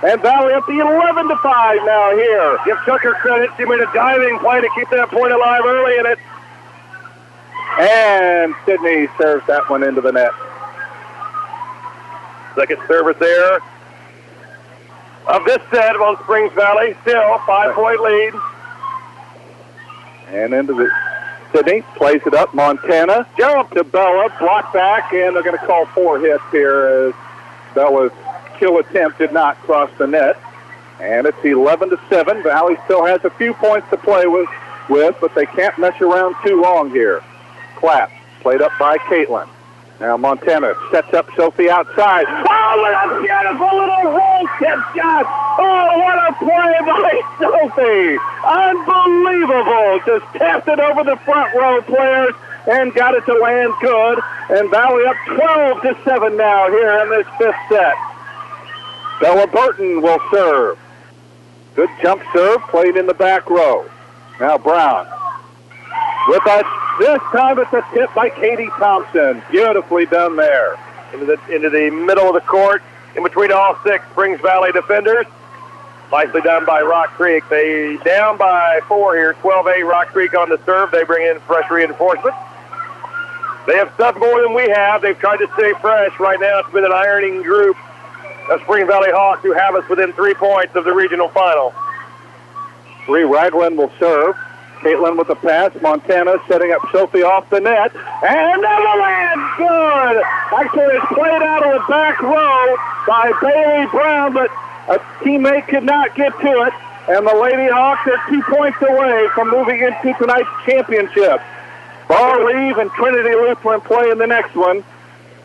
And Valley up the 11-5 now here. Give Tucker credit. She made a diving play to keep that point alive early in it. And Sydney serves that one into the net. Second service there of this set on Springs Valley. Still 5-point lead. And into the Sydney plays it up. Montana jump to Bella, block back, and they're going to call 4 hits here as Bella's kill attempt did not cross the net. And it's 11-7. Valley still has a few points to play with, but they can't mess around too long here. Clap, played up by Caitlin. Now Montana sets up Sophie outside. Oh, what a beautiful little roll tip shot. Oh, what a play by Sophie. Unbelievable. Just tapped it over the front row players and got it to land good. And Valley up 12-7 now here in this fifth set. Bella Burton will serve. Good jump serve, played in the back row. Now Brown. With us this time, it's a tip by Katie Thompson. Beautifully done there. Into the middle of the court, in between all 6 Springs Valley defenders. Nicely done by Rock Creek. They down by 4 here, 12-8 Rock Creek on the serve. They bring in fresh reinforcement. They have stuff more than we have. They've tried to stay fresh. Right now it's been an ironing group of Spring Valley Hawks who have us within 3 points of the regional final. Bree Ragland will serve. Caitlin with the pass. Montana setting up Sophie off the net. And never lands good. Actually, it's played out of the back row by Bailey Brown, but a teammate could not get to it. And the Lady Hawks are 2 points away from moving into tonight's championship. Bar Leave and Trinity Lutheran play in the next one.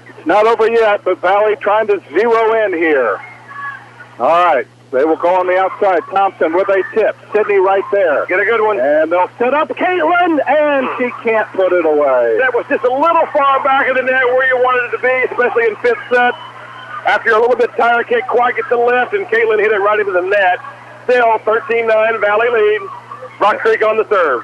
It's not over yet, but Valley trying to zero in here. All right. They will go on the outside. Thompson with a tip. Sydney right there. Get a good one. And they'll set up Caitlin, and she can't put it away. That was just a little far back of the net where you wanted it to be, especially in fifth set. After you're a little bit tired, can't quite get to the lift, and Caitlin hit it right into the net. Still 13-9, Valley lead. Rock Creek on the serve.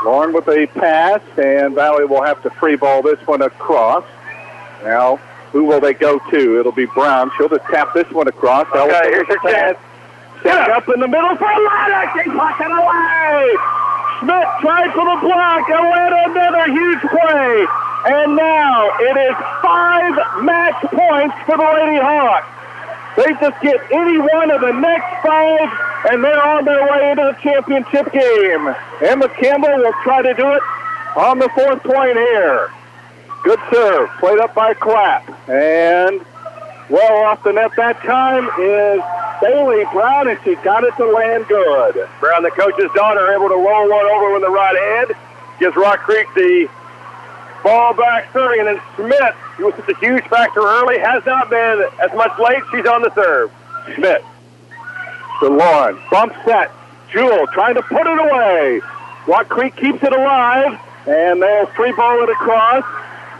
Lauren with a pass, and Valley will have to free ball this one across. Now, who will they go to? It'll be Brown. She'll just tap this one across. Okay, here's your chance. Set up in the middle for Lana. She puts it away. Smith tried for the block. Atlanta, another huge play. And now it is 5 match points for the Lady Hawks. They just get any one of the next 5, and they're on their way into the championship game. Emma Campbell will try to do it on the 4th point here. Good serve, played up by Clapp. And well off the net that time is Bailey Brown, and she got it to land good. Brown, the coach's daughter, able to roll one over with the right hand. Gives Rock Creek the ball back serving, and then Smith, who was such a huge factor early, has not been as much late. She's on the serve. Smith to Lauren. Bump set. Jewel trying to put it away. Rock Creek keeps it alive, and they'll free ball it across.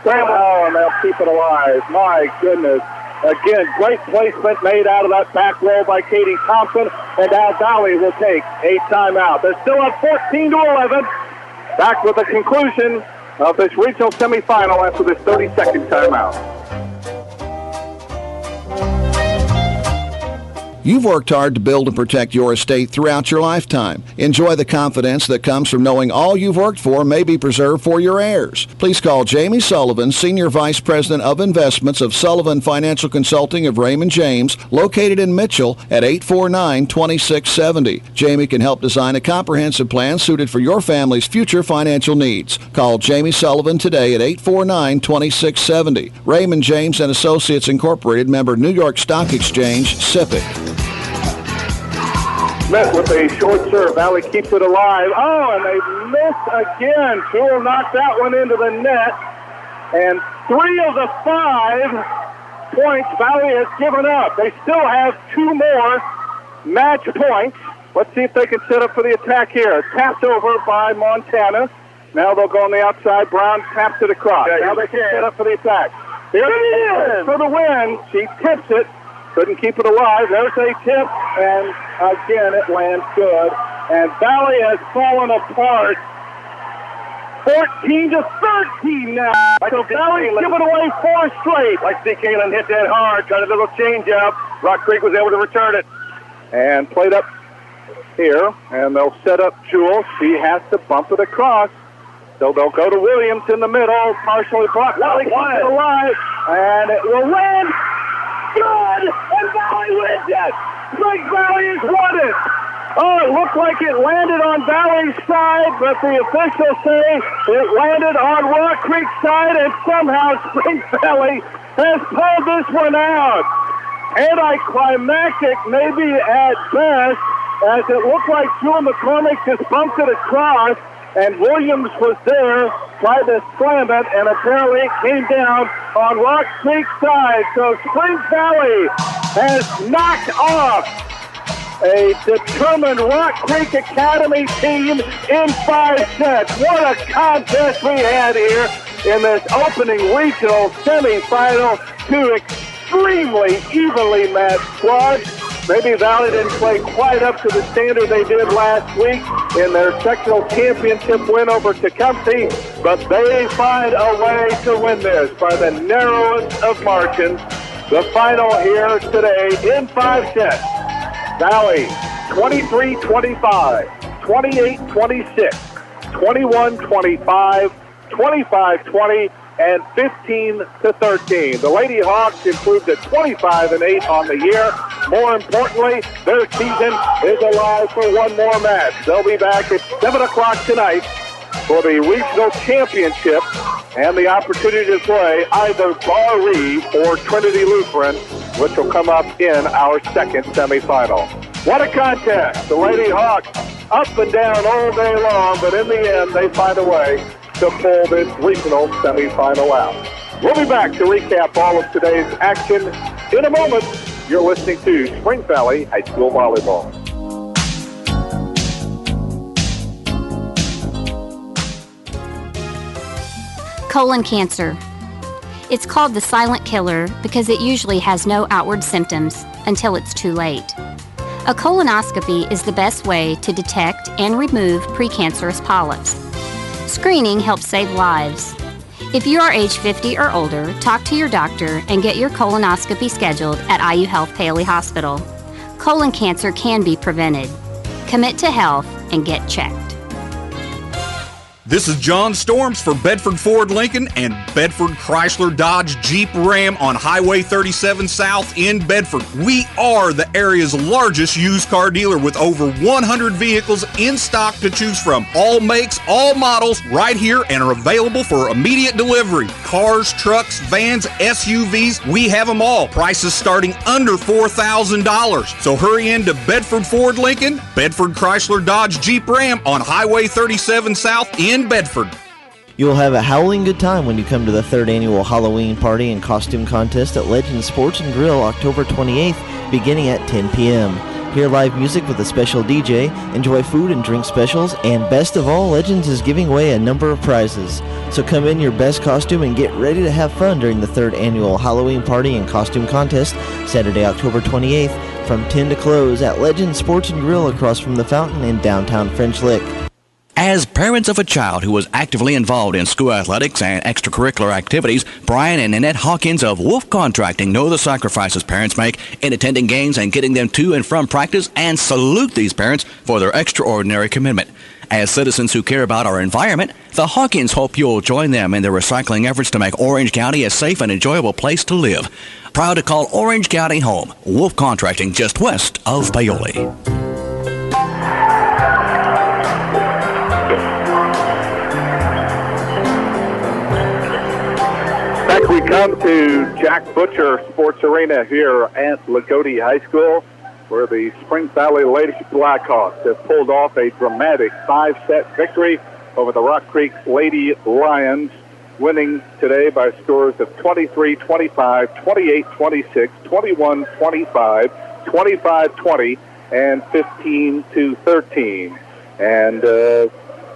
Oh, and they'll keep it alive. My goodness. Again, great placement made out of that back row by Katie Thompson, and now Valley will take a timeout. They're still up 14-11. Back with the conclusion of this regional semifinal after this 30-second timeout. You've worked hard to build and protect your estate throughout your lifetime. Enjoy the confidence that comes from knowing all you've worked for may be preserved for your heirs. Please call Jamie Sullivan, Senior Vice President of Investments of Sullivan Financial Consulting of Raymond James, located in Mitchell at 849-2670. Jamie can help design a comprehensive plan suited for your family's future financial needs. Call Jamie Sullivan today at 849-2670. Raymond James and Associates Incorporated, member New York Stock Exchange, SIPC. Smith with a short serve. Valley keeps it alive. Oh, and they missed again. Jewel knocked that one into the net. And 3 of the 5 points Valley has given up. They still have 2 more match points. Let's see if they can set up for the attack here. Tapped over by Montana. Now they'll go on the outside. Brown taps it across. Okay, now they can set up for the attack. Here it is for the win. She tips it. Couldn't keep it alive. There's a tip, and again it lands good. And Valley has fallen apart. 14-13 now. So Valley's given away 4 straight. Like see Kaylin hit that hard, got a little change up. Rock Creek was able to return it. And played up here, and they'll set up Jewel. She has to bump it across. So they'll go to Williams in the middle, partially blocked. Valley keeps it alive, and it will land. Good! And Valley wins it! Springs Valley has won it! Oh, it looked like it landed on Valley's side, but the officials say it landed on Rock Creek's side, and somehow Springs Valley has pulled this one out. Anticlimactic, maybe at best, as it looked like Jewel McCormick just bumped it across, and Williams was there, tried to slam it, and apparently it came down on Rock Creek's side. So Springs Valley has knocked off a determined Rock Creek Academy team in 5 sets. What a contest we had here in this opening regional semifinal. 2 extremely evenly matched squads. Maybe Valley didn't play quite up to the standard they did last week in their sectional championship win over Tecumseh, but they find a way to win this by the narrowest of margins. The final here today in 5 sets. Valley 23-25, 28-26, 21-25, 25-20, and 15-13. The Lady Hawks improved to 25-8 on the year. More importantly, their season is alive for one more match. They'll be back at 7 o'clock tonight for the regional championship and the opportunity to play either Bar Reeve or Trinity Lutheran, which will come up in our second semifinal. What a contest. The Lady Hawks up and down all day long, but in the end, they find a way to pull this regional semifinal out. We'll be back to recap all of today's action in a moment. You're listening to Springs Valley High School Volleyball. Colon cancer. It's called the silent killer because it usually has no outward symptoms until it's too late. A colonoscopy is the best way to detect and remove precancerous polyps. Screening helps save lives. If you are age 50 or older, talk to your doctor and get your colonoscopy scheduled at IU Health Paoli Hospital. Colon cancer can be prevented. Commit to health and get checked. This is John Storms for Bedford Ford Lincoln and Bedford Chrysler Dodge Jeep Ram on Highway 37 South in Bedford. We are the area's largest used car dealer with over 100 vehicles in stock to choose from. All makes, all models right here and are available for immediate delivery. Cars, trucks, vans, SUVs, we have them all. Prices starting under $4,000. So hurry into Bedford Ford Lincoln, Bedford Chrysler Dodge Jeep Ram on Highway 37 South in Bedford. You'll have a howling good time when you come to the 3rd annual Halloween party and costume contest at Legends Sports and Grill October 28th, beginning at 10 p.m. Hear live music with a special DJ, enjoy food and drink specials, and best of all, Legends is giving away a number of prizes. So come in your best costume and get ready to have fun during the 3rd annual Halloween party and costume contest, Saturday, October 28th, from 10 to close at Legends Sports and Grill across from the fountain in downtown French Lick. As parents of a child who was actively involved in school athletics and extracurricular activities, Brian and Annette Hawkins of Wolf Contracting know the sacrifices parents make in attending games and getting them to and from practice, and salute these parents for their extraordinary commitment. As citizens who care about our environment, the Hawkins hope you'll join them in their recycling efforts to make Orange County a safe and enjoyable place to live. Proud to call Orange County home. Wolf Contracting, just west of Paoli. Next we come to Jack Butcher Sports Arena here at Loogootee High School, where the Springs Valley Lady Blackhawks have pulled off a dramatic 5-set victory over the Rock Creek Lady Lions, winning today by scores of 23-25, 28-26, 21-25, 25-20, and 15-13. And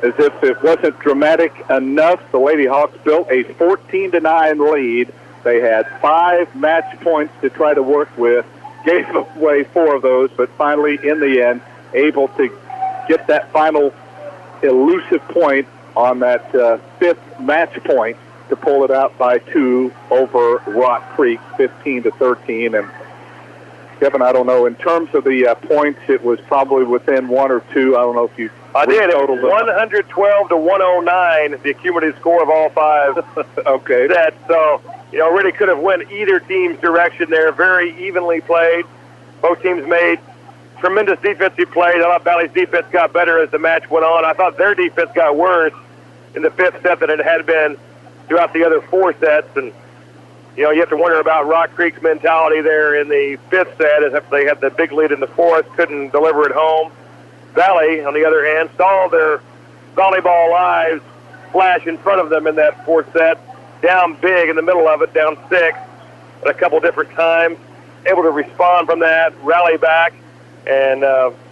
as if it wasn't dramatic enough, the Lady Hawks built a 14-9 lead. They had 5 match points to try to work with, gave away 4 of those, but finally, in the end, able to get that final elusive point on that 5th match point to pull it out by 2 over Rock Creek, 15-13. And Kevin, I don't know, in terms of the points, it was probably within 1 or 2. I don't know if you... I did. It was 112 to 109, the cumulative score of all 5. Okay. Sets. So, really could have went either team's direction there. Very evenly played. Both teams made tremendous defensive plays. I thought Valley's defense got better as the match went on. I thought their defense got worse in the 5th set than it had been throughout the other 4 sets. And, you have to wonder about Rock Creek's mentality there in the 5th set, as if they had the big lead in the 4th, couldn't deliver at home. Valley, on the other hand, saw their volleyball lives flash in front of them in that 4th set, down big in the middle of it, down 6 at a couple different times, able to respond from that, rally back, and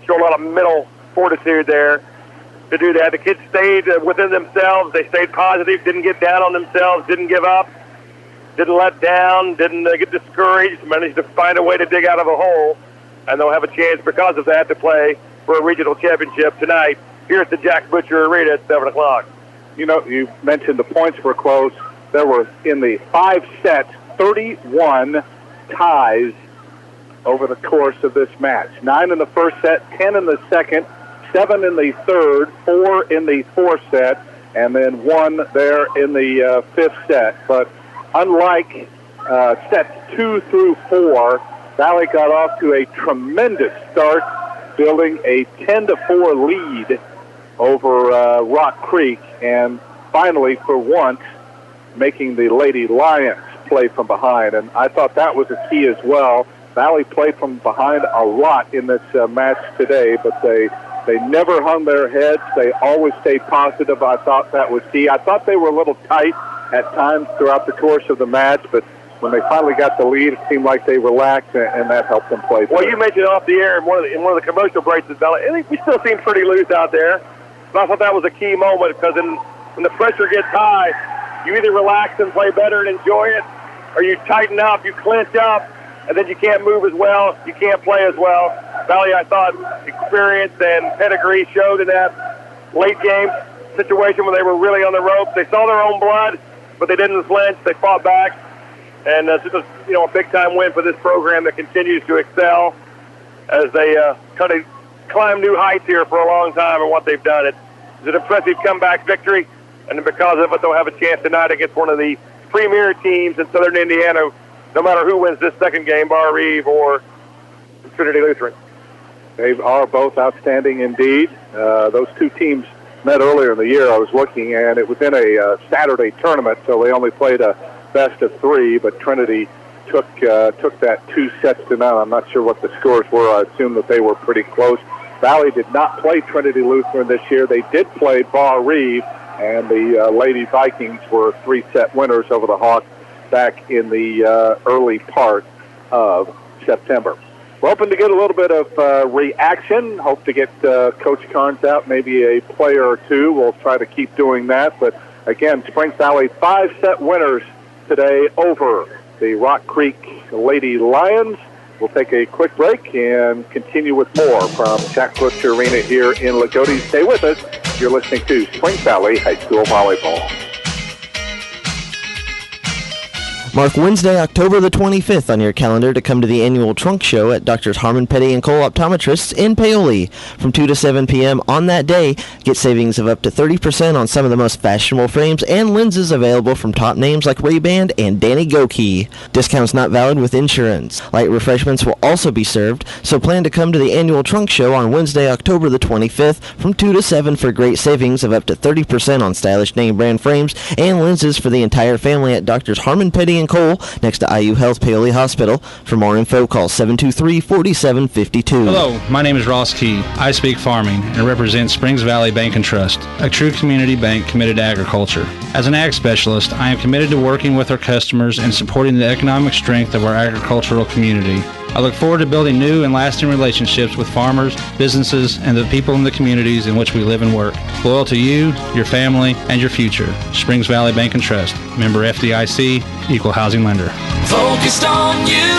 show a lot of mental fortitude there to do that. The kids stayed within themselves. They stayed positive, didn't get down on themselves, didn't give up, didn't let down, didn't get discouraged, managed to find a way to dig out of a hole, and they'll have a chance because of that to play for a regional championship tonight here at the Jack Butcher Arena at 7 o'clock. You mentioned the points were close. There were, in the 5 sets, 31 ties over the course of this match. 9 in the first set, 10 in the second, 7 in the third, 4 in the 4th set, and then 1 there in the 5th set. But unlike sets 2 through 4, Valley got off to a tremendous start, building a 10-4 lead over Rock Creek, and finally, for once, making the Lady Lions play from behind. And I thought that was a key as well. Valley played from behind a lot in this match today, but they never hung their heads. They always stayed positive. I thought that was key. I thought they were a little tight at times throughout the course of the match, but when they finally got the lead, it seemed like they relaxed, and that helped them play better. Well, you mentioned off the air in one of the commercial breaks at Valley, I think we still seem pretty loose out there. But I thought that was a key moment, because when the pressure gets high, you either relax and play better and enjoy it, or you tighten up, you clinch up, and then you can't move as well, you can't play as well. Valley, I thought, experience and pedigree showed in that late game. situation where they were really on the ropes. They saw their own blood, but they didn't flinch. They fought back, and it's just a big-time win for this program that continues to excel as they try to climb new heights here for a long time. And what they've done, it's an impressive comeback victory, and because of it, they'll have a chance tonight against one of the premier teams in Southern Indiana, no matter who wins this second game, Bar Reeve or Trinity Lutheran. They are both outstanding indeed. Those two teams met earlier in the year. I was looking, and it was in a Saturday tournament, so they only played a best of three, but Trinity took that 2 sets to none. I'm not sure what the scores were. I assume that they were pretty close. Valley did not play Trinity Lutheran this year. They did play Bar Reeve, and the Lady Vikings were 3-set winners over the Hawks back in the early part of September. We're hoping to get a little bit of reaction. Hope to get Coach Carnes out, maybe a player or two. We'll try to keep doing that. But again, Springs Valley 5-set winners today over the Rock Creek Lady Lions. We'll take a quick break and continue with more from Jack Butcher Arena here in Loogootee. Stay with us. You're listening to Springs Valley High School Volleyball. Mark Wednesday, October the 25th on your calendar to come to the annual trunk show at Drs. Harmon, Petty & Cole Optometrists in Paoli. From 2 to 7 p.m. on that day, get savings of up to 30% on some of the most fashionable frames and lenses available from top names like Ray-Ban and Danny Gokey. Discounts not valid with insurance. Light refreshments will also be served, so plan to come to the annual trunk show on Wednesday, October the 25th from 2 to 7 for great savings of up to 30% on stylish name brand frames and lenses for the entire family at Drs. Harmon, Petty & Cole next to IU Health Paoli Hospital. For more info, call 723-4752. Hello, my name is Ross Key. I speak farming and represent Springs Valley Bank and Trust, a true community bank committed to agriculture. As an ag specialist, I am committed to working with our customers and supporting the economic strength of our agricultural community. I look forward to building new and lasting relationships with farmers, businesses, and the people in the communities in which we live and work. Loyal to you, your family, and your future. Springs Valley Bank and Trust. Member FDIC, Equal Housing Lender. Focused on you,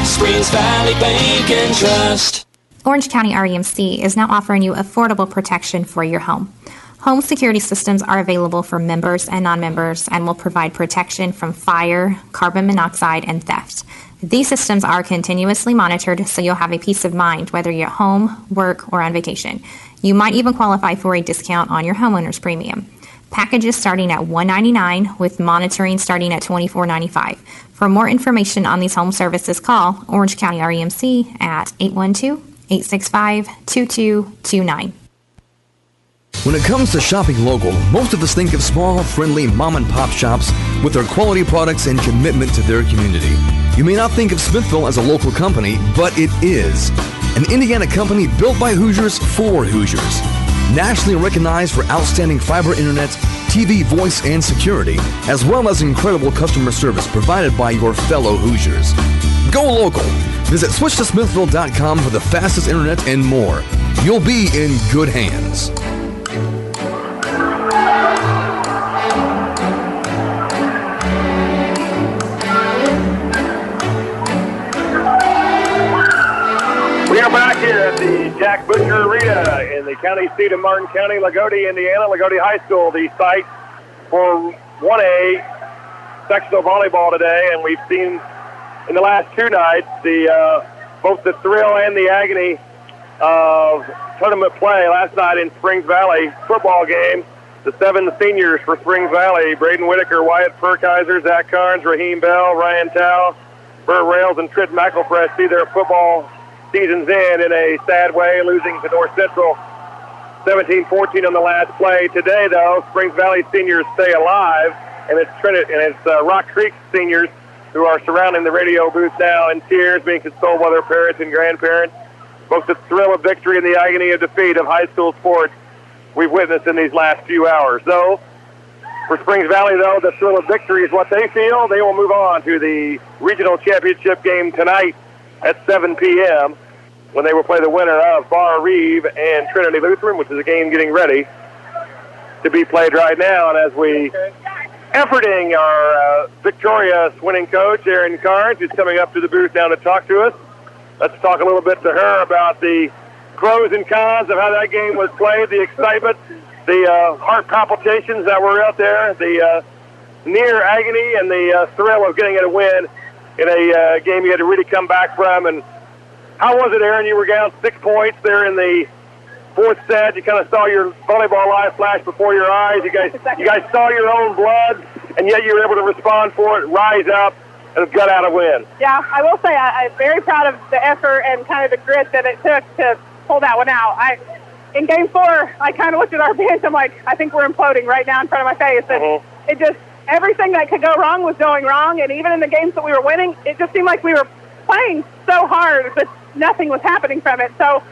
Springs Valley Bank and Trust. Orange County REMC is now offering you affordable protection for your home. Home security systems are available for members and non-members and will provide protection from fire, carbon monoxide, and theft. These systems are continuously monitored, so you'll have a peace of mind whether you're at home, work, or on vacation. You might even qualify for a discount on your homeowner's premium. Packages starting at $199 with monitoring starting at $24.95. For more information on these home services, call Orange County REMC at 812-865-2229. When it comes to shopping local, most of us think of small, friendly mom-and-pop shops with their quality products and commitment to their community. You may not think of Smithville as a local company, but it is. An Indiana company built by Hoosiers for Hoosiers. Nationally recognized for outstanding fiber internet, TV, voice, and security, as well as incredible customer service provided by your fellow Hoosiers. Go local. Visit switchtosmithville.com for the fastest internet and more. You'll be in good hands. We are back here at the Jack Butcher Arena in the county seat of Martin County, Loogootee, Indiana. Loogootee High School, the site for 1A sectional volleyball today, and we've seen in the last two nights both the thrill and the agony of tournament play. Last night in Springs Valley football game, the 7 seniors for Springs Valley, Braden Whitaker, Wyatt Perkaiser, Zach Carnes, Raheem Bell, Ryan Tao, Burt Rails, and Trent McElfresh see their football season's in a sad way, losing to North Central 17-14 on the last play. Today, though, Springs Valley seniors stay alive, and it's Rock Creek seniors who are surrounding the radio booth now in tears, being consoled by their parents and grandparents. Both the thrill of victory and the agony of defeat of high school sports we've witnessed in these last few hours. Though, for Springs Valley, though, the thrill of victory is what they feel. They will move on to the regional championship game tonight at 7 p.m. when they will play the winner of Bar Reeve and Trinity Lutheran, which is a game getting ready to be played right now. And as we efforting our victorious winning coach, Erin Carnes, who's coming up to the booth now to talk to us. Let's talk a little bit to her about the pros and cons of how that game was played, the excitement, the heart palpitations that were out there, the near agony and the thrill of getting a win in a game you had to really come back from. And how was it, Aaron? You were down 6 points there in the fourth set. You kind of saw your volleyball life flash before your eyes. You guys saw your own blood, and yet you were able to respond for it, rise up, and gut out a win. Yeah, I will say I'm very proud of the effort and kind of the grit that it took to pull that one out. In Game 4, I kind of looked at our bench. I'm like, I think we're imploding right now in front of my face. And it just, everything that could go wrong was going wrong. And even in the games that we were winning, it just seemed like we were playing so hard, but nothing was happening from it. So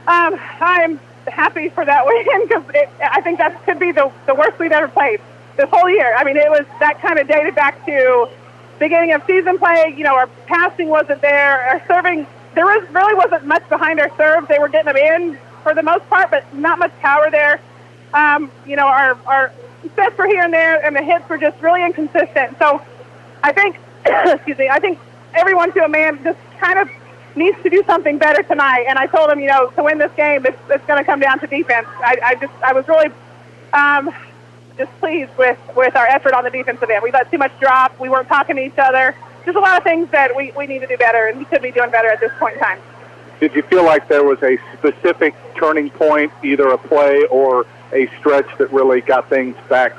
I'm happy for that win because I think that could be the worst we've ever played this whole year. I mean, it was that kind of dated back to beginning of season play. You know, our passing wasn't there. Our serving, really wasn't much behind our serve. They were getting them in for the most part, but not much power there. You know, our sets were here and there, and the hits were just really inconsistent. So I think, excuse me, I think everyone to a man just kind of needs to do something better tonight. And I told him, you know, to win this game, it's going to come down to defense. I was really just pleased with our effort on the defensive end. We let too much drop. We weren't talking to each other. Just a lot of things that we need to do better, and we could be doing better at this point in time. Did you feel like there was a specific turning point, either a play or a stretch that really got things back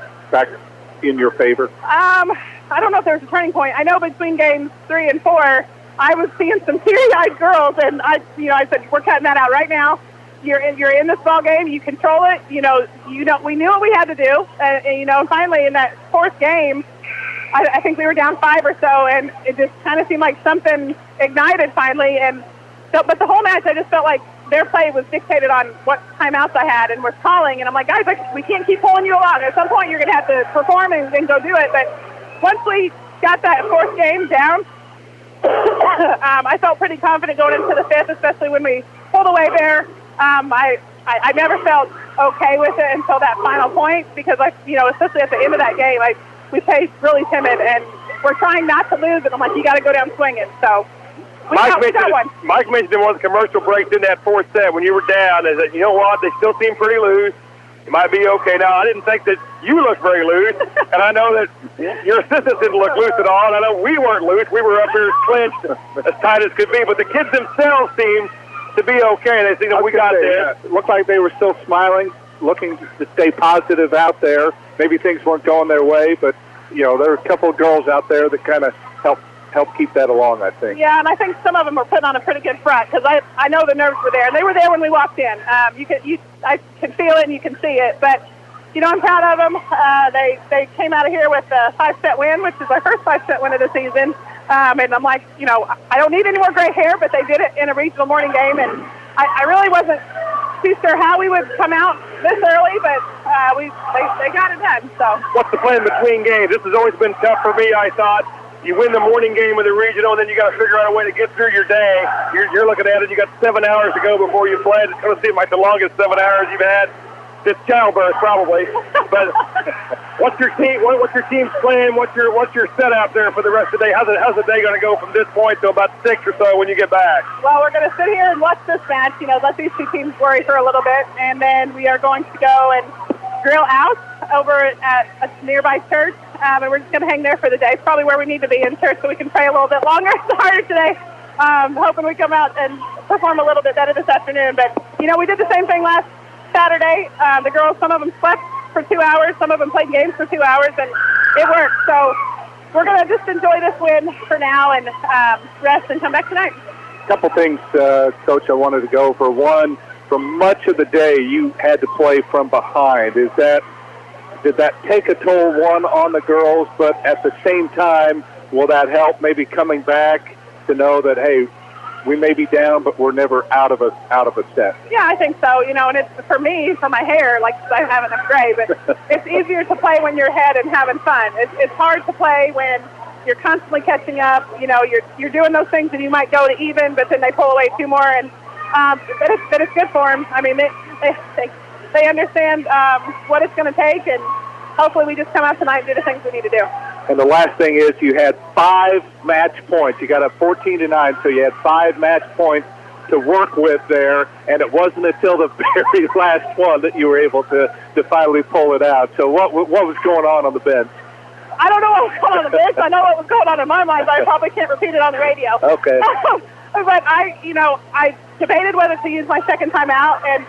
in your favor? I don't know if there was a turning point. I know between games 3 and 4, I was seeing some teary-eyed girls, and I said, we're cutting that out right now. You're in this ball game. You control it. We knew what we had to do. And finally in that fourth game, I think we were down 5 or so, and it just kind of seemed like something ignited finally. And so, but the whole match, I just felt like their play was dictated on what timeouts I had and was calling. And I'm like, guys, we can't keep pulling you along. At some point, you're going to have to perform and go do it. But once we got that fourth game down, I felt pretty confident going into the fifth, especially when we pulled away there. I never felt okay with it until that final point because, especially at the end of that game, we played really timid, and we're trying not to lose. And I'm like, you got to go down swinging. So Mike mentioned in one of the commercial breaks in that fourth set when you were down, is that, you know what, they still seem pretty loose. It might be okay. Now, I didn't think that you looked very loose, and I know that your assistants didn't look loose at all, and I know we weren't loose. We were up here clinched as tight as could be, but the kids themselves seemed to be okay. They said, we got this. It looked like they were still smiling, looking to stay positive out there. Maybe things weren't going their way, but, there were a couple of girls out there that kind of help keep that along, I think. Yeah, and I think some of them were putting on a pretty good front because I know the nerves were there. They were there when we walked in. I can feel it and you can see it. But, I'm proud of them. They came out of here with a 5-set win, which is our first 5-set win of the season. And I'm like, I don't need any more gray hair, but they did it in a regional morning game. And I really wasn't too sure how we would come out this early, but they got it done. So what's the plan between games? This has always been tough for me, I thought. You win the morning game with the regional, and then you got to figure out a way to get through your day. You're looking at it. You got 7 hours to go before you play. It's going to seem like the longest 7 hours you've had since childbirth, probably. But what's your team? What's your team's plan? What's your set out there for the rest of the day? How's the day going to go from this point to about 6 or so when you get back? Well, we're going to sit here and watch this match. Let these two teams worry for a little bit, and then we are going to go and grill out over at a nearby church. And we're just going to hang there for the day. It's probably where we need to be in church so we can pray a little bit longer. It's harder today. Hoping we come out and perform a little bit better this afternoon. But, we did the same thing last Saturday. The girls, some of them slept for 2 hours. Some of them played games for 2 hours, and it worked. So we're going to just enjoy this win for now and rest and come back tonight. A couple things, Coach, I wanted to go over. One, for much of the day, you had to play from behind. Did that take a toll, one, on the girls, but at the same time, will that help maybe coming back to know that, hey, we may be down, but we're never out of a set? Yeah, I think so. And it's, for me, for my hair, like I have enough gray, but it's easier to play when you're ahead and having fun. It's hard to play when you're constantly catching up. You're doing those things and you might go to even, but then they pull away 2 more, and but it's good for them. I mean, they understand what it's going to take, and hopefully we just come out tonight and do the things we need to do. And the last thing is you had 5 match points. You got up 14-9, so you had 5 match points to work with there, and it wasn't until the very last one that you were able to finally pull it out. So what was going on the bench? I don't know what was going on the bench. I know what was going on in my mind, but I probably can't repeat it on the radio. Okay. But I debated whether to use my second timeout,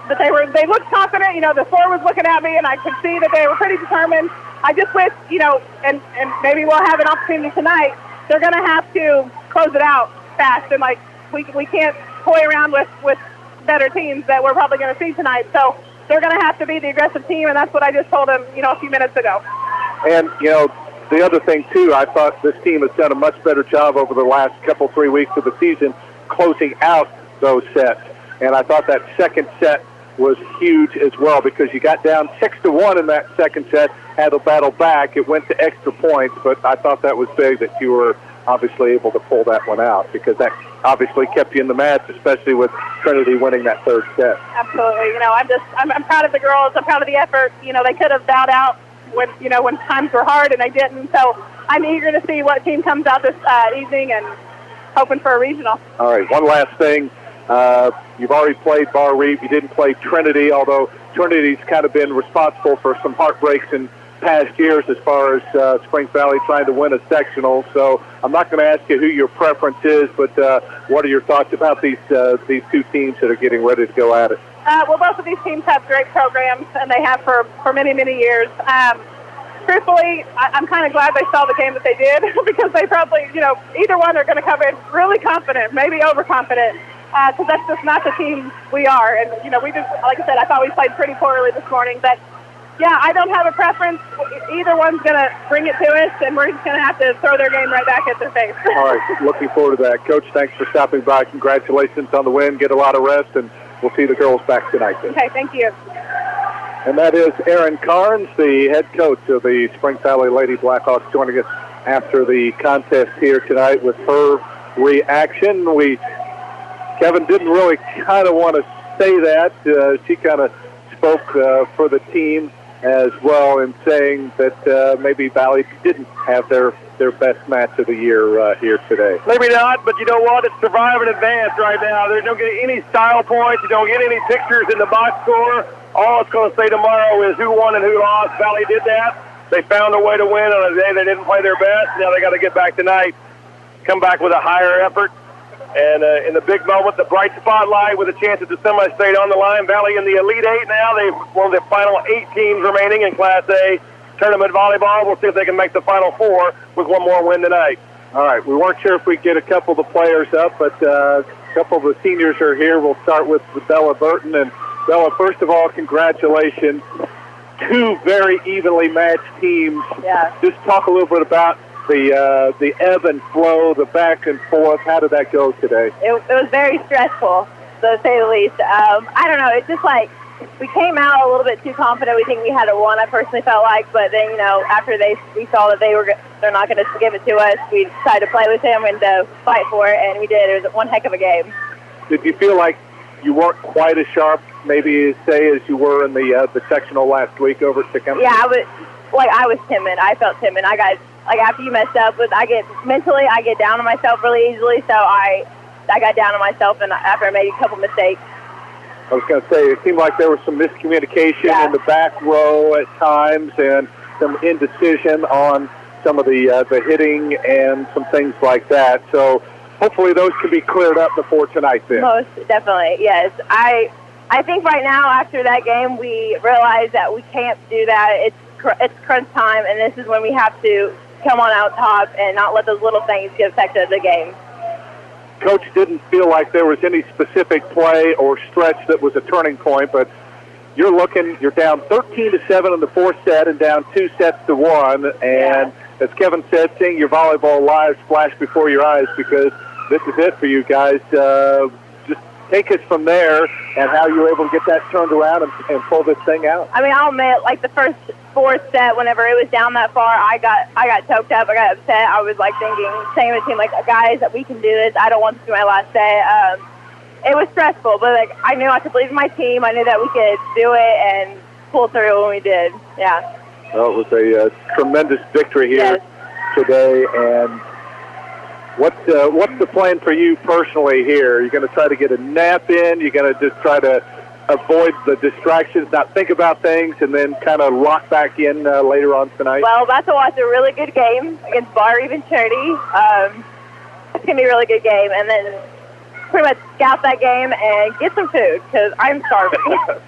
but they looked confident. The floor was looking at me, and I could see that they were pretty determined. I just wish, and maybe we'll have an opportunity tonight. They're going to have to close it out fast, and we can't toy around with better teams that we're probably going to see tonight. So they're going to have to be the aggressive team, and that's what I just told them, a few minutes ago. And, the other thing, too, I thought this team has done a much better job over the last 3 weeks of the season closing out those sets. And I thought that second set was huge as well because you got down 6-1 in that second set, had to battle back. It went to extra points, but I thought that was big that you were obviously able to pull that one out because that obviously kept you in the match, especially with Trinity winning that third set. Absolutely. I'm proud of the girls. I'm proud of the effort. They could have bowed out when times were hard, and they didn't. So I'm eager to see what team comes out this evening and hoping for a regional. All right, one last thing. You've already played Bar Reef. You didn't play Trinity, although Trinity's kind of been responsible for some heartbreaks in past years as far as Springs Valley trying to win a sectional. So I'm not going to ask you who your preference is, but what are your thoughts about these two teams that are getting ready to go at it? Well, both of these teams have great programs, and they have for many, many years. Truthfully, I'm kind of glad they saw the game that they did because they probably, either one are going to come in really confident, maybe overconfident, because that's just not the team we are. And, we just, like I said, I thought we played pretty poorly this morning. But, yeah, I don't have a preference. Either one's going to bring it to us, and we're just going to have to throw their game right back at their face. All right, looking forward to that. Coach, thanks for stopping by. Congratulations on the win. Get a lot of rest, and we'll see the girls back tonight. Then. Okay, thank you. And that is Erin Carnes, the head coach of the Springs Valley Lady Blackhawks, joining us after the contest here tonight with her reaction. Kevin didn't really kind of want to say that. She kind of spoke for the team as well in saying that maybe Valley didn't have their best match of the year here today. Maybe not, but you know what? It's survive and advance right now. They don't get any style points. You don't get any pictures in the box score. All it's going to say tomorrow is who won and who lost. Valley did that. They found a way to win on a day they didn't play their best. Now they got to get back tonight, come back with a higher effort. And in the big moment, the bright spotlight with a chance at the semi-state on the line. Valley in the Elite Eight now. They've one of the final 8 teams remaining in Class A tournament volleyball. We'll see if they can make the Final Four with one more win tonight. All right, we weren't sure if we'd get a couple of the players up, but a couple of the seniors are here. We'll start with Bella Burton. And Bella, first of all, congratulations. 2 very evenly matched teams. Yeah. Just talk a little bit about the ebb and flow, the back and forth. How did that go today? It was very stressful, to say the least. I don't know. It's just like we came out a little bit too confident. We think we had it won, I personally felt like. But then, after we saw that they're not going to give it to us, we decided to play with them and to fight for it, and we did. It was one heck of a game. Did you feel like you weren't quite as sharp, maybe, say, as you were in the sectional last week over at Tecumseh? Yeah, I was timid. I felt timid. After you messed up, I get down on myself really easily, so I got down on myself, and after I made a couple mistakes. I was going to say, it seemed like there was some miscommunication in the back row at times and some indecision on some of the hitting and some things like that. So hopefully those can be cleared up before tonight then. Most definitely, yes. I think right now after that game we realize that we can't do that. It's crunch time, and this is when we have to come on out top and not let those little things get affected the game. Coach didn't feel like there was any specific play or stretch that was a turning point, but you're down 13-7 in the 4th set and down 2-1. And as Kevin said, seeing your volleyball lives flash before your eyes because this is it for you guys. Just take us from there and how you were able to get that turned around and pull this thing out. I mean, I'll admit, like the first 4th set, whenever it was down that far, I got choked up. I got upset. I was saying to the team, guys, we can do this. I don't want this to be my last day. It was stressful, but I knew I could believe in my team. I knew that we could do it and pull through when we did. Yeah. Well, it was a tremendous victory here today, and What's the plan for you personally here? Are you going to try to get a nap in? You're going to just try to avoid the distractions, not think about things, and then kind of lock back in later on tonight? Well, about to watch a really good game against Bar Even Charity. It's going to be a really good game, and then pretty much scout that game and get some food because I'm starving.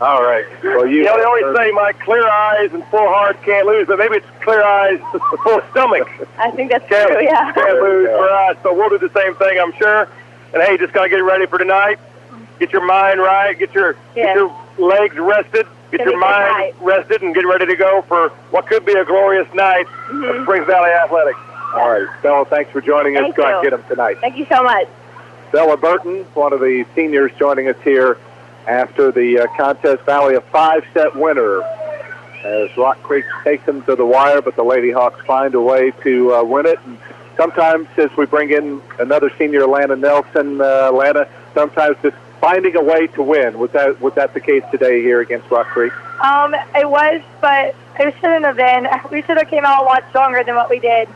All right. Well, they always say, Mike, clear eyes and full heart can't lose, but maybe it's clear eyes, full stomach. I think that's true, yeah. Can't lose for us, so we'll do the same thing, I'm sure. And, hey, just got to get ready for tonight. Get your mind right, get your legs rested, get your mind rested, and get ready to go for what could be a glorious night at Springs Valley Athletics. All right. Bella, thanks for joining us. Thank Go out and you. get them tonight. Thank you so much. Bella Burton, one of the seniors joining us here after the contest. Valley, a 5-set winner as Rock Creek takes them to the wire, but the Lady Hawks find a way to win it. And sometimes as we bring in another senior, Lana Nelson, Lana, sometimes just finding a way to win. Was that the case today here against Rock Creek? It was, but it shouldn't have been. We should have came out a lot stronger than what we did.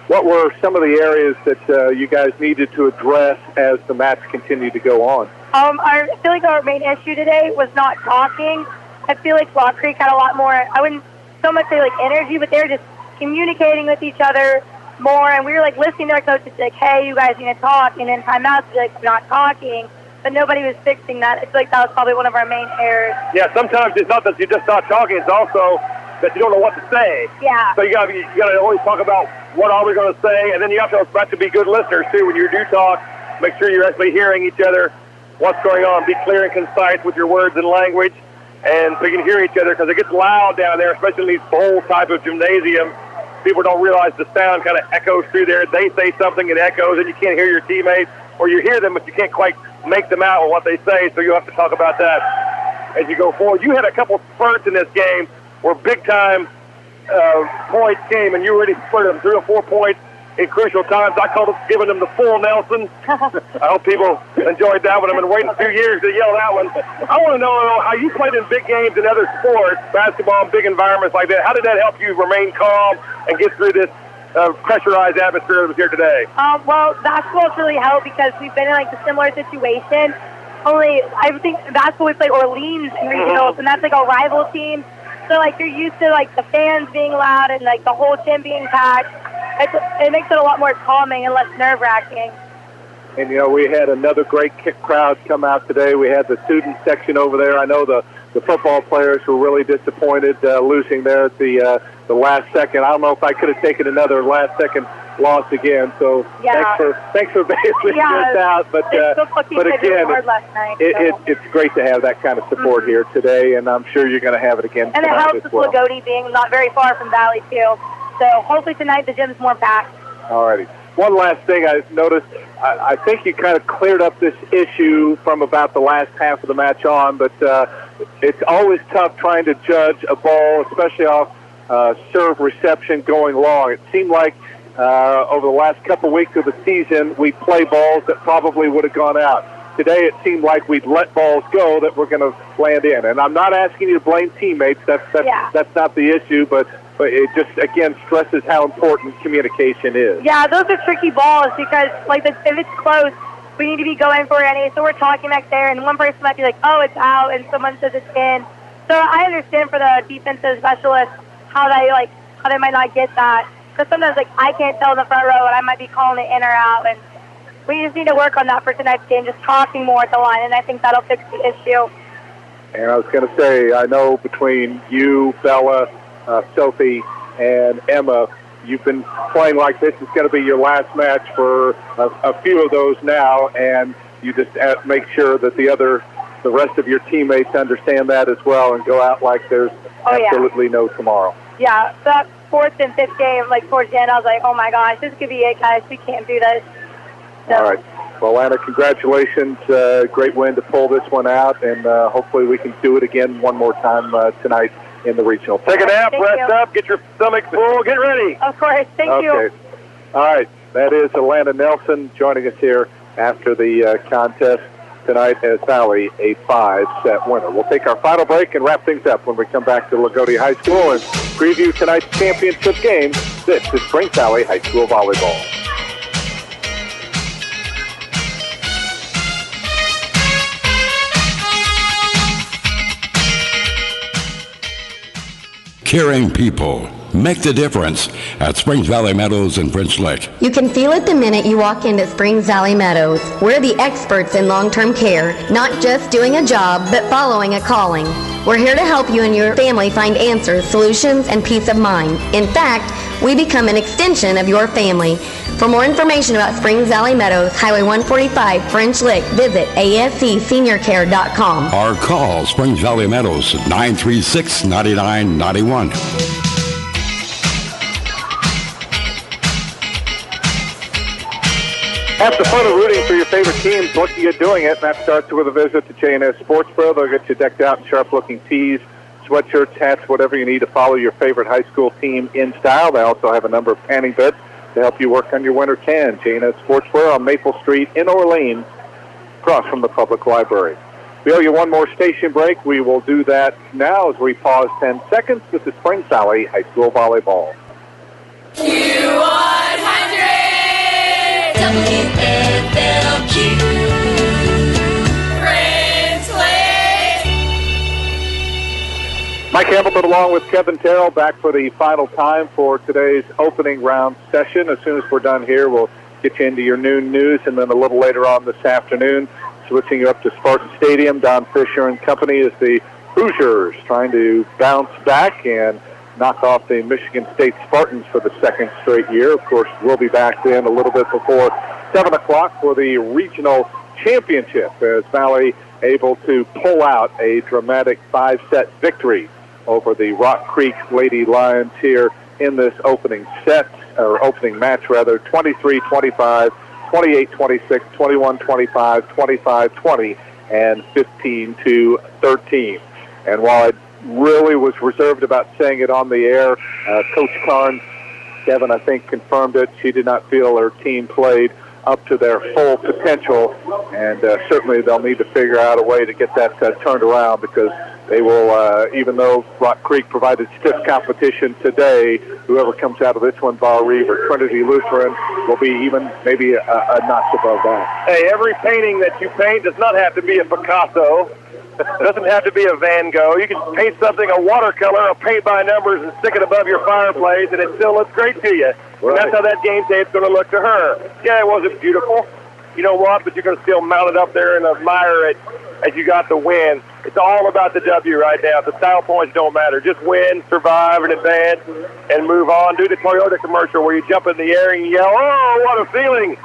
What were some of the areas that you guys needed to address as the match continued to go on? I feel like our main issue today was not talking. I feel like Rock Creek had a lot more, I wouldn't so much say like energy, but they were just communicating with each other more, and we were like listening to our coaches like, hey, you guys need to talk, and then timeouts like, we're not talking, but nobody was fixing that. I feel like that was probably one of our main errors. Yeah, sometimes it's not that you just stop talking, it's also that you don't know what to say. Yeah. So you got to always talk about what are we going to say, and then you have to be good listeners too. When you do talk, make sure you're actually hearing each other, what's going on. Be clear and concise with your words and language, and so you can hear each other because it gets loud down there, especially in these bowl type of gymnasium. People don't realize the sound kind of echoes through there. They say something, it echoes, and you can't hear your teammates, or you hear them, but you can't quite make them out with what they say. So you have to talk about that as you go forward. You had a couple spurts in this game where big-time points came, and you already split them 3 or 4 points in crucial times. I called it giving them the full Nelson. I hope people enjoyed that one. I've been waiting 2 years to yell that one. I want to know how you played in big games in other sports, basketball, big environments like that. How did that help you remain calm and get through this pressurized atmosphere that was here today? Well, basketball's really helped because we've been in like a similar situation. Only I think basketball we played Orleans in regionals, and that's like a rival team. So, like, you're used to, like, the fans being loud and, like, the whole gym being packed. It makes it a lot more calming and less nerve-wracking. And, we had another great kick crowd come out today. We had the student section over there. I know the football players were really disappointed losing there at the last second. I don't know if I could have taken another last-second loss again. So thanks for bailing this out. But again, it's great to have that kind of support here today, and I'm sure you're going to have it again and tonight. And it helps with Loogootee being not very far from Valley, too. So hopefully tonight the gym's more packed. All righty. One last thing I noticed, I think you kind of cleared up this issue from about the last half of the match on, but it's always tough trying to judge a ball, especially off serve reception going long. It seemed like over the last couple weeks of the season, we play balls that probably would have gone out. Today, it seemed like we'd let balls go that were going to land in. And I'm not asking you to blame teammates. That's not the issue, but it just, again, stresses how important communication is. Yeah, those are tricky balls because, like, if it's close, we need to be going for it anyway. So we're talking back there, and one person might be like, oh, it's out, and someone says it's in. So I understand for the defensive specialists how they might not get that. Because sometimes, like, I can't tell in the front row, and I might be calling it in or out. And we just need to work on that for tonight's game, just talking more at the line, and I think that'll fix the issue. And I was going to say, I know between you, Bella, Sophie, and Emma, you've been playing like this is going to be your last match for a few of those now, and you just make sure that the rest of your teammates understand that as well and go out like there's absolutely no tomorrow. Yeah, that fourth and fifth game, like towards the end, I was like, oh my gosh, this could be it, guys. We can't do this. So. All right. Well, Anna, congratulations. Great win to pull this one out, and hopefully we can do it again one more time tonight in the regional. Take a nap, rest up, get your stomach full, get ready. Of course. Thank you. All right. That is Alana Nelson joining us here after the contest tonight as Valley, a 5-set winner. We'll take our final break and wrap things up when we come back to Loogootee High School and preview tonight's championship game. This is Springs Valley High School Volleyball. Caring people make the difference at Springs Valley Meadows in French Lick. You can feel it the minute you walk into Springs Valley Meadows. We're the experts in long-term care, not just doing a job, but following a calling. We're here to help you and your family find answers, solutions, and peace of mind. In fact, we become an extension of your family. For more information about Springs Valley Meadows, Highway 145, French Lick, visit ascseniorcare.com. Or call Springs Valley Meadows at 936-9991. Have the fun of rooting for your favorite teams. Look at you doing it. That starts with a visit to J&S Sports Pro. They'll get you decked out in sharp-looking tees, sweatshirts, hats, whatever you need to follow your favorite high school team in style. They also have a number of tanning beds to help you work on your winter tan. J&S Sports Pro on Maple Street in Orleans, across from the public library. We owe you one more station break. We will do that now as we pause 10 seconds. This is Springs Valley High School Volleyball. Q100 WFLQ Friends Lake. Mike Hamilton along with Kevin Terrell back for the final time for today's opening round session. As soon as we're done here, we'll get you into your noon news, and then a little later on this afternoon, switching you up to Spartan Stadium. Don Fisher and company as the Hoosiers trying to bounce back and knock off the Michigan State Spartans for the second straight year. Of course, we'll be back then a little bit before 7 o'clock for the regional championship as Valley able to pull out a dramatic 5-set victory over the Rock Creek Lady Lions here in this opening set, or opening match rather, 23-25, 28-26, 21-25, 25-20, and 15-13. And while I really was reserved about saying it on the air, Coach Karn, Kevin, I think, confirmed it. She did not feel her team played up to their full potential, and certainly they'll need to figure out a way to get that turned around, because they will, even though Rock Creek provided stiff competition today, whoever comes out of this one, Bar Reeve or Trinity Lutheran, will be even maybe a notch above that. Hey, every painting that you paint does not have to be a Picasso. It doesn't have to be a Van Gogh. You can paint something, a watercolor, or paint by numbers, and stick it above your fireplace, and it still looks great to you. Right. And that's how that game tape's going to look to her. Yeah, it wasn't beautiful. You know what? But you're going to still mount it up there and admire it as you got the win. It's all about the W right now. The style points don't matter. Just win, survive, and advance, and move on. Do the Toyota commercial where you jump in the air and you yell, "Oh, what a feeling!"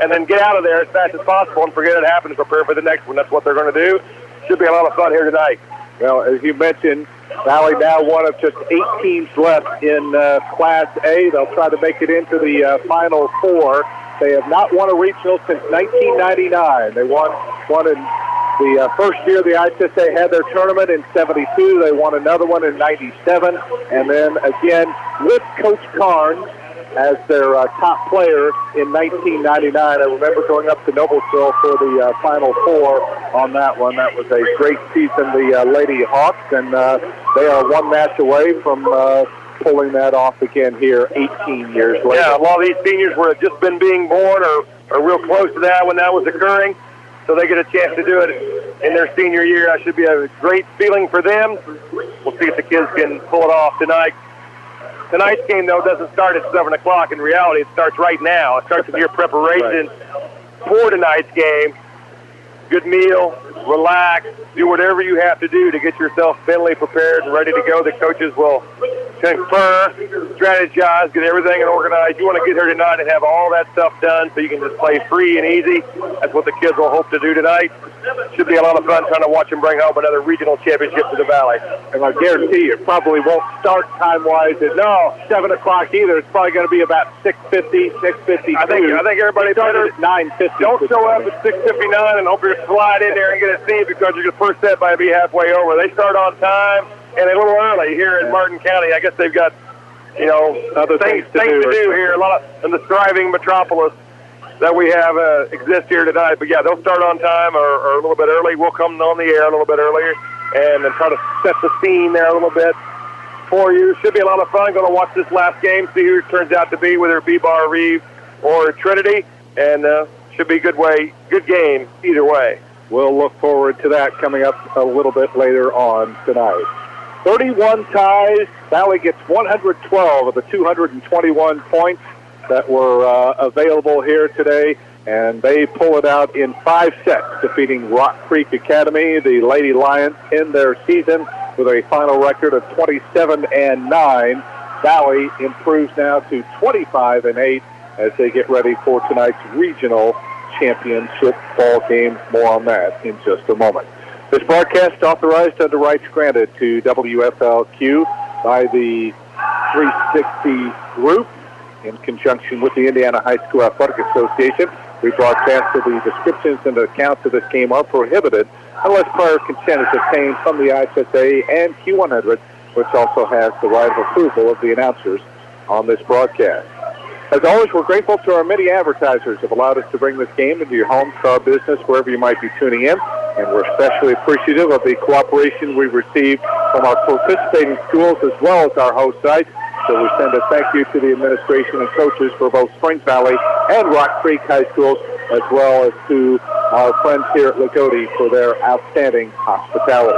and then get out of there as fast as possible and forget it happened and prepare for the next one. That's what they're going to do. Should be a lot of fun here tonight. Well, as you mentioned, Valley now one of just 8 teams left in Class A. They'll try to make it into the Final Four. They have not won a regional since 1999. They won in the first year the ISSA had their tournament in 72. They won another one in 97. And then again with Coach Karn as their top player in 1999. I remember going up to Noblesville for the Final Four on that one. That was a great season, the Lady Hawks, and they are one match away from pulling that off again here 18 years later. Yeah, a lot of these seniors were just been being born or real close to that when that was occurring, so they get a chance to do it in their senior year. That should be a great feeling for them. We'll see if the kids can pull it off tonight. Tonight's game, though, doesn't start at 7 o'clock. In reality, it starts right now. It starts with your preparation for tonight's game. Good meal, relax, do whatever you have to do to get yourself mentally prepared and ready to go. The coaches will confer, strategize, get everything organized. You want to get here tonight and have all that stuff done so you can just play free and easy. That's what the kids will hope to do tonight. Should be a lot of fun trying to watch them bring home another regional championship to the Valley. And I guarantee you, it probably won't start time-wise at 7 o'clock either. It's probably going to be about 6:50, 6:52. I think everybody better at 9:50. Don't show up at 6:59 and hope you slide in there and get a seat because your first set might be halfway over. They start on time and a little early here in Martin County. I guess they've got, other things to do here. A lot of in the thriving metropolis that we have exist here tonight. But yeah, they'll start on time or a little bit early. We'll come on the air a little bit earlier and then try to set the scene there a little bit for you. Should be a lot of fun. Going to watch this last game, see who it turns out to be, whether it be Bar Reeve or Trinity, and should be a good game either way. We'll look forward to that coming up a little bit later on tonight. 31 ties. Valley gets 112 of the 221 points that were available here today, and they pull it out in 5 sets, defeating Rock Creek Academy. The Lady Lions end their season with a final record of 27-9. Valley improves now to 25-8 as they get ready for tonight's regional championship ball game. More on that in just a moment. This broadcast authorized under rights granted to WFLQ by the 360 Group in conjunction with the Indiana High School Athletic Association. Rebroadcast of the descriptions and accounts of this game are prohibited unless prior consent is obtained from the ISSA and Q100, which also has the right of approval of the announcers on this broadcast. As always, we're grateful to our many advertisers who have allowed us to bring this game into your home, car, business, wherever you might be tuning in. And we're especially appreciative of the cooperation we've received from our participating schools as well as our host sites. So we send a thank you to the administration and coaches for both Springs Valley and Rock Creek High Schools, as well as to our friends here at Loogootee for their outstanding hospitality.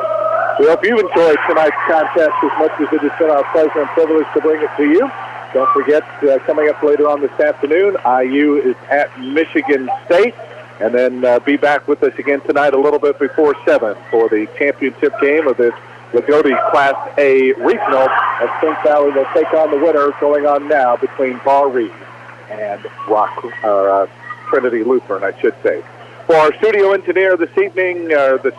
We hope you enjoyed tonight's contest as much as it has been our pleasure and privilege to bring it to you. Don't forget, coming up later on this afternoon, IU is at Michigan State. And then be back with us again tonight a little bit before 7 for the championship game of this Loogootee Class A Regional. As Springs Valley will take on the winner going on now between Bar Reed and Trinity Lutheran, I should say. For our studio engineer this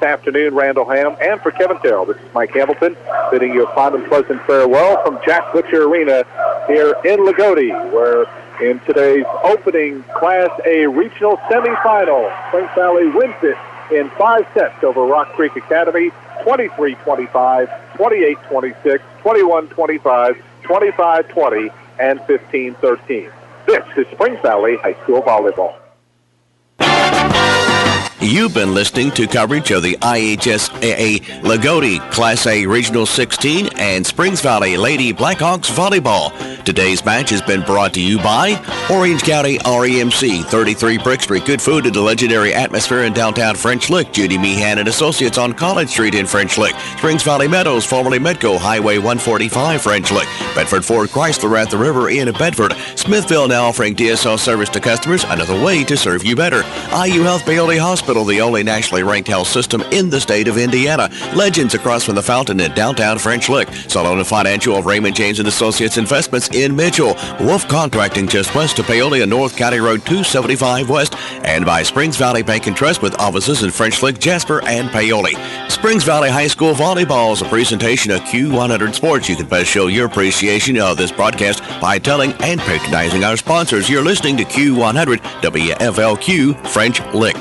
afternoon, Randall Ham, and for Kevin Terrell, this is Mike Hamilton, bidding you a fond and pleasant farewell from Jack Butcher Arena here in Loogootee, where in today's opening Class A regional semifinal, Springs Valley wins it in 5 sets over Rock Creek Academy, 23-25, 28-26, 21-25, 25-20, and 15-13. This is Springs Valley High School Volleyball. You've been listening to coverage of the IHSAA Loogootee Class A Regional 16 and Springs Valley Lady Blackhawks Volleyball. Today's match has been brought to you by Orange County REMC, 33 Brick Street. Good food and a legendary atmosphere in downtown French Lick. Judy Meehan and Associates on College Street in French Lick. Springs Valley Meadows, formerly Medco, Highway 145, French Lick. Bedford Ford Chrysler at the river in Bedford. Smithville now offering DSL service to customers, another way to serve you better. IU Health Paoli Hospital, the only nationally ranked health system in the state of Indiana. Legends across from the fountain in downtown French Lick. Solona Financial of Raymond James and Associates Investments in Mitchell. Wolf Contracting just west of Paoli and North County Road 275 West. And by Springs Valley Bank and Trust with offices in French Lick, Jasper, and Paoli. Springs Valley High School Volleyball is a presentation of Q100 Sports. You can best show your appreciation of this broadcast by telling and patronizing our sponsors. You're listening to Q100 WFLQ French Lick.